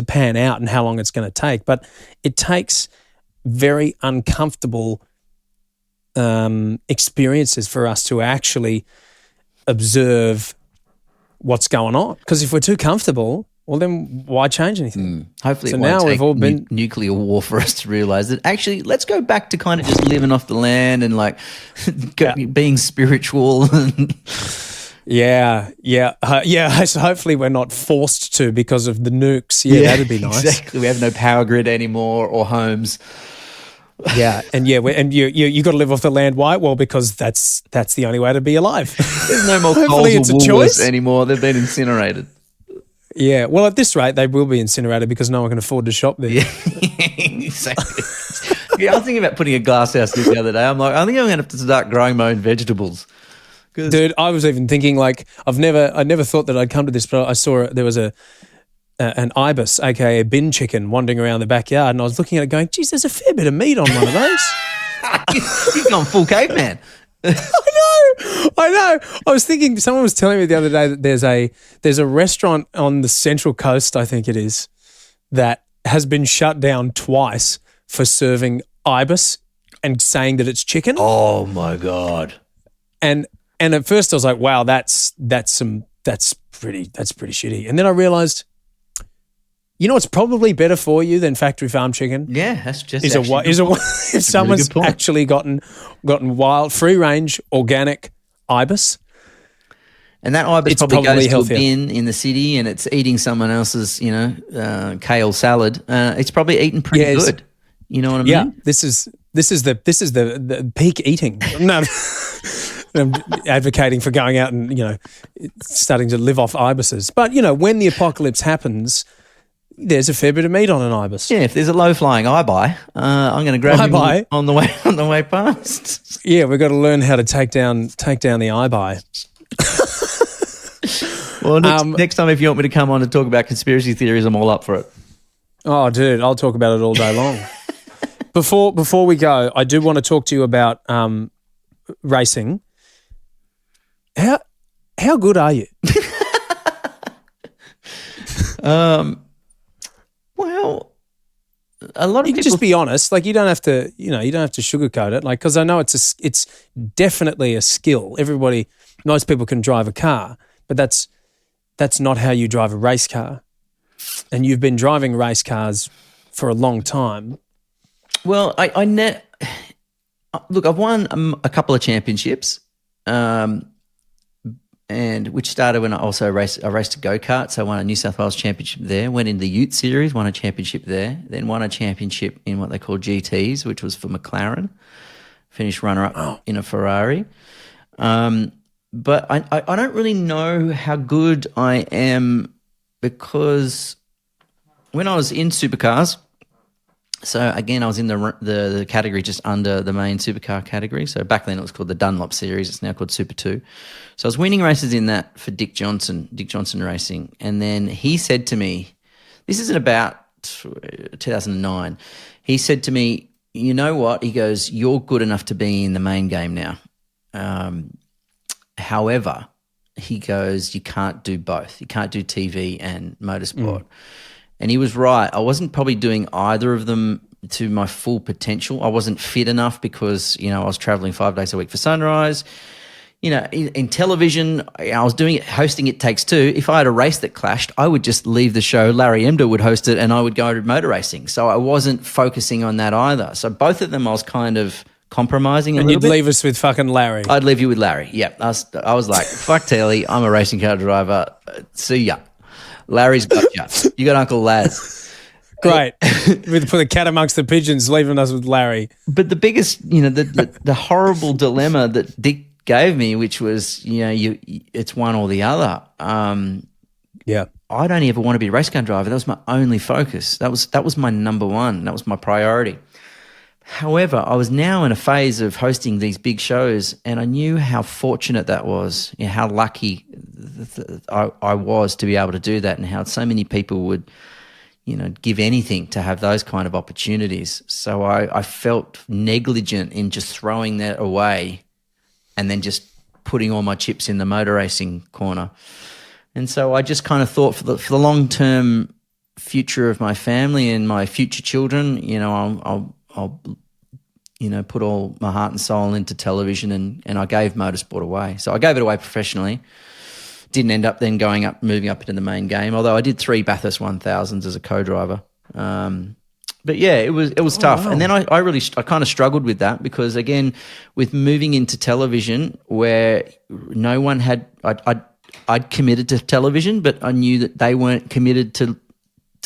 pan out and how long it's going to take. But it takes very uncomfortable experiences for us to actually observe what's going on. Because if we're too comfortable, well, then why change anything? Hopefully it won't take nuclear war for us to realise that actually let's go back to kind of just living off the land and like being spiritual. Yeah. So hopefully we're not forced to because of the nukes. Yeah, that'd be nice. Exactly. We have no power grid anymore or homes. Yeah, and you got to live off the land. Why? Well, because that's the only way to be alive. There's no more Coles or Woolworths anymore. They've been incinerated. Yeah, well, at this rate, they will be incinerated because no one can afford to shop there. Yeah, exactly. I was thinking about putting a glass house the other day. I'm like, I think I'm going to have to start growing my own vegetables. Dude, I was even thinking like I never thought that I'd come to this, but I saw there was a an ibis, aka a bin chicken, wandering around the backyard, and I was looking at it going, geez, there's a fair bit of meat on one of those. You've gone full caveman. I know. I was thinking, someone was telling me the other day that there's a restaurant on the Central Coast, I think it is, that has been shut down twice for serving ibis and saying that it's chicken. Oh my God. And at first I was like, wow, that's pretty shitty. And then I realized, you know what's probably better for you than factory farm chicken? Yeah, that's just if someone's actually gotten wild, free range, organic ibis. And that ibis probably goes healthier. to a bin in the city and it's eating someone else's, kale salad. It's probably eaten pretty good. You know what I mean? Yeah, this is the peak eating. No, I'm advocating for going out and starting to live off ibises. But when the apocalypse happens, there's a fair bit of meat on an ibis. Yeah, if there's a low-flying ibi, I'm going to grab him on the way past. Yeah, we've got to learn how to take down the ibi. Well, next time if you want me to come on and talk about conspiracy theories, I'm all up for it. Oh, dude, I'll talk about it all day long. Before we go, I do want to talk to you about racing. How good are you? Well, a lot of you can just be honest. Like you don't have to sugarcoat it. Like because I know it's definitely a skill. Most people can drive a car, but that's not how you drive a race car. And you've been driving race cars for a long time. Well, look, I've won a couple of championships, and which started when I also raced a go-kart. So I won a New South Wales championship there, went in the Ute Series, won a championship there, then won a championship in what they call GTs, which was for McLaren, finished runner-up in a Ferrari. But I don't really know how good I am because when I was in supercars, so again, I was in the category just under the main supercar category. So back then it was called the Dunlop Series. It's now called Super 2. So I was winning races in that for Dick Johnson Racing. And then he said to me, this isn't about 2009. He said to me, you know what? He goes, you're good enough to be in the main game now. However, he goes, you can't do both. You can't do TV and motorsport. And he was right. I wasn't probably doing either of them to my full potential. I wasn't fit enough because, I was traveling 5 days a week for Sunrise. In television, I was doing it, hosting It Takes Two. If I had a race that clashed, I would just leave the show. Larry Emder would host it and I would go to motor racing. So I wasn't focusing on that either. So both of them I was kind of compromising a little bit. And you'd leave us with fucking Larry. I'd leave you with Larry. Yeah. I was like, fuck Telly, I'm a racing car driver. See ya. Larry's got you. You got Uncle Laz. Great. With the cat amongst the pigeons, leaving us with Larry. But the biggest, the horrible dilemma that Dick gave me, which was, it's one or the other. Yeah. I'd only ever want to be a race car driver. That was my only focus. That was my number one. That was my priority. However, I was now in a phase of hosting these big shows and I knew how fortunate that was, how lucky I was to be able to do that and how so many people would, give anything to have those kind of opportunities. So I felt negligent in just throwing that away and then just putting all my chips in the motor racing corner. And so I just kind of thought for the long-term future of my family and my future children, I'll put all my heart and soul into television and I gave motorsport away. So I gave it away professionally. Didn't end up then moving up into the main game, although I did 3 Bathurst 1000s as a co-driver. But yeah, it was tough. Wow. And then I kind of struggled with that because again, with moving into television where no one had, I'd committed to television, but I knew that they weren't committed to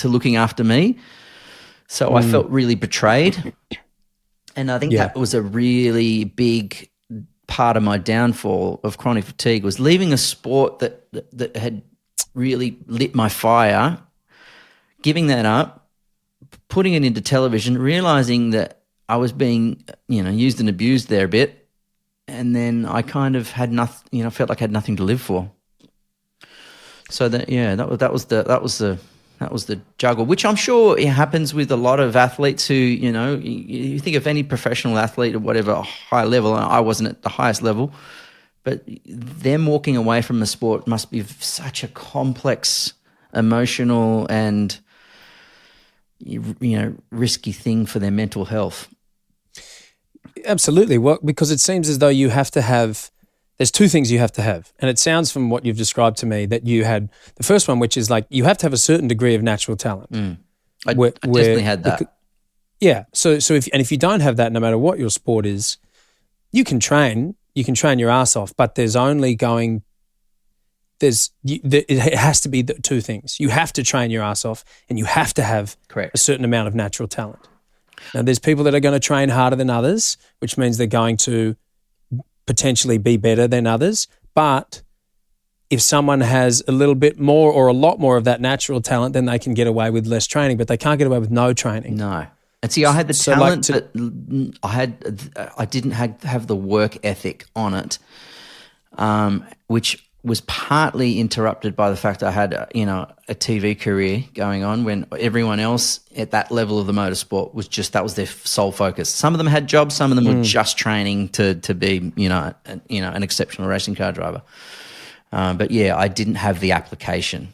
looking after me. So I felt really betrayed. And I think that was a really big part of my downfall of chronic fatigue was leaving a sport that had really lit my fire, giving that up, putting it into television, realizing that I was being, used and abused there a bit. And then I kind of had nothing, felt like I had nothing to live for. So that was the That was the juggle, which I'm sure it happens with a lot of athletes who, you think of any professional athlete at whatever high level, and I wasn't at the highest level, but them walking away from the sport must be such a complex, emotional and, risky thing for their mental health. Absolutely. Well, because it seems as though you have to have, there's two things you have to have. And it sounds from what you've described to me that you had the first one, which is like you have to have a certain degree of natural talent. I definitely had that. Yeah. So if you don't have that, no matter what your sport is, you can train your ass off, but it has to be the two things. You have to train your ass off and you have to have a certain amount of natural talent. Now, there's people that are going to train harder than others, which means they're going to potentially be better than others. But if someone has a little bit more or a lot more of that natural talent, then they can get away with less training, but they can't get away with no training. No. And see, I had the talent, but I didn't have the work ethic on it, which was partly interrupted by the fact I had, a TV career going on when everyone else at that level of the motorsport that was their sole focus. Some of them had jobs, some of them were just training to be, an exceptional racing car driver. But yeah, I didn't have the application.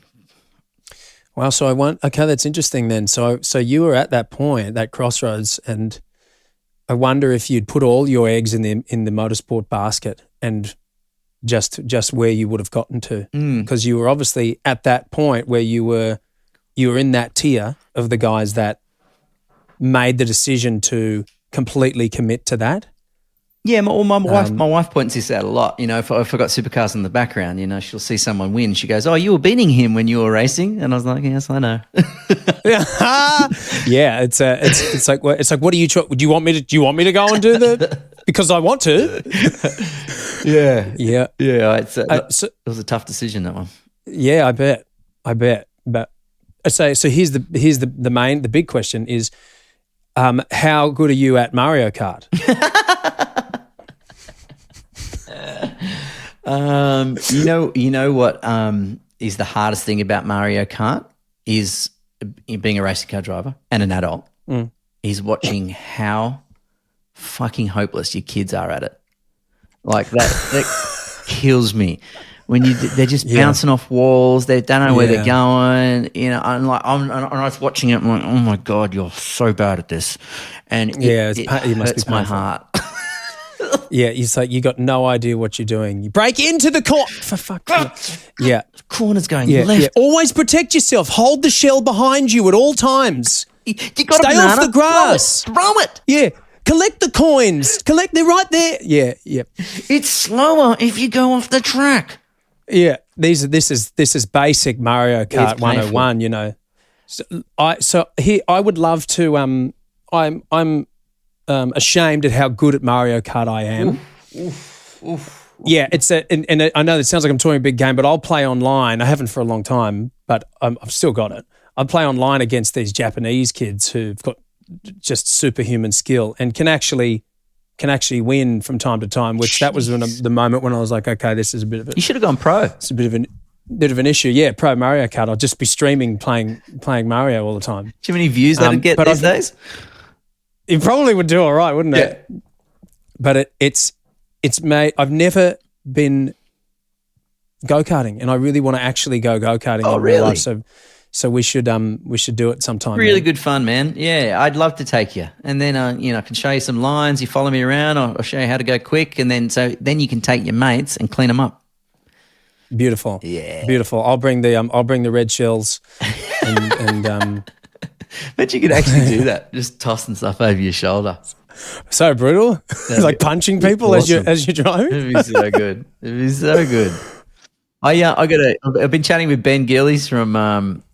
Well, so that's interesting then. So you were at that point, that crossroads, and I wonder if you'd put all your eggs in the motorsport basket and just where you would have gotten to, because you were obviously at that point where you were in that tier of the guys that made the decision to completely commit to that. Yeah, my wife points this out a lot. If I got supercars in the background, she'll see someone win. She goes, "Oh, you were beating him when you were racing," and I was like, "Yes, I know." Yeah, it's like what do you want me to go and do the because I want to. Yeah. It was a tough decision, that one. Yeah, I bet. But so here's the big question is, how good are you at Mario Kart? You know what is the hardest thing about Mario Kart is being a racing car driver and an adult is watching how fucking hopeless your kids are at it. Like that kills me. When they're just bouncing off walls, they don't know where they're going. I'm I was watching it. I'm like, oh my god, you're so bad at this, and it hurts my heart. Yeah, it's like you got no idea what you're doing. You break into the corner for fuck's sake. Yeah, corner's going left. Yeah. Always protect yourself. Hold the shell behind you at all times. You got Stay off the grass. Throw it. Yeah. Collect the coins. They're right there. Yeah. It's slower if you go off the track. Yeah. This is basic Mario Kart 101, I would love to I'm ashamed at how good at Mario Kart I am. Oof. Yeah, and I know it sounds like I'm talking a big game, but I'll play online. I haven't for a long time, but I've still got it. I play online against these Japanese kids who've got just superhuman skill and can actually win from time to time, which that was the moment when I was like, okay, this is a bit of a... You should have gone pro. It's a bit of an issue. Yeah, pro Mario Kart. I'll just be streaming playing Mario all the time. Do you have any views that'd get these days? It probably would do all right, wouldn't it? Yeah. But it's made... I've never been go-karting and I really want to actually go-karting in real life. So we should do it sometime. Really good fun, man. Yeah, I'd love to take you. And then I can show you some lines. You follow me around. I'll show you how to go quick, and then you can take your mates and clean them up. Beautiful. Yeah, beautiful. I'll bring the red shells. and Bet you could actually do that. Just tossing stuff over your shoulder. So brutal. Like punching people awesome. as you drive. It'd be so good. It'd be so good. I've been chatting with Ben Gillies from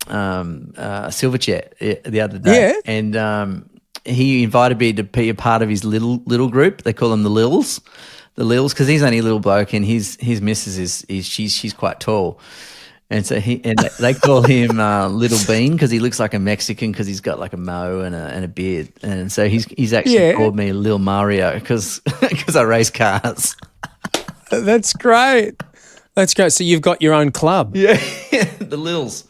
Silverchair the other day, and he invited me to be a part of his little group. They call them the Lils, because he's only a little bloke, and his missus she's quite tall, and so they call him Little Bean because he looks like a Mexican because he's got like a mo and a beard, and so he's actually called me Lil Mario because I race cars. That's great. Let's go. So you've got your own club. Yeah, the Lils.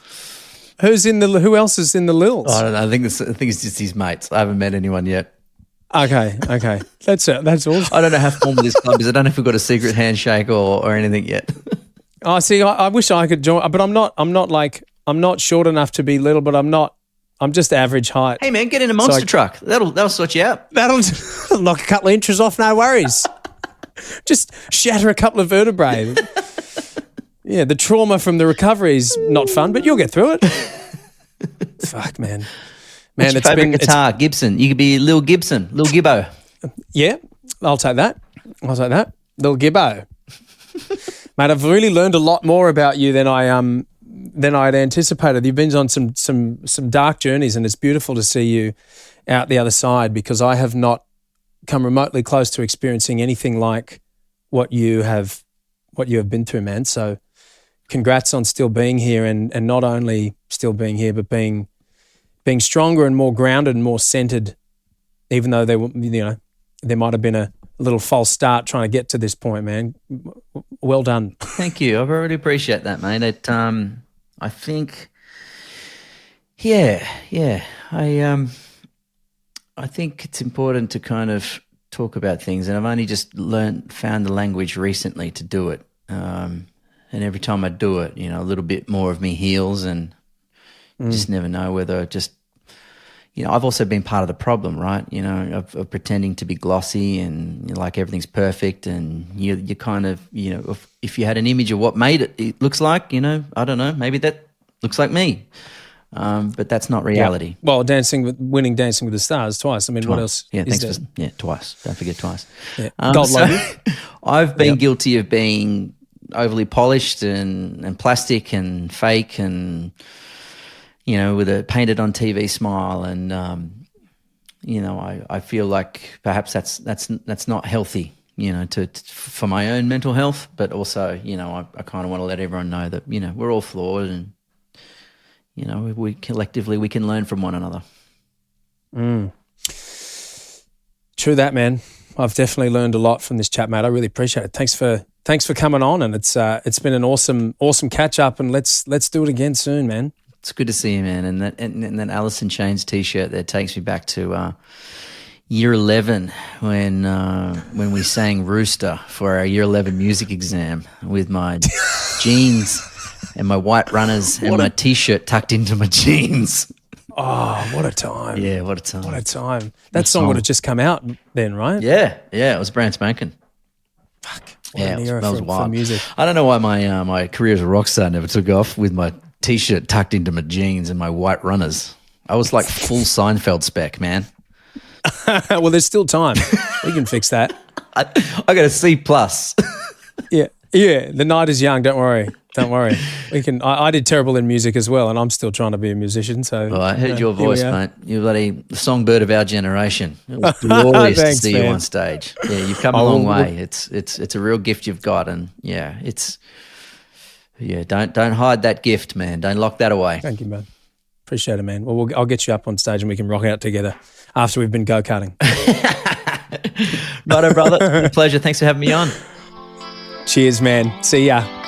Who else is in the Lils? I don't know. I think it's just his mates. I haven't met anyone yet. Okay. That's awesome. I don't know how formal this club is. I don't know if we've got a secret handshake or anything yet. Oh, see, I wish I could join, but I'm not short enough to be little, but I'm just average height. Hey man, get in a monster truck. That'll sort you out. That'll knock a couple of inches off, no worries. Just shatter a couple of vertebrae. Yeah, the trauma from the recovery is not fun, but you'll get through it. Fuck, man. What's your favourite guitar? Gibson. You could be Lil Gibson, Lil Gibbo. Yeah, I'll take that. Lil Gibbo. Mate, I've really learned a lot more about you than I'd anticipated. You've been on some dark journeys, and it's beautiful to see you out the other side, because I have not come remotely close to experiencing anything like what you have been through, man. So congrats on still being here, and not only still being here, but being stronger and more grounded and more centered, even though there might have been a little false start trying to get to this point, man. Well done. Thank you. I really appreciate that, mate. I think, yeah. I think it's important to kind of talk about things, and I've only just found the language recently to do it. And every time I do it, a little bit more of me heals, and you just never know whether I've also been part of the problem, right? Of pretending to be glossy and like everything's perfect, and you kind of, if you had an image of what made it looks like, I don't know, maybe that looks like me. But that's not reality. Yeah. Well, winning Dancing with the Stars twice. I mean, what else? Yeah, is there? Twice. Don't forget twice. Yeah. Gold Logie. I've been guilty of being overly polished and plastic and fake and, with a painted on TV smile. And, I feel like perhaps that's not healthy, for my own mental health, but also, I kind of want to let everyone know that, we're all flawed, and, we collectively can learn from one another. True that, man. I've definitely learned a lot from this chat, mate. I really appreciate it. Thanks for coming on, and it's been an awesome catch up, and let's do it again soon, man. It's good to see you, man. And that Alice in Chains T-shirt there takes me back to year 11 when we sang Rooster for our year 11 music exam with my jeans and my white runners and my T-shirt tucked into my jeans. Oh, what a time. Yeah, what a time. What a time. That song would have just come out then, right? Yeah, it was brand spanking. Fuck. Yeah, that was wild. For music. I don't know why my career as a rock star never took off with my T-shirt tucked into my jeans and my white runners. I was like full Seinfeld spec, man. Well, there's still time. We can fix that. I got a C+. Yeah. The night is young. Don't worry. We can. I did terrible in music as well, and I'm still trying to be a musician. So well, I heard your voice, mate. You're bloody songbird of our generation. It was glorious to see you on stage. Yeah, you've come a long way. It's a real gift you've got, and don't hide that gift, man. Don't lock that away. Thank you, man. Appreciate it, man. Well, I'll get you up on stage and we can rock out together after we've been go-karting. Righto, brother. Pleasure. Thanks for having me on. Cheers, man. See ya.